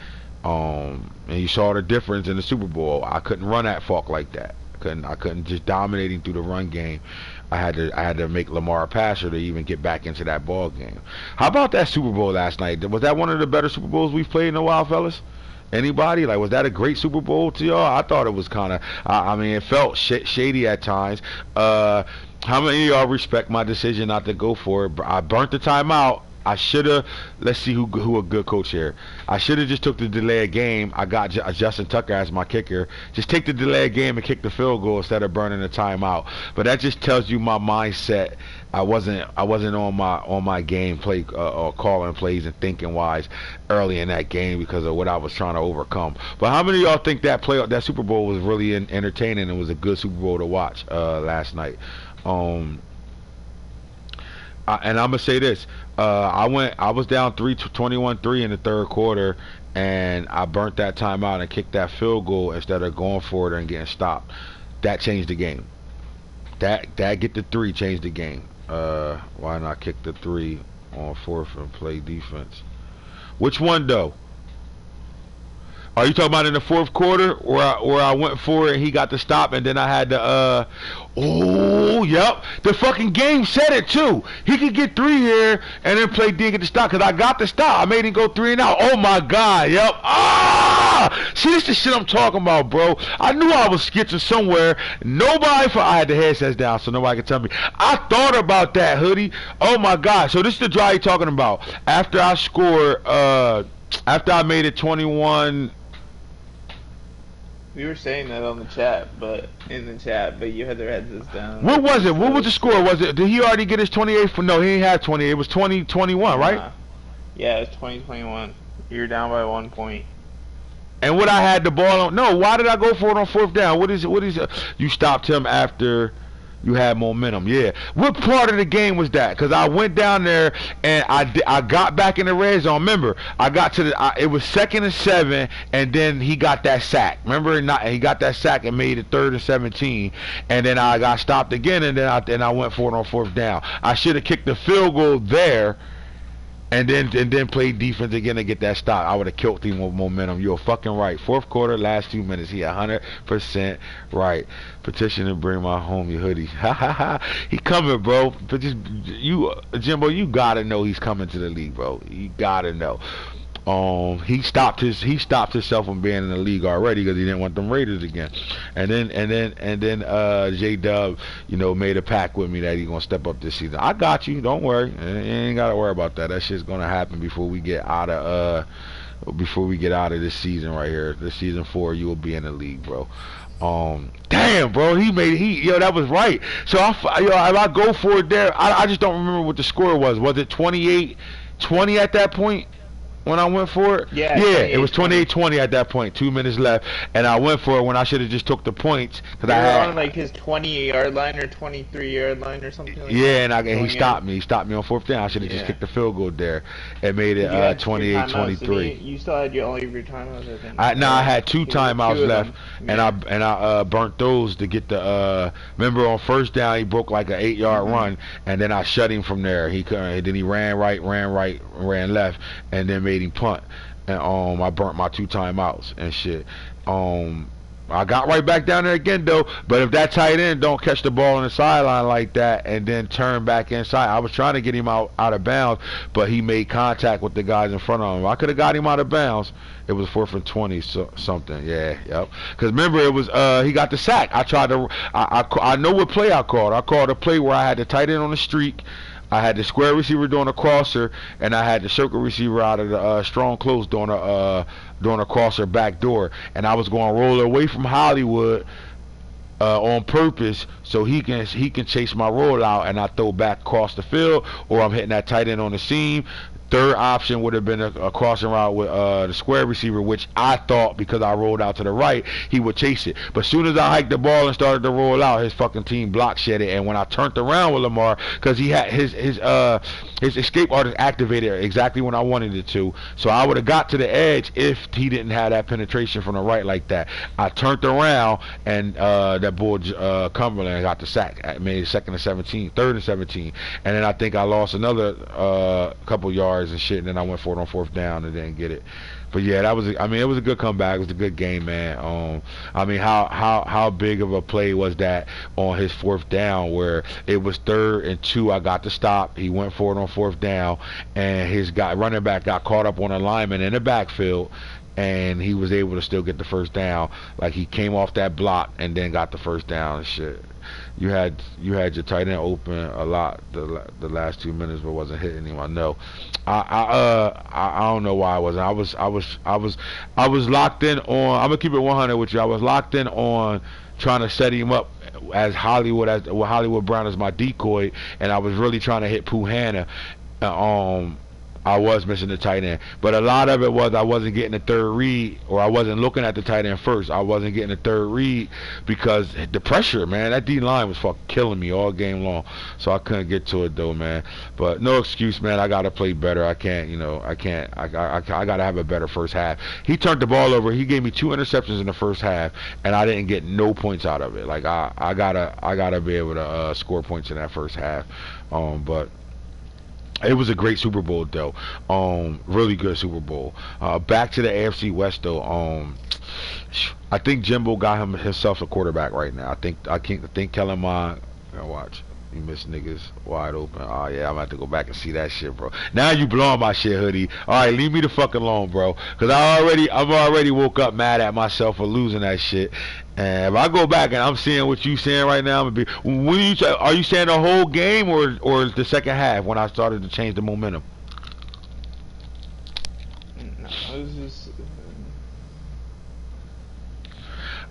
And you saw the difference in the Super Bowl. I couldn't run at Falk like that. I couldn't just dominate him through the run game. I had to make Lamar a passer to even get back into that ball game. How about that Super Bowl last night? Was that one of the better Super Bowls we've played in a while, fellas? Anybody? Like, was that a great Super Bowl to y'all? I thought it was kind of. I mean, it felt shady at times. How many of y'all respect my decision not to go for it? I burnt the timeout. I should have. Let's see who a good coach here. I should have just took the delayed game. I got Justin Tucker as my kicker. Just take the delayed game and kick the field goal instead of burning the timeout. But that just tells you my mindset. I wasn't on my game play or calling plays and thinking wise early in that game because of what I was trying to overcome. But how many of y'all think that Super Bowl was really entertaining and was a good Super Bowl to watch last night? And I'm gonna say this: I was down 21-3 in the third quarter, and I burnt that timeout and kicked that field goal instead of going for it and getting stopped. That changed the game. That get the 3 changed the game. Why not kick the 3 on 4th and play defense? Which one though? Are you talking about in the fourth quarter where I went for it and he got the stop and then I had to oh yep, the fucking game said it too. He could get 3 here and then play D and get the stop because I got the stop. I made him go 3 and out. Oh my god, yep. See, this is the shit I'm talking about, bro. I knew I was skitching somewhere. I had the headsets down so nobody could tell me. I thought about that, Hoodie. Oh my god. So this is the drive you're talking about. After I scored after I made it 21. We were saying that on the chat, but you had their headsets down. What was it? What was the score? Was it? Did he already get his 28? No, he didn't have 28. It was 20-21, right? Yeah, it was 20-21. You were down by 1 point. And what I had the ball on? No, why did I go for it on 4th down? What is? You stopped him after you had momentum. Yeah. What part of the game was that? Because I went down there and I got back in the red zone. Remember, I got to it was 2nd and 7, and then he got that sack. Remember, he got that sack and made it 3rd and 17, and then I got stopped again, and then I went for it on 4th down. I should have kicked the field goal there. And then play defense again and get that stop. I would have killed him with momentum. You're fucking right. 4th quarter, last 2 minutes. He 100% right. Petition to bring my home your hoodie. Ha ha ha. He coming, bro. But just Jimbo, you gotta know he's coming to the league, bro. You gotta know. He stopped himself from being in the league already because he didn't want them Raiders again. And then J Dub, made a pact with me that he's gonna step up this season. I got you, don't worry. You ain't gotta worry about that. That shit's gonna happen before we get out of this season right here. This season 4, you will be in the league, bro. Damn, bro, that was right. So if I go for it there, I just don't remember what the score was. Was it 28-20 at that point? When I went for it? Yeah, it was 28-20 at that point, 2 minutes left, and I went for it when I should have just took the points. Cause I had on like his 28-yard line or 23-yard line or something like that. Yeah, and he stopped me. He stopped me on 4th down. I should have just kicked the field goal there and made it 28-23. You still had all of your timeouts, I think. I had 2 timeouts left, and I burnt those to get the. Remember on 1st down he broke like an 8-yard run, and then I shut him from there. He couldn't. Then he ran right, ran left, and then made him punt, and I burnt my 2 timeouts and shit. I got right back down there again though, but if that tight end don't catch the ball on the sideline like that and then turn back inside, I was trying to get him out of bounds, but he made contact with the guys in front of him. I could have got him out of bounds. It was 4th and 20 something. Yeah, yep. Because remember, it was he got the sack. I know what play I called. I called a play where I had the tight end on the streak. I had the square receiver doing a crosser, and I had the circle receiver out of the strong close doing a crosser back door, and I was going to roll away from Hollywood on purpose so he can chase my rollout, and I throw back across the field, or I'm hitting that tight end on the seam. Third option would have been a crossing route with the square receiver, which I thought, because I rolled out to the right, he would chase it. But as soon as I hiked the ball and started to roll out, his fucking team block shed it. And when I turned around with Lamar, because he had his escape artist activated exactly when I wanted it to, so I would have got to the edge if he didn't have that penetration from the right like that. I turned around, and that boy Cumberland got the sack. I made it 2nd and 17, 3rd and 17, and then I think I lost another couple yards and shit, and then I went for it on 4th down and didn't get it. But yeah, it was a good comeback. It was a good game, man. I mean, how big of a play was that on his 4th down where it was 3rd and 2? I got the stop. He went for it on 4th down, and his running back got caught up on a lineman in the backfield. and he was able to still get the first down. Like he came off that block and then got the first down and shit. You had your tight end open a lot the last 2 minutes, but wasn't hitting him. I know. I don't know why I wasn't. I was locked in on. I'm gonna keep it 100 with you. I was locked in on trying to set him up as Hollywood Brown as my decoy, and I was really trying to hit Pooh Hanna. I was missing the tight end, but a lot of it was I wasn't getting the third read, or I wasn't looking at the tight end first. I wasn't getting the third read because the pressure, man, that D line was fucking killing me all game long. So I couldn't get to it though, man. But no excuse, man. I gotta play better. I can't. I gotta have a better first half. He turned the ball over. He gave me 2 interceptions in the first half, and I didn't get no points out of it. Like I gotta be able to score points in that first half. But. It was a great Super Bowl though. Really good Super Bowl. Back to the AFC West though. I think Jimbo got himself a quarterback right now. I think Kellen Mond. Watch. You miss niggas wide open. Oh yeah, I'm gonna have to go back and see that shit, bro. Now you blowing my shit, hoodie. All right, leave me the fuck alone, bro. Cause I've already woke up mad at myself for losing that shit. And if I go back and I'm seeing what you saying right now, I'm gonna be. Are you saying the whole game or the second half when I started to change the momentum? No, it was just.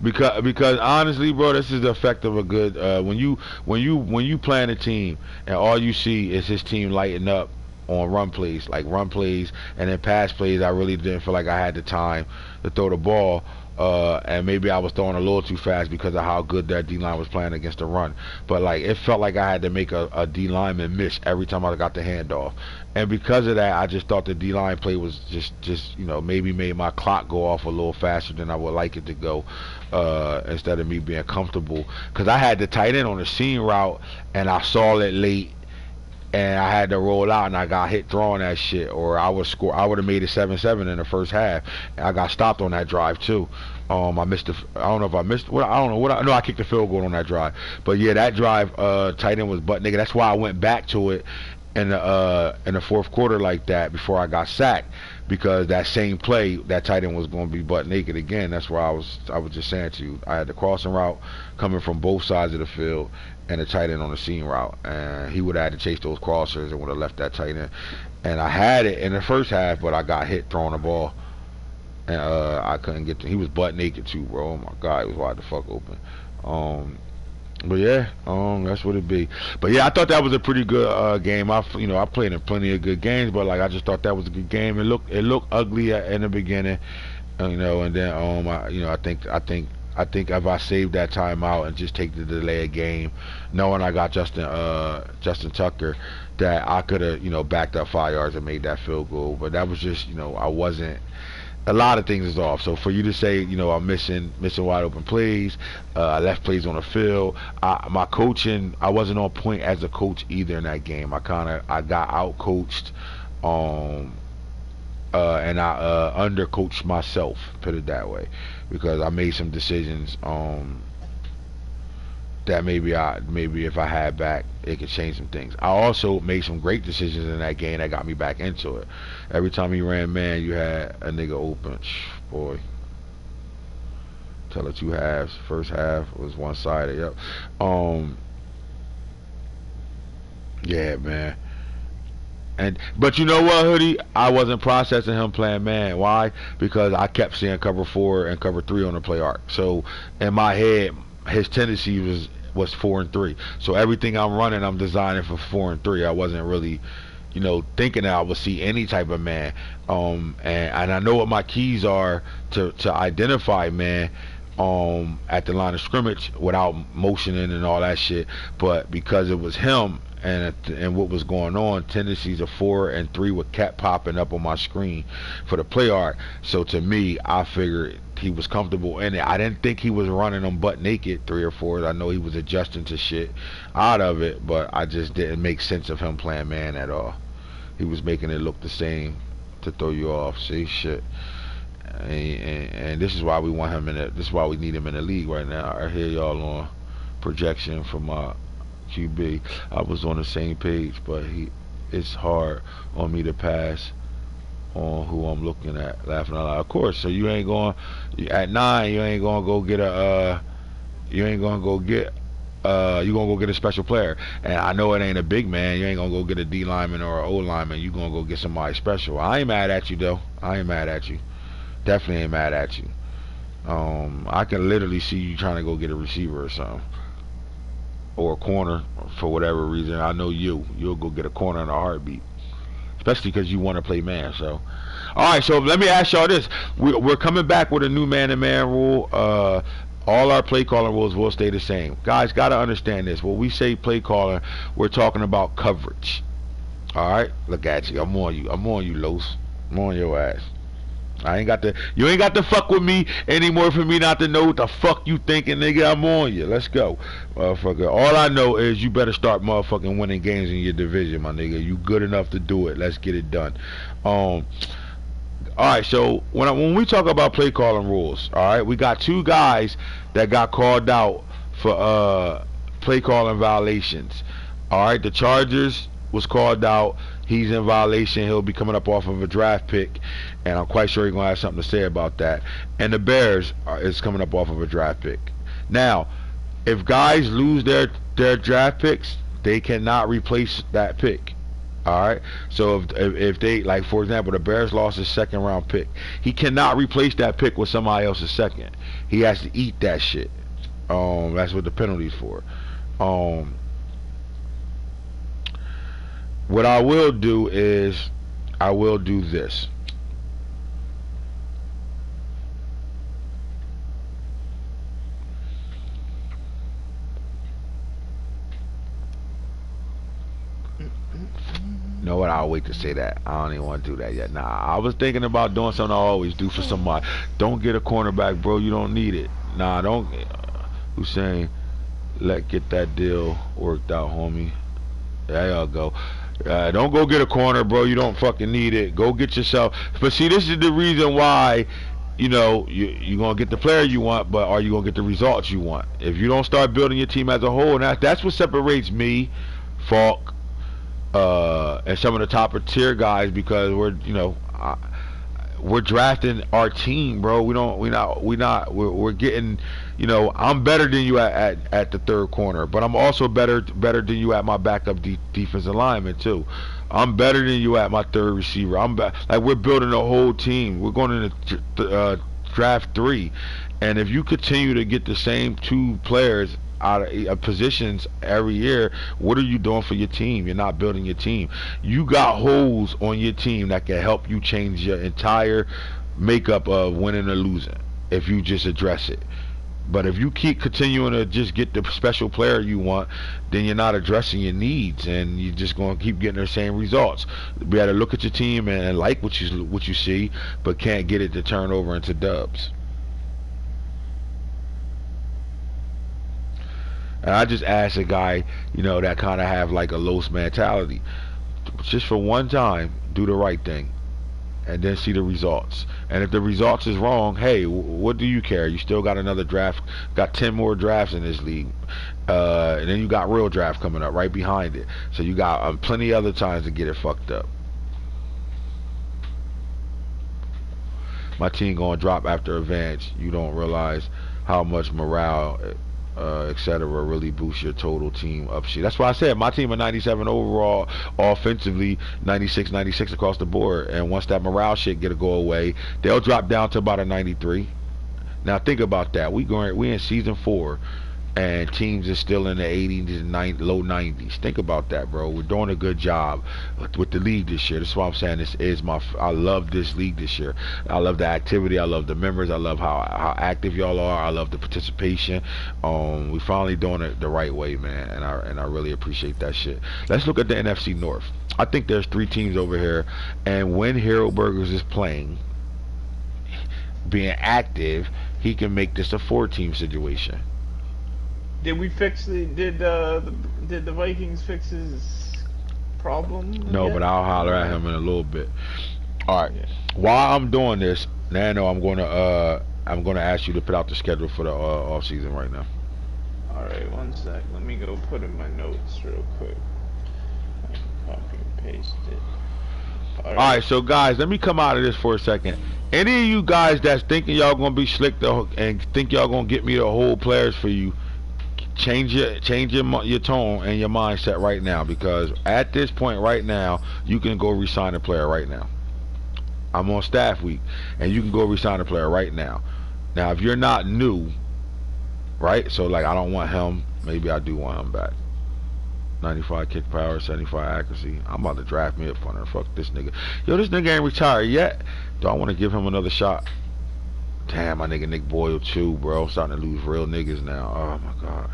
Because honestly, bro, this is the effect of a good when you plan a team and all you see is his team lighting up on run plays, and then pass plays. I really didn't feel like I had the time to throw the ball. And maybe I was throwing a little too fast because of how good that D-line was playing against the run. But like it felt like I had to make a D-lineman miss every time I got the handoff. And because of that, I just thought the D-line play was just maybe made my clock go off a little faster than I would like it to go. Instead of me being comfortable, because I had the tight end on the seam route and I saw it late and I had to roll out and I got hit throwing that shit, or I would have made it 7-7 in the first half. And I got stopped on that drive too. I missed I don't know if I missed what I don't know what no, I kicked the field goal on that drive. But yeah, that drive tight end was butt nigga. That's why I went back to it in the fourth quarter like that before I got sacked, because that same play, that tight end was going to be butt naked again. That's why I was just saying to you, I had the crossing route coming from both sides of the field and the tight end on the seam route, and he would have had to chase those crossers and would have left that tight end. And I had it in the first half, but I got hit throwing the ball, and I couldn't get to. He was butt naked too, bro. Oh my god, he was wide the fuck open. But yeah, that's what it be. But yeah, I thought that was a pretty good game. I played in plenty of good games, but like I just thought that was a good game. It looked ugly in the beginning, and then I think if I saved that time out and just take the delay game, knowing I got Justin Tucker, that I could have backed up 5 yards and made that field goal. But that was just I wasn't. A lot of things is off. So for you to say, I'm missing wide open plays, I left plays on the field. My coaching, I wasn't on point as a coach either in that game. I got out coached, and I undercoached myself. Put it that way, because I made some decisions that maybe if I had back, it could change some things. I also made some great decisions in that game that got me back into it. Every time he ran man, you had a nigga open. Boy, tell it 2 halves. First half was one-sided. Yep. Yeah, man. But you know what, hoodie? I wasn't processing him playing man. Why? Because I kept seeing cover 4 and cover 3 on the play arc. So in my head, his tendency was 4 and 3. So everything I'm running, I'm designing for 4 and 3. I wasn't really, thinking that I would see any type of man. And I know what my keys are to identify man at the line of scrimmage without motioning and all that shit. But because it was him and what was going on, tendencies of 4 and 3 were kept popping up on my screen for the play arc. So to me, I figured he was comfortable in it. I didn't think he was running them butt naked 3 or 4. I know he was adjusting to shit out of it, but I just didn't make sense of him playing man at all. He was making it look the same to throw you off. See, shit. And this is why we want him in it. This is why we need him in the league right now. I hear y'all on projection from QB. I was on the same page, but it's hard on me to pass on who I'm looking at. Laughing out loud. Of course. So you ain't going at 9. You ain't gonna go get a. You ain't gonna go get. You gonna go get a special player, and I know it ain't a big man. You ain't gonna go get a D lineman or an O lineman. You gonna go get somebody special. I ain't mad at you though. I ain't mad at you. Definitely ain't mad at you. I can literally see you trying to go get a receiver or something, or a corner for whatever reason. I know you'll go get a corner in a heartbeat, especially because you want to play man. So, all right. So let me ask y'all this: we're coming back with a new man-to-man rule. All our play calling rules will stay the same. Guys, gotta understand this. When we say play calling, we're talking about coverage. All right. Look at you. I'm on you. I'm on you, Los. I'm on your ass. You ain't got to fuck with me anymore for me not to know what the fuck you thinking, nigga. I'm on you. Let's go, motherfucker. All I know is you better start motherfucking winning games in your division, my nigga. You good enough to do it. Let's get it done. All right, so when we talk about play calling rules, all right, we got 2 guys that got called out for play calling violations. All right, the Chargers was called out. He's in violation. He'll be coming up off of a draft pick, and I'm quite sure he's gonna have something to say about that. And the Bears is coming up off of a draft pick. Now, if guys lose their draft picks, they cannot replace that pick. All right. So if they, like, for example, the Bears lost his 2nd round pick, he cannot replace that pick with somebody else's 2nd. He has to eat that shit. That's what the penalty's for. What I will do is I will do this. You know what? I'll wait to say that. I don't even want to do that yet. Nah, I was thinking about doing something I always do for somebody. Don't get a cornerback, bro. You don't need it. Nah, don't. Hussein, get that deal worked out, homie. There y'all go. Don't go get a corner, bro. You don't fucking need it. Go get yourself. But see, this is the reason why, you know, you're going to get the player you want, but are you going to get the results you want? If you don't start building your team as a whole, and that's what separates me, Falk, and some of the top tier guys, because we're drafting our team, bro. We're getting, you know, I'm better than you at the 3rd corner, but I'm also better than you at my backup defensive lineman too. I'm better than you at my 3rd receiver. Like, we're building a whole team. We're going into draft 3, and if you continue to get the same 2 players out of positions every year, what are you doing for your team? You're not building your team. You got holes on your team that can help you change your entire makeup of winning or losing if you just address it. But if you keep continuing to just get the special player you want, then you're not addressing your needs, and you're just going to keep getting the same results. You got to look at your team and like what you see, but can't get it to turn over into dubs. And I just ask a guy, you know, that kind of have like a Los mentality, just for one time, do the right thing, and then see the results. And if the results is wrong, hey, what do you care? You still got another draft, got 10 more drafts in this league, and then you got real draft coming up right behind it. So you got plenty other times to get it fucked up. My team gonna drop after advance. You don't realize how much morale, etc., really boosts your total team up shit. That's why I said my team at 97 overall, offensively 96 across the board. And once that morale shit get to go away, they'll drop down to about a 93. Now think about that. We in season 4, and teams is still in the 80s and low 90s. Think about that, bro. We're doing a good job with the league this year. That's why I'm saying I love this league this year. I love the activity. I love the members. I love how active y'all are. I love the participation. We finally doing it the right way, man, and I really appreciate that shit. Let's look at the NFC North. I think there's 3 teams over here, and when Hero Burgers is playing, being active, he can make this a 4-team situation. Did the Vikings fix his problem? No, but I'll holler at him in a little bit. All right. Yeah. While I'm doing this, Nano, I'm gonna ask you to put out the schedule for the off season right now. All right, one sec. Let me go put in my notes real quick. I can copy and paste it. Alright, so guys, let me come out of this for a second. Any of you guys that's thinking y'all gonna be slick and think y'all gonna get me the whole players for you, change your tone and your mindset right now, because at this point right now, you can go re-sign a player right now. I'm on staff week, and you can go re-sign a player right now. Now, if you're not new, right? So like, I don't want him. Maybe I do want him back. 95 kick power, 75 accuracy. I'm about to draft me a punter. Fuck this nigga. Yo, this nigga ain't retired yet. Do I want to give him another shot? Damn, my nigga Nick Boyle too, bro. I'm starting to lose real niggas now. Oh my god.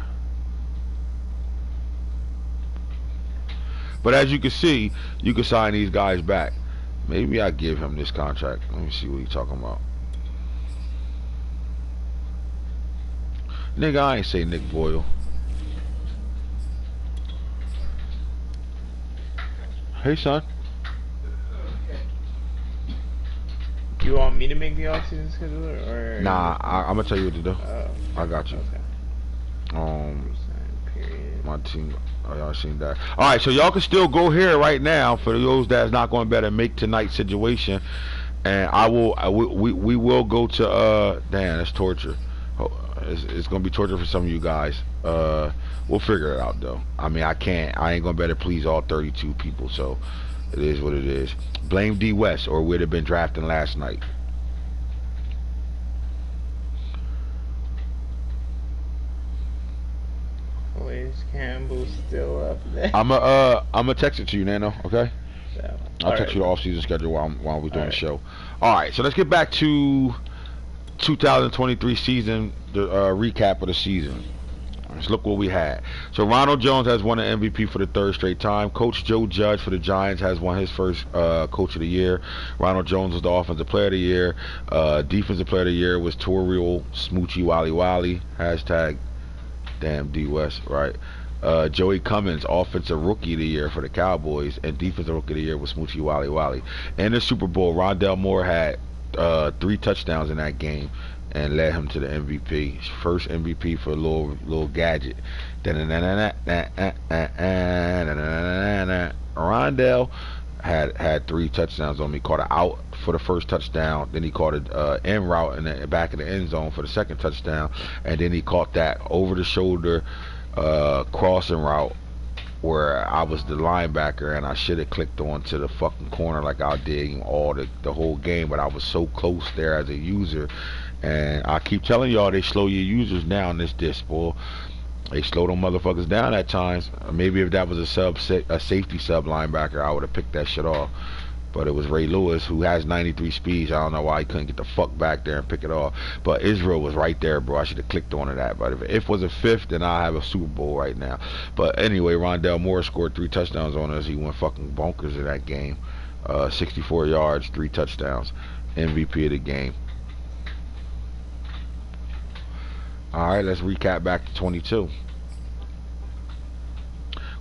But as you can see, you can sign these guys back. Maybe I give him this contract. Let me see what he's talking about. Nigga, I ain't say Nick Boyle. Hey, son. You want me to make the off-season schedule, or? Nah, I'm gonna tell you what to do. I got you. Okay. My team. Oh, y'all seen that? All right, so y'all can still go here right now for those that's not going to better make tonight's situation, and we will go to damn, that's torture. It's gonna be torture for some of you guys. We'll figure it out though. I mean, I ain't gonna better please all 32 people, so it is what it is. Blame D West, or we'd have been drafting last night. Is Campbell still up there? I'ma text it to you, Nano. Okay. So, I'll text you the off-season schedule while we're doing the show. All right, so let's get back to 2023 season, the recap of the season. Let's look what we had. So Ronald Jones has won an MVP for the third straight time. Coach Joe Judge for the Giants has won his first Coach of the Year. Ronald Jones was the Offensive Player of the Year. Defensive Player of the Year was Toriel Smoochie Wally Wally. Hashtag damn D West, right? Joey Cummins, Offensive Rookie of the Year for the Cowboys, and Defensive Rookie of the Year was Smoochie Wally Wally. In the Super Bowl, Rondell Moore had 3 touchdowns in that game and led him to the MVP. His first MVP for a little gadget. Rondell had 3 touchdowns on me. Caught an out for the first touchdown, then he caught an in route in the back of the end zone for the second touchdown, and then he caught that over the shoulder crossing route where I was the linebacker and I should have clicked onto the fucking corner like I did all the whole game, but I was so close there as a user. And I keep telling y'all, they slow your users down this disc, boy. They slow them motherfuckers down at times. Maybe if that was a safety sub linebacker, I would have picked that shit off. But it was Ray Lewis, who has 93 speeds. I don't know why he couldn't get the fuck back there and pick it off. But Israel was right there, bro. I should have clicked onto that. But if it was a 5th, then I'll have a Super Bowl right now. But anyway, Rondell Moore scored 3 touchdowns on us. He went fucking bonkers in that game. 64 yards, 3 touchdowns. MVP of the game. Alright, let's recap back to 22.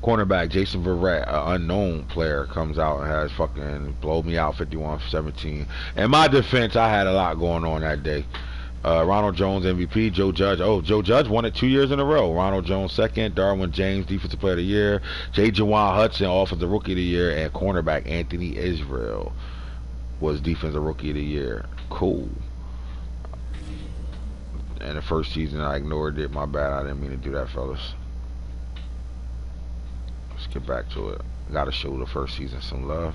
Cornerback Jason Verrett, an unknown player, comes out and has fucking blowed me out 51-17. In my defense, I had a lot going on that day. Ronald Jones MVP, Joe Judge. Oh, Joe Judge won it 2 years in a row. Ronald Jones second, Darwin James Defensive Player of the Year, J. Jawan Hudson Offensive Rookie of the Year, and cornerback Anthony Israel was Defensive Rookie of the Year. Cool. And the first season I ignored it. My bad. I didn't mean to do that, fellas. Let's get back to it. Gotta show the first season some love.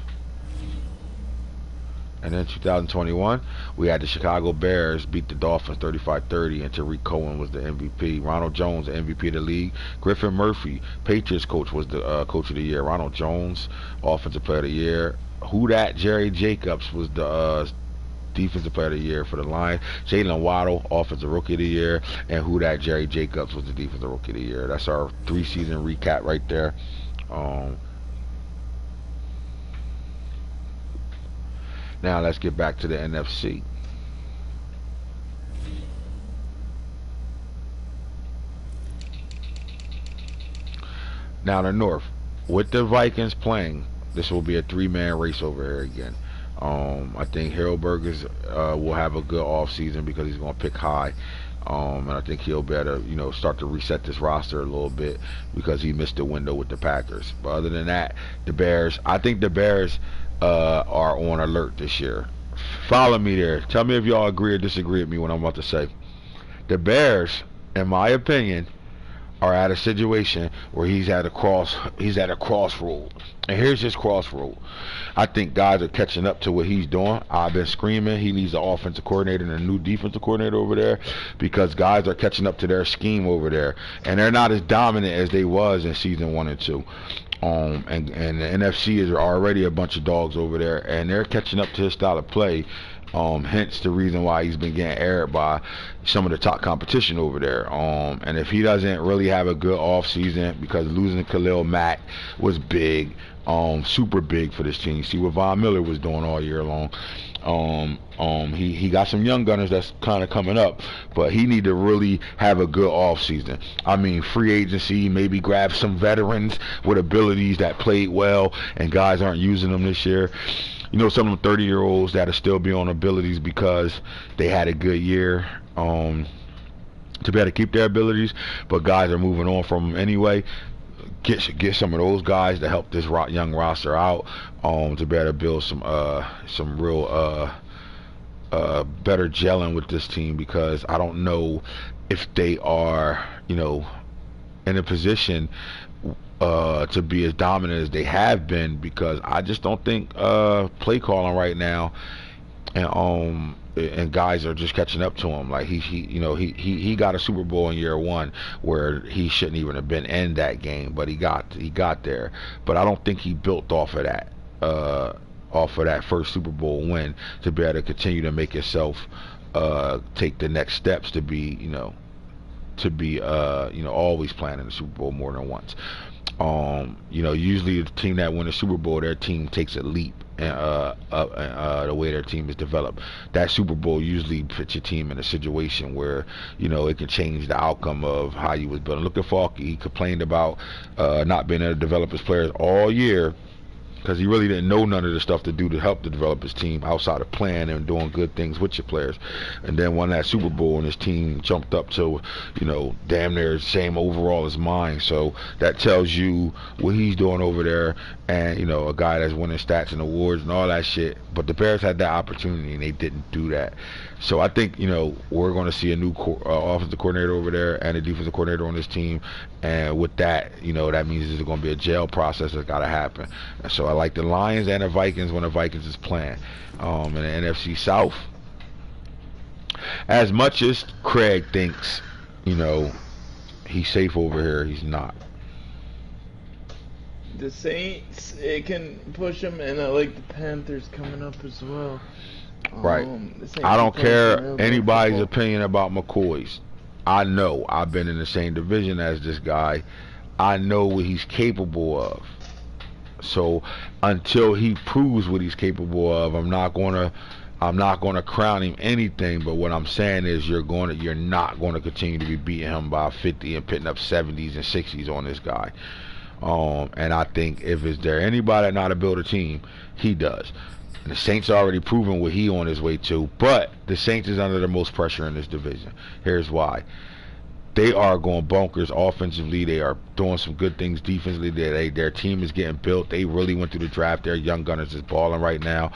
And then 2021, we had the Chicago Bears beat the Dolphins 35-30, and Tariq Cohen was the MVP. Ronald Jones, the MVP of the league. Griffin Murphy, Patriots coach, was the Coach of the Year. Ronald Jones, Offensive Player of the Year. Who that? Jerry Jacobs was the Defensive Player of the Year for the Lions. Jalen Waddle, Offensive Rookie of the Year, and who that? Jerry Jacobs was the Defensive Rookie of the Year. That's our 3-season recap right there. Now let's get back to the NFC. Now the North, with the Vikings playing, this will be a 3-man race over here again. I think Hillberger's will have a good off season because he's going to pick high. And I think he'll better, start to reset this roster a little bit because he missed the window with the Packers. But other than that, the Bears, I think the Bears, are on alert this year. Follow me there. Tell me if y'all agree or disagree with me what I'm about to say. The Bears, in my opinion, are at a situation where he's at a crossroad. And here's his crossroad. I think guys are catching up to what he's doing. I've been screaming he needs an offensive coordinator and a new defensive coordinator over there, because guys are catching up to their scheme over there, and they're not as dominant as they was in season 1 and 2. And the NFC is already a bunch of dogs over there, and they're catching up to his style of play. Hence the reason why he's been getting aired by some of the top competition over there. And if he doesn't really have a good off season, because losing Khalil Mack was big, super big for this team. See what Von Miller was doing all year long. He got some young gunners that's kind of coming up, but he need to really have a good off season. I mean, free agency, maybe grab some veterans with abilities that played well and guys aren't using them this year. You know, some of them 30-year-olds that'll still be on abilities because they had a good year to be able to keep their abilities, but guys are moving on from them anyway. Get some of those guys to help this young roster out, to be able to build some real better gelling with this team, because I don't know if they are, you know, in a position to be as dominant as they have been, because I just don't think play calling right now and guys are just catching up to him. Like he got a Super Bowl in year 1 where he shouldn't even have been in that game, but he got there. But I don't think he built off of that first Super Bowl win to be able to continue to make himself take the next steps to be, always playing in the Super Bowl more than once. Usually the team that wins the Super Bowl, their team takes a leap the way their team is developed. That Super Bowl usually puts your team in a situation where, it can change the outcome of how you was building. Look at Falky. He complained about not being able to develop his players all year, because he really didn't know none of the stuff to do to help to develop his team outside of playing and doing good things with your players. And then won that Super Bowl and his team jumped up to, damn near the same overall as mine. So that tells you what he's doing over there, and, a guy that's winning stats and awards and all that shit. But the Bears had that opportunity and they didn't do that. So I think, we're going to see a new offensive coordinator over there and a defensive coordinator on this team. And with that, that means there's going to be a jail process that's got to happen. And so I like the Lions and the Vikings when the Vikings is playing. In the NFC South, as much as Craig thinks, he's safe over here, he's not. The Saints, it can push them, and I like the Panthers coming up as well. Right. I don't care anybody's opinion about McCoy's. I know. I've been in the same division as this guy. I know what he's capable of. So until he proves what he's capable of, I'm not gonna crown him anything. But what I'm saying is, you're not gonna continue to be beating him by 50 and putting up 70s and 60s on this guy. And I think if is there anybody that know how to build a team, he does. And the Saints are already proven what he on his way to, but the Saints is under the most pressure in this division. Here's why. They are going bonkers offensively. They are doing some good things defensively. Their team is getting built. They really went through the draft. Their young gunners is balling right now.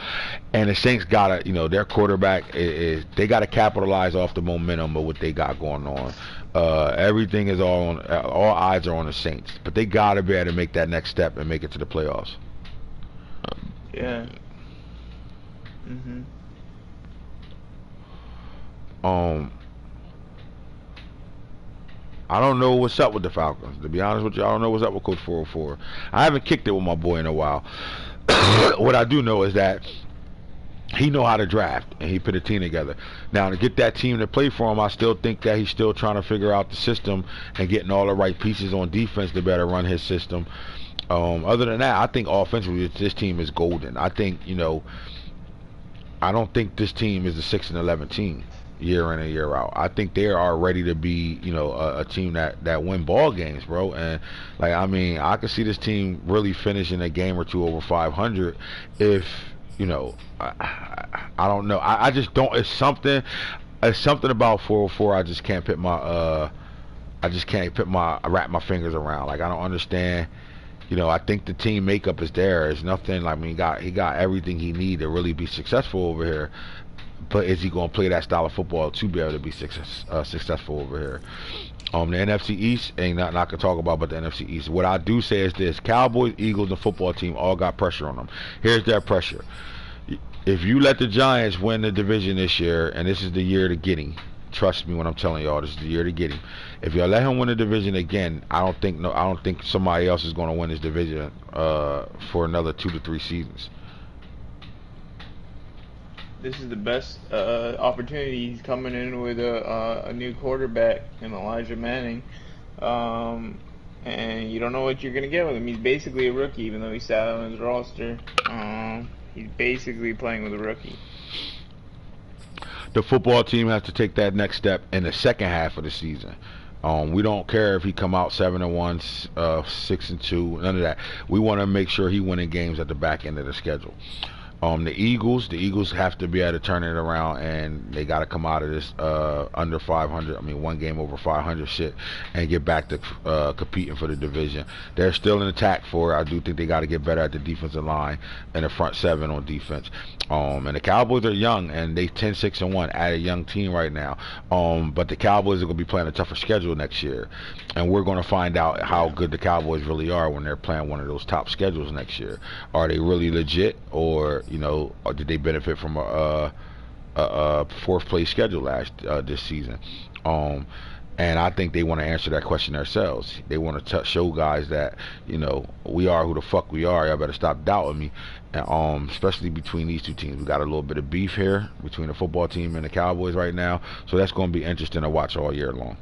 And the Saints got to, their quarterback is they got to capitalize off the momentum of what they got going on. Everything is all eyes are on the Saints, but they got to be able to make that next step and make it to the playoffs. Yeah. I don't know what's up with the Falcons. To be honest with you, I don't know what's up with Coach 404. I haven't kicked it with my boy in a while. What I do know is that he know how to draft, and he put a team together. Now, to get that team to play for him, I still think that he's still trying to figure out the system and getting all the right pieces on defense to better run his system. Other than that, I think offensively, this team is golden. I think, I don't think this team is a 6-11 team year in and year out. I think they are ready to be, a team that win ball games, bro. And I could see this team really finishing a game or two over 500 if, I don't know. I just don't. It's something about 404. I just can't wrap my fingers around. Like, I don't understand. You know, I think the team makeup is there. It's nothing. I mean, he got everything he need to really be successful over here. But is he going to play that style of football to be able to be successful over here? The NFC East ain't nothing I can talk about but the NFC East. What I do say is this: Cowboys, Eagles, and football team all got pressure on them. Here's their pressure. If you let the Giants win the division this year, and this is the year to get him, trust me when I'm telling y'all, this is the year to get him. If y'all let him win the division again, I don't think somebody else is going to win this division for another 2 to 3 seasons. This is the best opportunity. He's coming in with a new quarterback in Elijah Manning, and you don't know what you're gonna get with him. He's basically a rookie, even though he sat on his roster. He's basically playing with a rookie. The football team has to take that next step in the second half of the season. We don't care if he come out 7-1, 6-2, none of that. We want to make sure he winning games at the back end of the schedule. The Eagles have to be able to turn it around, and they got to come out of this under 500. I mean, one game over 500 shit, and get back to competing for the division. They're still in attack for it. I do think they got to get better at the defensive line and the front seven on defense. And the Cowboys are young, and they 10-6-1 at a young team right now. But the Cowboys are going to be playing a tougher schedule next year, and we're going to find out how good the Cowboys really are when they're playing one of those top schedules next year. Are they really legit, or or did they benefit from a fourth place schedule this season? And I think they want to answer that question themselves. They want to show guys that we are who the fuck we are. Y'all better stop doubting me. And, especially between these two teams, we got a little bit of beef here between the football team and the Cowboys right now. So that's going to be interesting to watch all year long.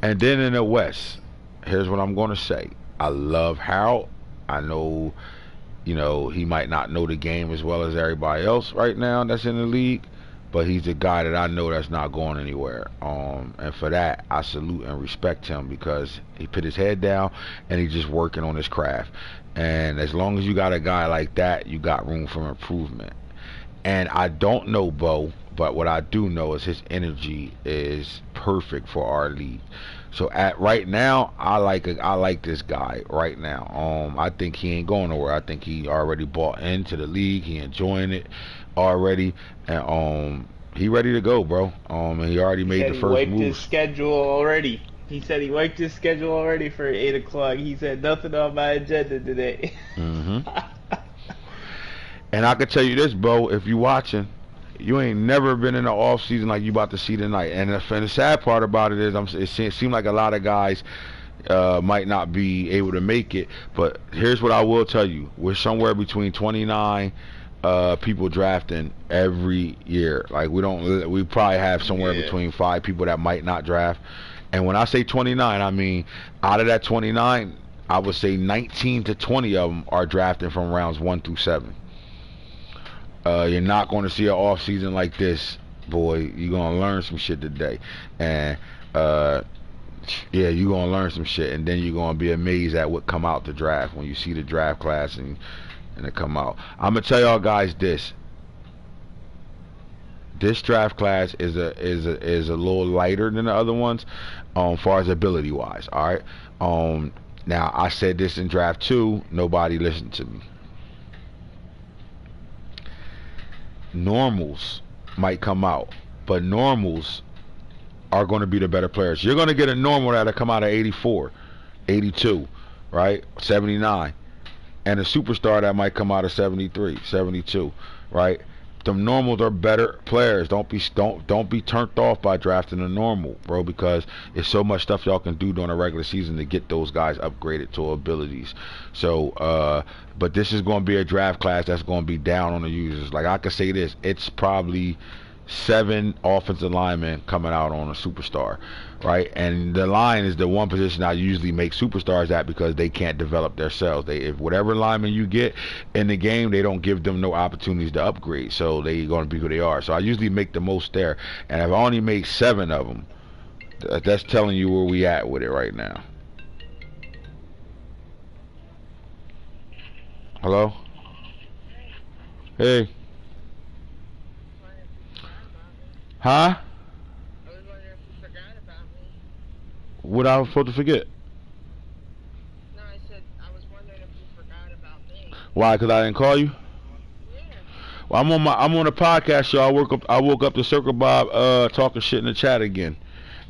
And then in the West, here's what I'm going to say. I love Harold. I know. He might not know the game as well as everybody else right now that's in the league, but he's a guy that I know that's not going anywhere. And for that, I salute and respect him because he put his head down and he's just working on his craft. And as long as you got a guy like that, you got room for improvement. And I don't know Bo, but what I do know is his energy is perfect for our league. So right now, I like this guy right now. I think he ain't going nowhere. I think he already bought into the league. He enjoying it already, and he ready to go, bro. And he already made the first move. He wiped his schedule already. He said he wiped his schedule already for 8 o'clock. He said nothing on my agenda today. And I can tell you this, Bo, if you watching, you ain't never been in the off season like you about to see tonight. And the sad part about it is, it seems like a lot of guys might not be able to make it. But here's what I will tell you: we're somewhere between 29 people drafting every year. Like we probably have somewhere between 5 people that might not draft. And when I say 29, I mean out of that 29, I would say 19 to 20 of them are drafting from rounds 1 through 7. You're not going to see an off season like this, boy. You're going to learn some shit today, and you're going to learn some shit, and then you're going to be amazed at what come out the draft when you see the draft class and it come out. I'm gonna tell y'all guys this draft class is a little lighter than the other ones, far as ability wise. All right. Now I said this in draft 2. Nobody listened to me. Normals might come out, but normals are going to be the better players. You're going to get a normal that'll come out of 84, 82, right? 79, and a superstar that might come out of 73, 72, right? The normals are better players. Don't be turned off by drafting a normal, bro, because it's so much stuff y'all can do during a regular season to get those guys upgraded to abilities. So, but this is going to be a draft class that's going to be down on the users. Like I could say this, it's probably 7 offensive linemen coming out on a superstar, right? And the line is the one position I usually make superstars at because they can't develop themselves. If whatever lineman you get in the game, they don't give them no opportunities to upgrade, so they're going to be who they are. So I usually make the most there, and I've only made 7 of them. That's telling you where we at with it right now. Hello? Hey. Huh? I was wondering if you forgot about me. What I was supposed to forget? No, I Why? Because I didn't call you. Well, I'm on a podcast show. I woke up to Circle Bob talking shit in the chat again.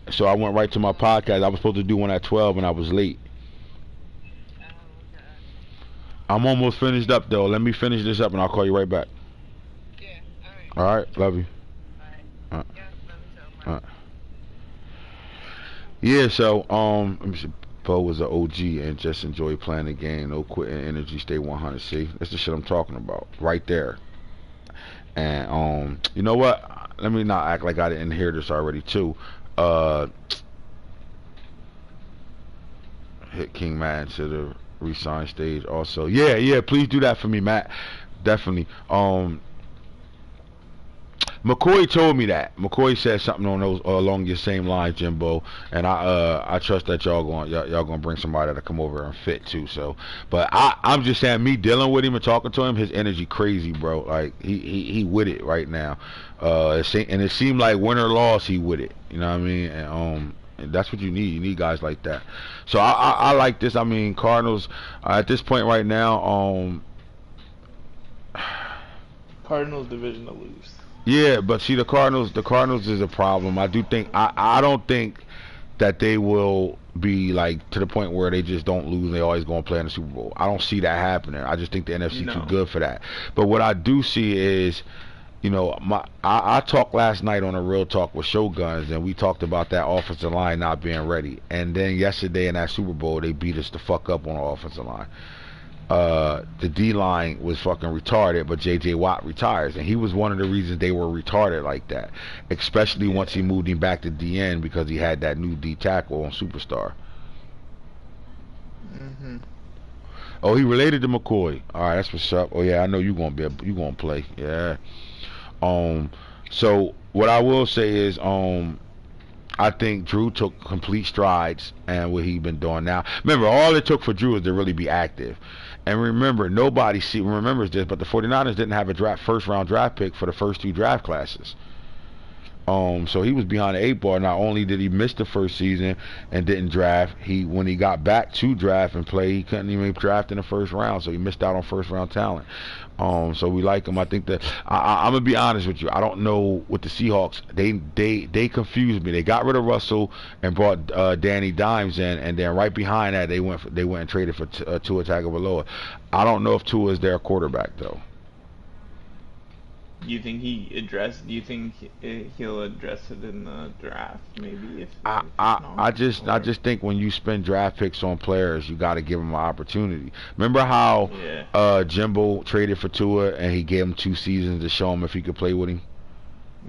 So I went right to my podcast. I was supposed to do one at 12 and I was late. I'm almost finished up though. Let me finish this up and I'll call you right back. Yeah, all right. Love you. All right. Yeah, love you too. All right. Yeah, so let me see. Bo was an OG and just enjoy playing the game. No quitting, energy, stay 100. See, that's the shit I'm talking about right there. And you know what? Let me not act like I didn't hear this already too. Hit King Matt to the resign stage also. Yeah, please do that for me, Matt. Definitely. McCoy told me that. McCoy said something on those along your same lines, Jimbo, and I trust that y'all gonna bring somebody that'll come over and fit too. So, but I'm just saying, me dealing with him and talking to him, his energy crazy, bro. Like he with it right now. It seemed like win or loss, he with it. You know what I mean? And that's what you need. You need guys like that. So I like this. I mean, Cardinals at this point right now. Cardinals division to lose. Yeah, but see, the Cardinals is a problem. I don't think that they will be like to the point where they just don't lose and they always going to play in the Super Bowl. I don't see that happening. I just think the NFC too good for that. But what I do see is, you know, I talked last night on a Real Talk with Showguns, and we talked about that offensive line not being ready. And then yesterday in that Super Bowl, they beat us the fuck up on the offensive line. The D-line was fucking retarded, but J.J. Watt retires, and he was one of the reasons they were retarded like that, especially once he moved him back to DN because he had that new D tackle on Superstar. Oh, he related to McCoy. All right, that's what's up. Oh yeah, I know you gonna play. Yeah. So what I will say is, I think Drew took complete strides and what he's been doing now. Remember, all it took for Drew is to really be active. And remember, nobody remembers this, but the 49ers didn't have a first round draft pick for the first two draft classes. So he was behind the 8 ball. Not only did he miss the first season and didn't draft, when he got back to draft and play, he couldn't even draft in the first round, so he missed out on first round talent. So we like him. I think that I'm gonna be honest with you. I don't know with the Seahawks. They confused me. They got rid of Russell and brought Danny Dimes in, and then right behind that they went and traded for Tua Tagovailoa. I don't know if Tua is their quarterback though. Do you think he'll address it in the draft? Maybe I just think when you spend draft picks on players, you got to give them an opportunity. Remember how Jimbo traded for Tua and he gave him 2 seasons to show him if he could play with him?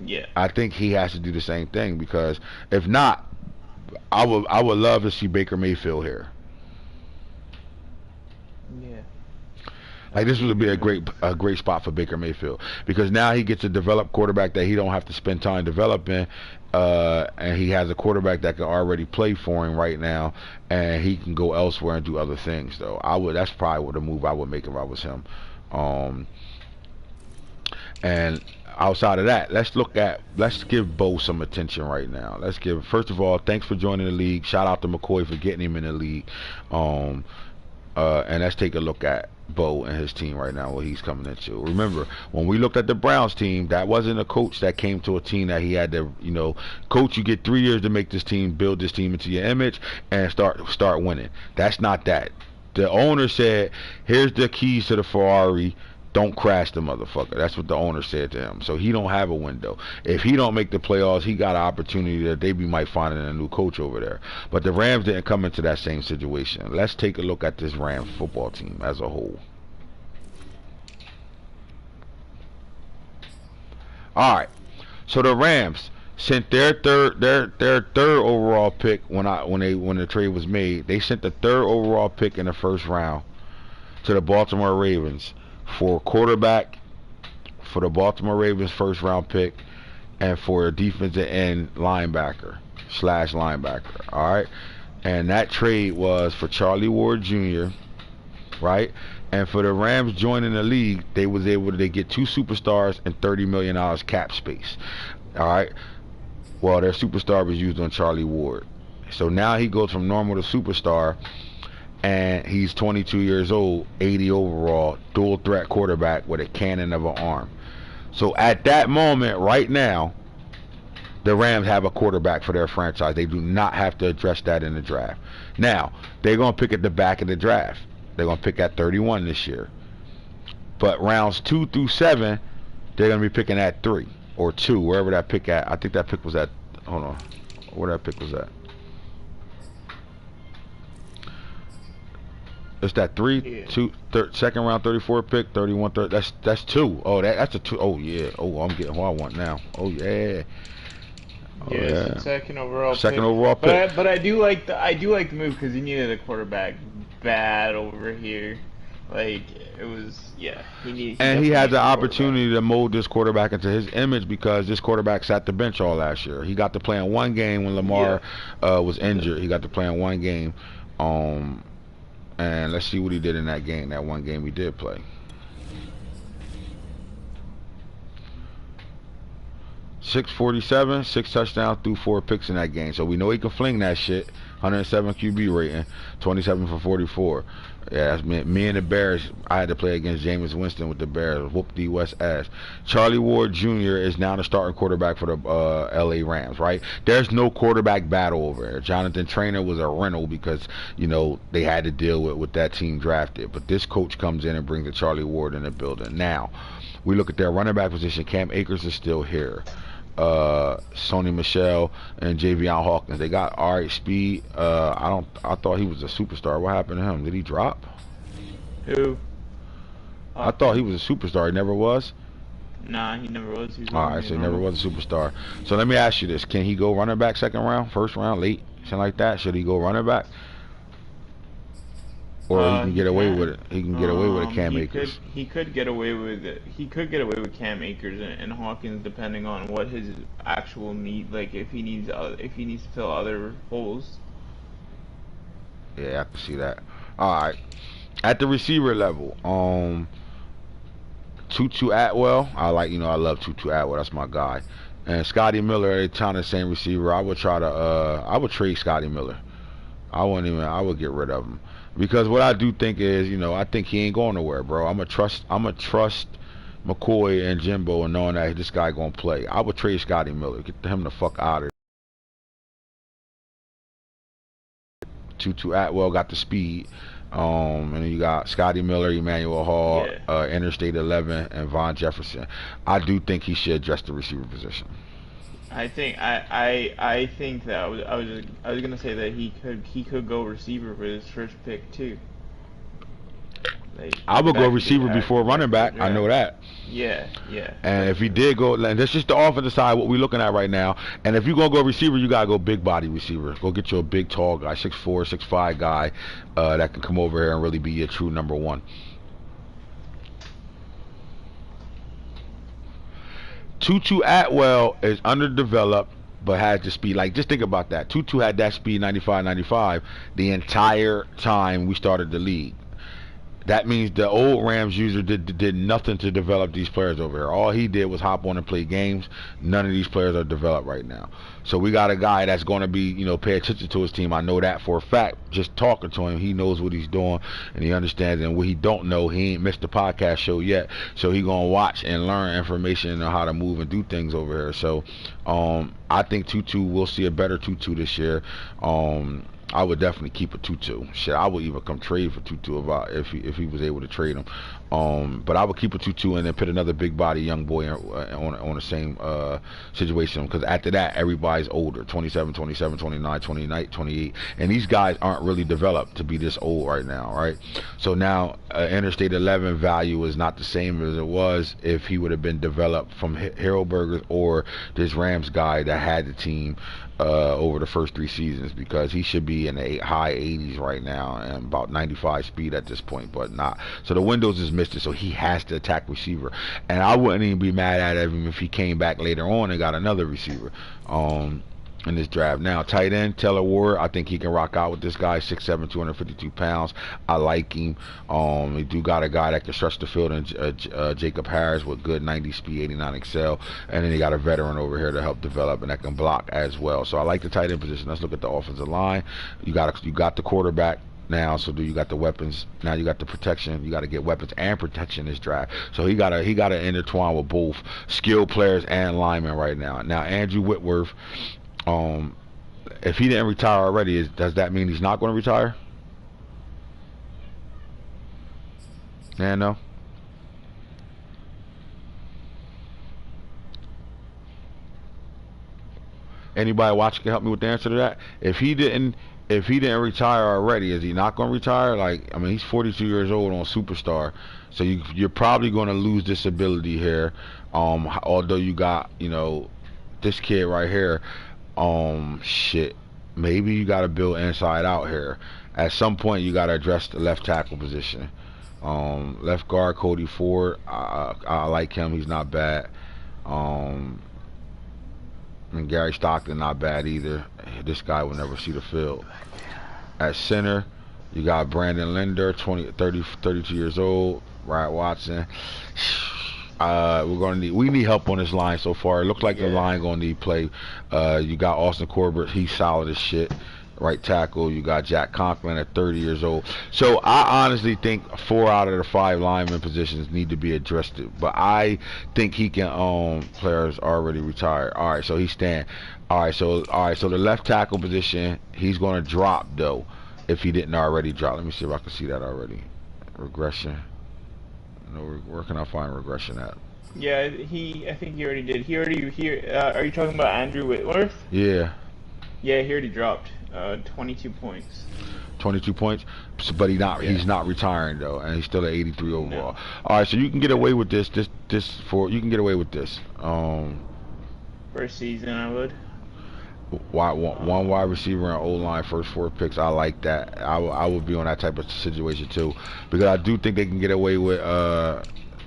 Yeah. I think he has to do the same thing, because if not, I would love to see Baker Mayfield here. Yeah. Like, this would be a great spot for Baker Mayfield, because now he gets a developed quarterback that he don't have to spend time developing, and he has a quarterback that can already play for him right now, and he can go elsewhere and do other things. Though that's probably what the move I would make if I was him. And outside of that, let's give Bo some attention right now. First of all, thanks for joining the league. Shout out to McCoy for getting him in the league. And let's take a look at Bo and his team right now, what he's coming into. Remember, when we looked at the Browns team, that wasn't a coach that came to a team that he had to, coach, you get 3 years to make this team, build this team into your image, and start winning. That's not that. The owner said, here's the keys to the Ferrari. Don't crash the motherfucker. That's what the owner said to him. So he don't have a window. If he don't make the playoffs, he got an opportunity that they might find in a new coach over there. But the Rams didn't come into that same situation. Let's take a look at this Rams football team as a whole. All right. So the Rams sent their third overall pick when the trade was made. They sent the 3rd overall pick in the first round to the Baltimore Ravens for a quarterback, for the Baltimore Ravens first round pick, and for a defensive end linebacker / linebacker. All right, and that trade was for Charlie Ward Jr. Right, and for the Rams joining the league, they was able to get 2 superstars and $30 million cap space. All right, well, their superstar was used on Charlie Ward, so now he goes from normal to superstar. and he's 22 years old, 80 overall, dual threat quarterback with a cannon of an arm. So at that moment, right now, the Rams have a quarterback for their franchise. They do not have to address that in the draft. Now, they're going to pick at the back of the draft. They're going to pick at 31 this year. But rounds 2 through 7, they're going to be picking at 3 or 2, wherever that pick at. I think that pick was at, hold on, where that pick was at. It's that 3, 2, second round 34 pick, 31, 30. That's 2. Oh, that's a 2. Oh yeah. Oh, I'm getting what I want now. Oh yeah. Oh, yeah. Second overall. Pick. But I do like the move because he needed a quarterback bad over here. Like it was, yeah. He had the opportunity to mold this quarterback into his image because this quarterback sat the bench all last year. He got to play in one game when Lamar was injured. He got to play in one game. And let's see what he did in that game. That one game he did play. 647, 6 touchdowns, threw 4 picks in that game. So we know he can fling that shit. 107 QB rating, 27 for 44. Yeah, that's me and the Bears. I had to play against Jameis Winston with the Bears. Whoop the West ass. Charlie Ward Jr. is now the starting quarterback for the LA Rams, right? There's no quarterback battle over there. Jonathan Traynor was a rental because, you know, they had to deal with what that team drafted. But this coach comes in and brings the Charlie Ward in the building. Now, we look at their running back position. Cam Akers is still here. Sony Michel and Javion Hawkins. They got alright speed. I thought he was a superstar. What happened to him? Did he drop? Who? I thought he was a superstar. He never was? Nah, he never was. Alright, so he never was a superstar. So let me ask you this. Can he go running back second round, first round, late? Something like that? Should he go running back? Or he can get away with it. He can get away with it, Cam Akers. He could get away with it. He could get away with Cam Akers and Hawkins, depending on what his actual need. Like if he needs to fill other holes. Yeah, I can see that. All right, at the receiver level, Tutu Atwell. I love Tutu Atwell. That's my guy. And Scotty Miller, they kind of the same receiver. I would trade Scotty Miller. I would get rid of him. Because what I do think is, I think he ain't going nowhere, bro. I'm gonna trust McCoy and Jimbo and knowing that this guy gonna play. I would trade Scotty Miller. Get him the fuck out of there. Tutu Atwell got the speed. And then you got Scotty Miller, Emmanuel Hall, Interstate 11, and Von Jefferson. I do think he should address the receiver position. I think that I was gonna say that he could go receiver for his first pick too. Like, I would go receiver before running back. I know that. Yeah. And if he did go, that's just the offensive side. What we're looking at right now. And if you're gonna go receiver, you gotta go big body receiver. Go get you a big tall guy, 6'4", 6'5" guy that can come over here and really be your true number one. Tutu Atwell is underdeveloped but has the speed. Like, just think about that. Tutu had that speed 95 the entire time we started the league. That means the old Rams user did nothing to develop these players over here. All he did was hop on and play games. None of these players are developed right now. So we got a guy that's going to be, pay attention to his team. I know that for a fact. Just talking to him, he knows what he's doing and he understands. And what he don't know, he ain't missed the podcast show yet. So he going to watch and learn information on how to move and do things over here. So I think Tutu, we'll see a better Tutu this year. I would definitely keep a Tutu. Shit, I would even come trade for Tutu if he was able to trade him. But I would keep a Tutu and then put another big body young boy on the same situation. Because after that, everybody's older. 27, 27, 29, 29, 28. And these guys aren't really developed to be this old right now, right? So now Interstate 11 value is not the same as it was if he would have been developed from Harold Burgers or this Rams guy that had the team over the first 3 seasons, because he should be in the high 80s right now and about 95 speed at this point, but not. So the windows is missed, so he has to attack receiver. And I wouldn't even be mad at him if he came back later on and got another receiver in this draft. Now, tight end, Taylor Ward, I think he can rock out with this guy, 6'7", 252 pounds. I like him. We do got a guy that can stretch the field, and Jacob Harris with good 90 speed, 89 excel. And then you got a veteran over here to help develop and that can block as well. So I like the tight end position. Let's look at the offensive line. You got the quarterback. now. So do you got the weapons? Now you got the protection. You got to get weapons and protection this draft. So he gotta intertwine with both skilled players and linemen right now. Now Andrew Whitworth, if he didn't retire already, does that mean he's not going to retire? Yeah, no. Anybody watching can help me with the answer to that? If he didn't retire already, is he not going to retire? Like, I mean, he's 42 years old on Superstar, so you're probably going to lose this ability here. Although you got, you know, this kid right here. Shit. Maybe you got to build inside out here. At some point, you got to address the left tackle position. Left guard Cody Ford. I like him. He's not bad. And Gary Stockton, not bad either. This guy will never see the field. At center, you got Brandon Linder, 32 years old. Ryan Watson. We need help on this line so far. It looks like the line gonna need play. You got Austin Corbett, he's solid as shit. Right tackle, you got Jack Conklin at 30 years old. So I honestly think 4 out of the 5 lineman positions need to be addressed. But I think he can. Players already retired. All right, so he's staying. All right, so the left tackle position he's gonna drop though, if he didn't already drop. Let me see if I can see that already. Regression. No, where can I find regression at? Yeah, I think he already did. Are you talking about Andrew Whitworth? Yeah. Yeah, he already dropped. 22 points. 22 points, but he's not retiring though, and he's still at 83 overall. No. All right, so you can get away with this. You can get away with this. First season, I would. One wide receiver and O-line, first 4 picks. I like that. I would be on that type of situation too, because I do think they can get away with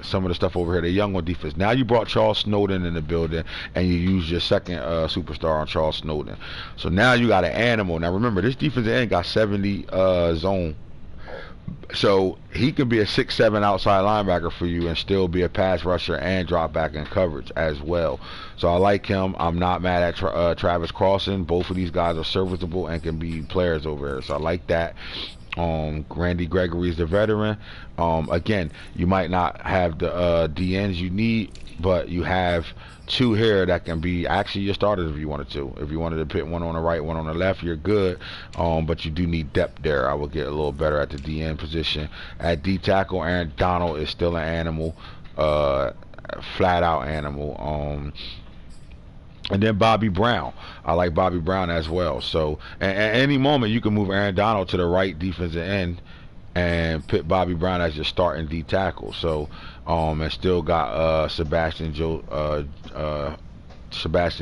some of the stuff over here. They're young on defense. Now you brought Charles Snowden in the building, and you used your second superstar on Charles Snowden. So now you got an animal. Now remember, this defensive end got 70 zone. So he can be a 6'7" outside linebacker for you and still be a pass rusher and drop back in coverage as well. So I like him. I'm not mad at Travis Crossan. Both of these guys are serviceable and can be players over here. So I like that. Randy Gregory is the veteran. Again, you might not have the DNs you need, but you have 2 here that can be actually your starters if you wanted to. If you wanted to put one on the right, one on the left, you're good. But you do need depth there. I would get a little better at the DN position. At D tackle, Aaron Donald is still an animal, flat out animal. And then Bobby Brown. I like Bobby Brown as well. So at any moment you can move Aaron Donald to the right defensive end and put Bobby Brown as your starting D tackle. So and still got Sebastian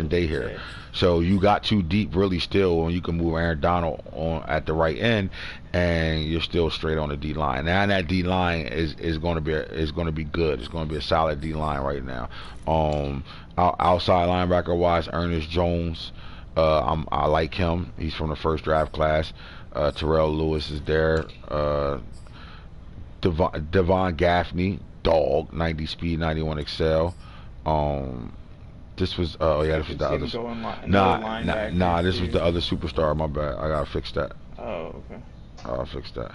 Day here. So you got 2 deep really still, and you can move Aaron Donald on at the right end, and you're still straight on the D line. Now that D line is going to be good. It's going to be a solid D line right now. Outside linebacker wise, Ernest Jones. I like him. He's from the first draft class. Terrell Lewis is there. Devon Gaffney, dog, 90 speed, 91 excel. This was this was the other. This was the other superstar. My bad. I gotta fix that. Oh, okay. I'll fix that.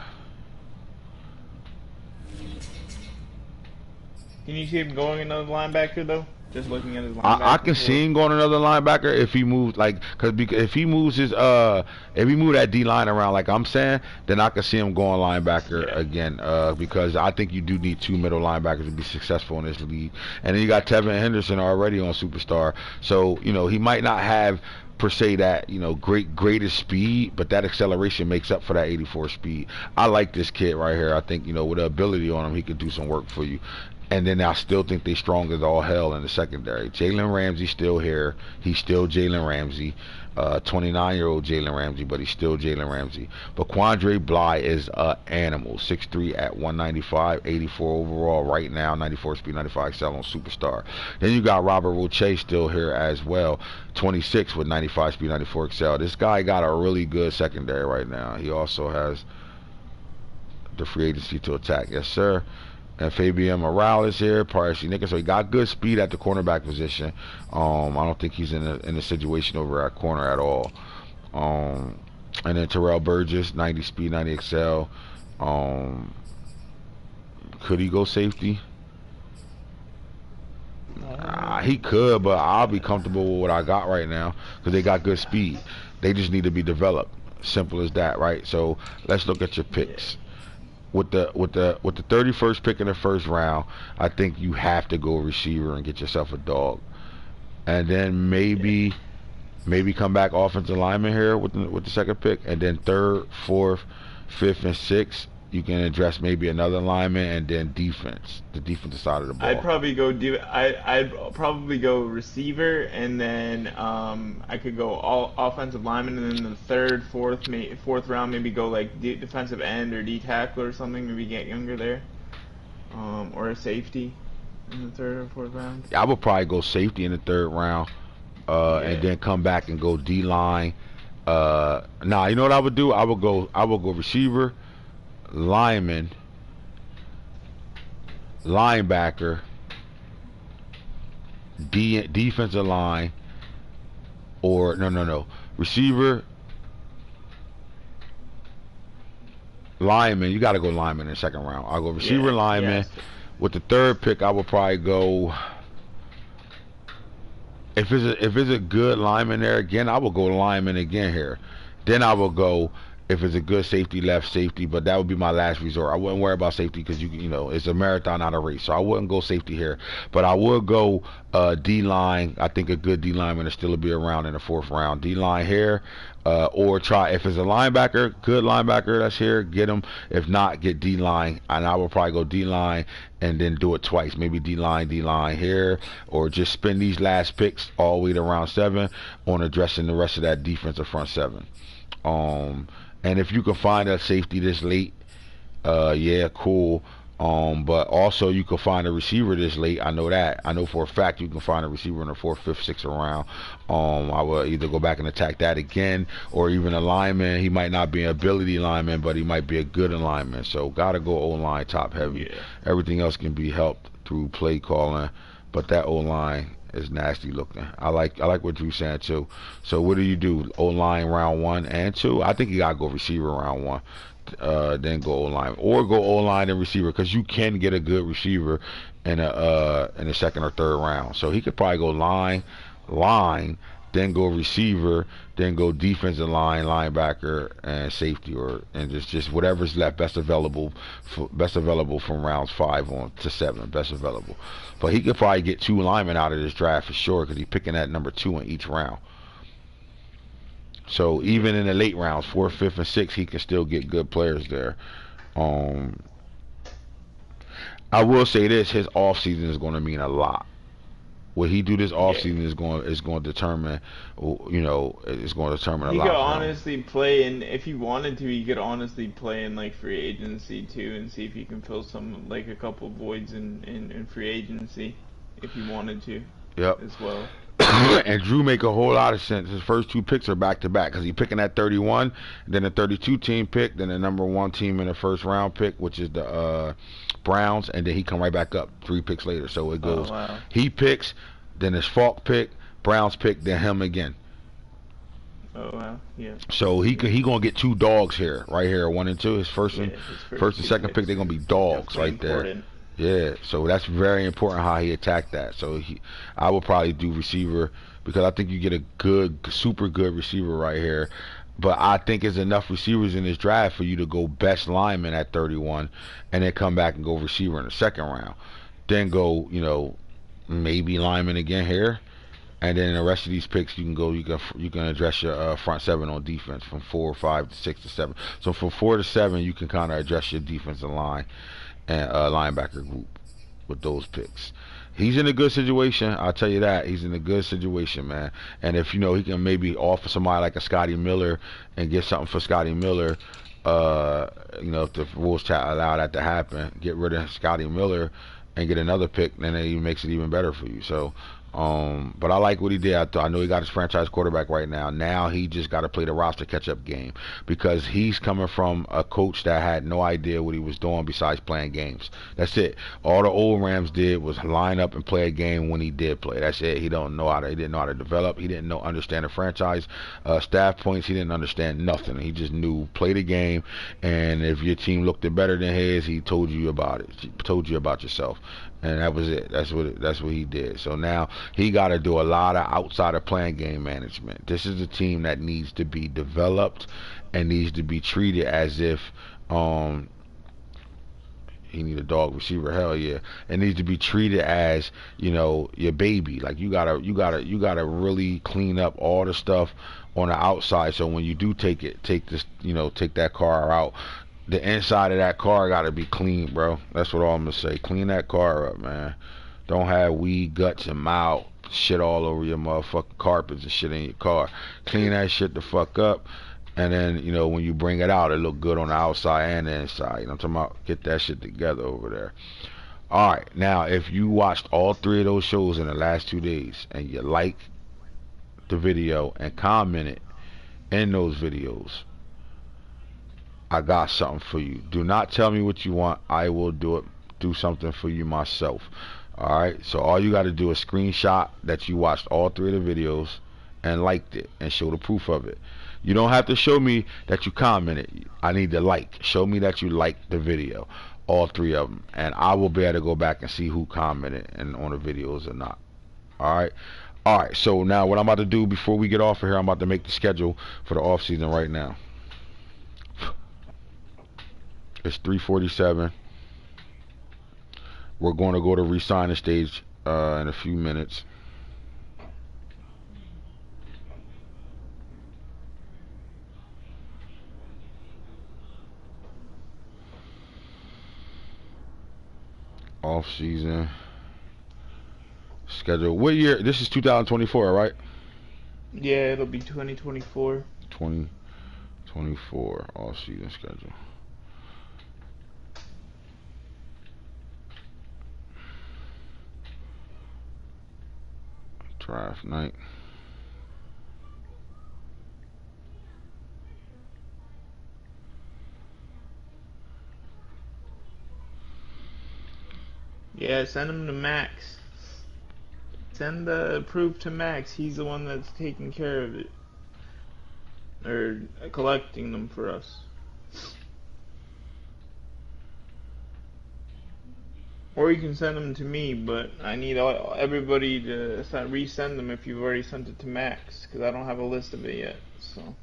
Can you see him going another linebacker though? Just looking at his linebacker. I can see him going another linebacker if he moves because if he moves his if he move that D line around like I'm saying, then I can see him going linebacker again because I think you do need 2 middle linebackers to be successful in this league. And then you got Tevin Henderson already on Superstar, so you know he might not have per se that greatest speed, but that acceleration makes up for that 84 speed. I like this kid right here. I think with the ability on him, he could do some work for you. And then I still think they strong as all hell in the secondary. Jalen Ramsey still here. He's still Jalen Ramsey. 29-year-old Jalen Ramsey, but he's still Jalen Ramsey. But Quandre Bly is an animal. 6'3" at 195, 84 overall right now, 94 speed, 95 excel on Superstar. Then you got Robert Roche still here as well. 26 with 95 speed, 94 excel. This guy got a really good secondary right now. He also has the free agency to attack. Yes, sir. And Fabian Morales is here, Parsi Nickens. So he got good speed at the cornerback position. I don't think he's in a situation over at corner at all. And then Terrell Burgess, 90 speed, 90 excel. Could he go safety? He could, but I'll be comfortable with what I got right now because they got good speed. They just need to be developed. Simple as that, right? So let's look at your picks. With the 31st pick in the first round, I think you have to go receiver and get yourself a dog, and then maybe come back offensive lineman here with the second pick, and then third, fourth, fifth, and sixth you can address maybe another lineman, and then defense, the defensive side of the ball. I'd probably go receiver, and then I could go all offensive lineman, and then the third, fourth round maybe go like defensive end or D tackle or something. Maybe get younger there, or a safety in the third or fourth round. I would probably go safety in the third round, and then come back and go D line. You know what I would do? I would go receiver, lineman, linebacker, defensive line, or no, receiver, lineman. You got to go lineman in the second round. I'll go receiver, lineman. Yes. With the third pick, I would probably go. If it's a good lineman there again, I will go lineman again here. Then I will go, if it's a good safety, left safety, but that would be my last resort. I wouldn't worry about safety because you know it's a marathon, not a race. So I wouldn't go safety here, but I would go D line. I think a good D lineman will still be around in the fourth round. D line here, or try if it's a linebacker, good linebacker that's here, get him. If not, get D line, and I will probably go D line and then do it twice. Maybe D line here, or just spend these last picks all the way to round 7 on addressing the rest of that defensive front 7. And if you can find a safety this late, yeah, cool. But also you can find a receiver this late. I know that. I know for a fact you can find a receiver in the 4th, 5th, 6th round. I will either go back and attack that again, or even a lineman. He might not be an ability lineman, but he might be a good lineman. So gotta go O-line top heavy. Yeah. Everything else can be helped through play calling, but that O-line is nasty looking. I like what Drew's saying too. So what do you do? O-line round 1 and 2? I think you gotta go receiver round 1. Then go O-line, or go O-line and receiver, because you can get a good receiver in the second or third round. So he could probably go line, then go receiver, then go defensive line, linebacker, and safety, and just whatever's left, best available from rounds 5 on to 7, best available. But he could probably get 2 linemen out of this draft for sure, because he's picking at number 2 in each round. So even in the late rounds, 4th, 5th, and 6th, he can still get good players there. I will say this: his off season is going to mean a lot. What he do this off season is going to determine, it's going to determine a lot. He could honestly play, and if he wanted to, he could honestly play in like free agency too, and see if he can fill some a couple voids in free agency, if he wanted to. Yep. As well. And Drew make a whole lot of sense. His first 2 picks are back to back, because he's picking at 31, then a 32 team pick, then the number 1 team in the first round pick, which is the Browns, and then he come right back up 3 picks later. So it goes. Oh, wow. He picks, then his Falk pick, Browns pick, then him again. Oh wow, yeah. So he gonna get 2 dogs here, right here, 1 and 2. His first and second pick, they're gonna be dogs right there. Yeah, so that's very important how he attacked that. So I would probably do receiver, because I think you get a good, super good receiver right here. But I think there's enough receivers in this draft for you to go best lineman at 31, and then come back and go receiver in the second round. Then go, maybe lineman again here, and then the rest of these picks you can address your front 7 on defense from 4, 5 to 6 to 7. So from 4 to 7 you can kind of address your defensive line and linebacker group with those picks. He's in a good situation, I'll tell you that. He's in a good situation, man. And if he can maybe offer somebody like a Scotty Miller and get something for Scotty Miller, if the rules allow that to happen, get rid of Scotty Miller and get another pick, then it makes it even better for you. So But I like what he did. I know he got his franchise quarterback right now. Now he just got to play the roster catch-up game because he's coming from a coach that had no idea what he was doing besides playing games. That's it. All the old Rams did was line up and play a game when he did play. That's it. He didn't know how to develop. He didn't understand the franchise staff points. He didn't understand nothing. He just knew play the game, and if your team looked better than his, he told you about it. He told you about yourself. And that was it. That's what he did. So now he got to do a lot of outside of playing game management. This is a team that needs to be developed and needs to be treated as if he need a dog receiver. Hell yeah. It needs to be treated as, your baby. Like you gotta really clean up all the stuff on the outside. So when you do take that car out, the inside of that car got to be clean, bro. That's what I'm gonna say. Clean that car up, man. Don't have weed, guts, and mouth shit all over your motherfucking carpets and shit in your car. Clean that shit the fuck up. And then, when you bring it out, it look good on the outside and the inside. I'm talking about get that shit together over there. Alright, now if you watched all 3 of those shows in the last 2 days and you like the video and commented in those videos, I got something for you. Do not tell me what you want. I will do something for you myself. Alright, so all you got to do is screenshot that you watched all 3 of the videos and liked it and show the proof of it. You don't have to show me that you commented. I need the like. Show me that you liked the video, all 3 of them, and I will be able to go back and see who commented and on the videos or not. Alright, so now what I'm about to do before we get off of here, I'm about to make the schedule for the off season right now. It's 3:47. We're going to go to re-signing stage in a few minutes. Off season schedule. What year? This is 2024, right? Yeah, it'll be 2024. 2024 off season schedule. Draft night. Yeah, send him to Max. Send the proof to Max. He's the one that's taking care of it. Or collecting them for us. Or you can send them to me, but I need everybody to resend them if you've already sent it to Max, because I don't have a list of it yet. So.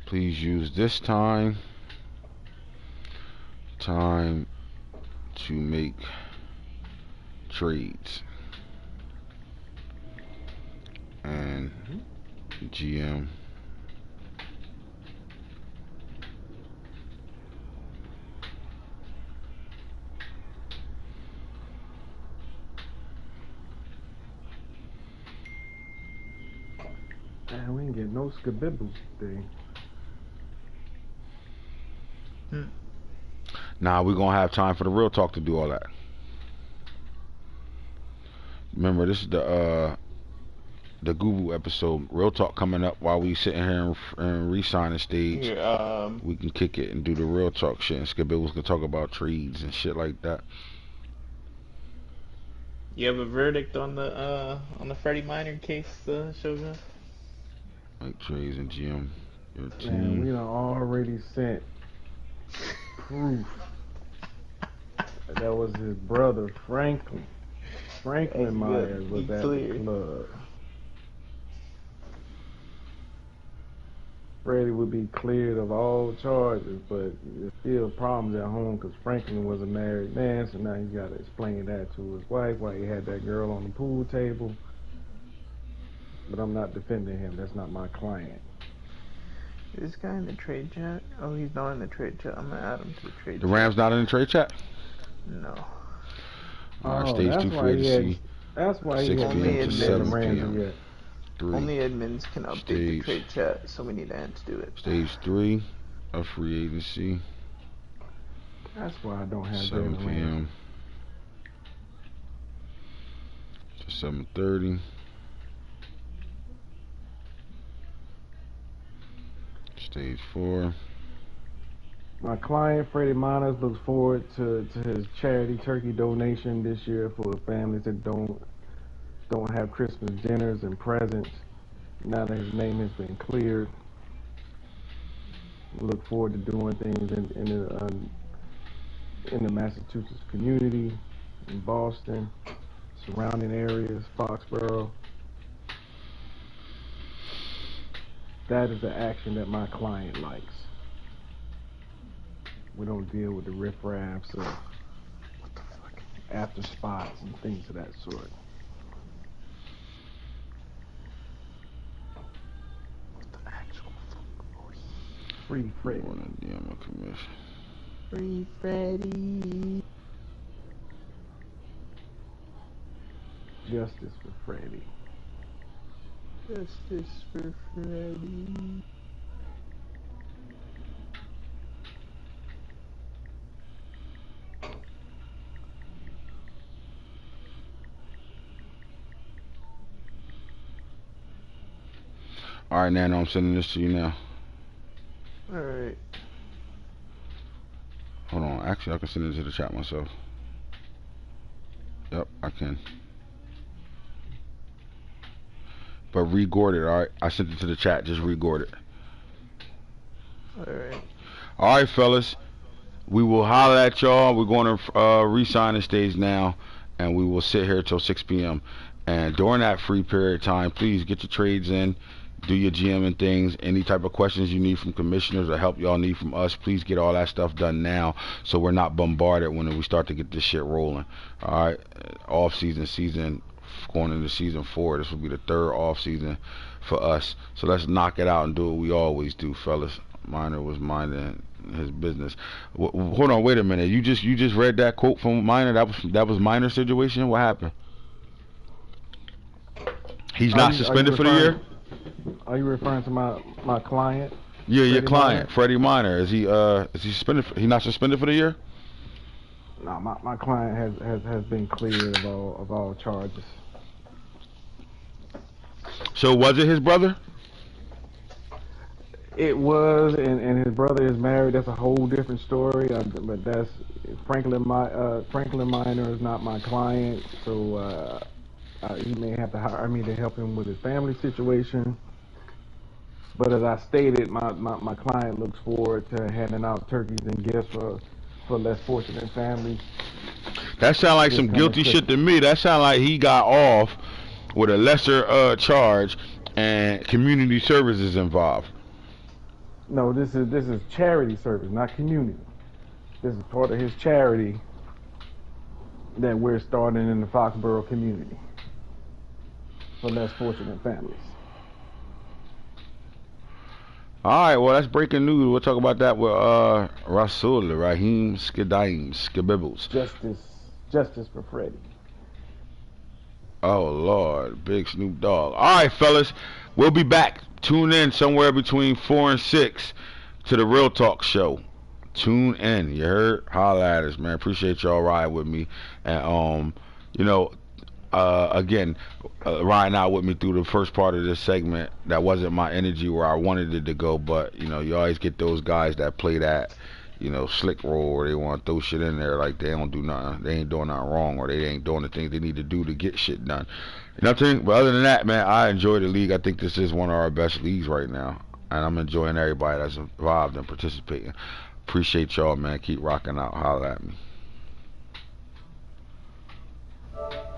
Please use this time to make trades. And GM. Man, we didn't get no skabibbles today. Nah, we're gonna have time for the real talk to do all that. Remember, this is the Google episode. Real talk coming up while we sitting here and re-signing stage. Yeah, we can kick it and do the real talk shit. And Skibibbles can talk about trades and shit like that. You have a verdict on the Freddie Minor case, Showdown? Like trades and GM. Your team. Man, we done already sent proof that was his brother Franklin. Franklin Myers was at the club. Freddie would be cleared of all charges, but there's still problems at home because Franklin was a married man, so now he's got to explain that to his wife why he had that girl on the pool table. But I'm not defending him. That's not my client. Is this guy in the trade chat? Oh, he's not in the trade chat. I'm gonna add him to the trade chat. The Rams not in the trade chat? No. Alright, Oh, stage 2 free agency. that's why he 6 hadn't Only p.m. to mentioned Jalen 7 admins. Ramsey p.m. yet. 3. Only admins can update the Stage. trade chat, so we need Ant to do it. Stage 3 of free agency. That's why I don't have 7 Jalen Ramsey. p.m. to 7:30. Stage 4. My client, Freddie Miners, looks forward to his charity turkey donation this year for families that don't have Christmas dinners and presents. Now that his name has been cleared, we look forward to doing things in the Massachusetts community, in Boston, surrounding areas, Foxborough. That is the action that my client likes. We don't deal with the riffraffs of after spots and things of that sort. The actual Free Freddie. Free Freddie. Justice for Freddie. Justice for Freddie. Alright, Nano, I'm sending this to you now. Alright. Hold on. Actually, I can send it to the chat myself. Yep, I can. But re-gourd it, alright? I sent it to the chat. Just re-gourd it. Alright. Alright, fellas. We will holler at y'all. We're going to re-sign the stage now. And we will sit here till 6 p.m. And during that free period of time, please get your trades in. Do your GM and things. Any type of questions you need from commissioners or help y'all need from us, please get all that stuff done now so we're not bombarded when we start to get this shit rolling. Alright, off season going into season 4. This will be the 3rd off season for us. So let's knock it out and do what we always do, fellas. Miner was minding his business. Hold on, wait a minute. You just read that quote from Miner? That was Miner's situation? What happened? He's not suspended for the year? Are you referring to my client? Yeah, your client, Freddie Miner. Is he suspended? He not suspended for the year? No, my client has been cleared of all charges. So was it his brother? It was, and his brother is married. That's a whole different story. But that's Franklin Miner is not my client, so he may have to hire me to help him with his family situation. But as I stated, my client looks forward to handing out turkeys and gifts for less fortunate families. That sounds like some guilty shit to me. That sounds like he got off with a lesser charge and community services involved. No, this is charity service, not community. This is part of his charity that we're starting in the Foxborough community for less fortunate families. Alright, well, that's breaking news. We'll talk about that with Rahim Skibibbles. Justice for Freddie. Oh, Lord. Big Snoop Dogg. Alright, fellas. We'll be back. Tune in somewhere between 4 and 6 to the Real Talk Show. Tune in. You heard? Holla at us, man. Appreciate y'all riding with me. And, again, riding out with me through the first part of this segment. That wasn't my energy where I wanted it to go, but you always get those guys that play that slick roll where they want to throw shit in there like they don't do nothing, they ain't doing nothing wrong, or they ain't doing the things they need to do to get shit done. You know what I'm saying? But other than that, man, I enjoy the league. I think this is one of our best leagues right now, and I'm enjoying everybody that's involved and participating. Appreciate y'all, man. Keep rocking out. Holla at me.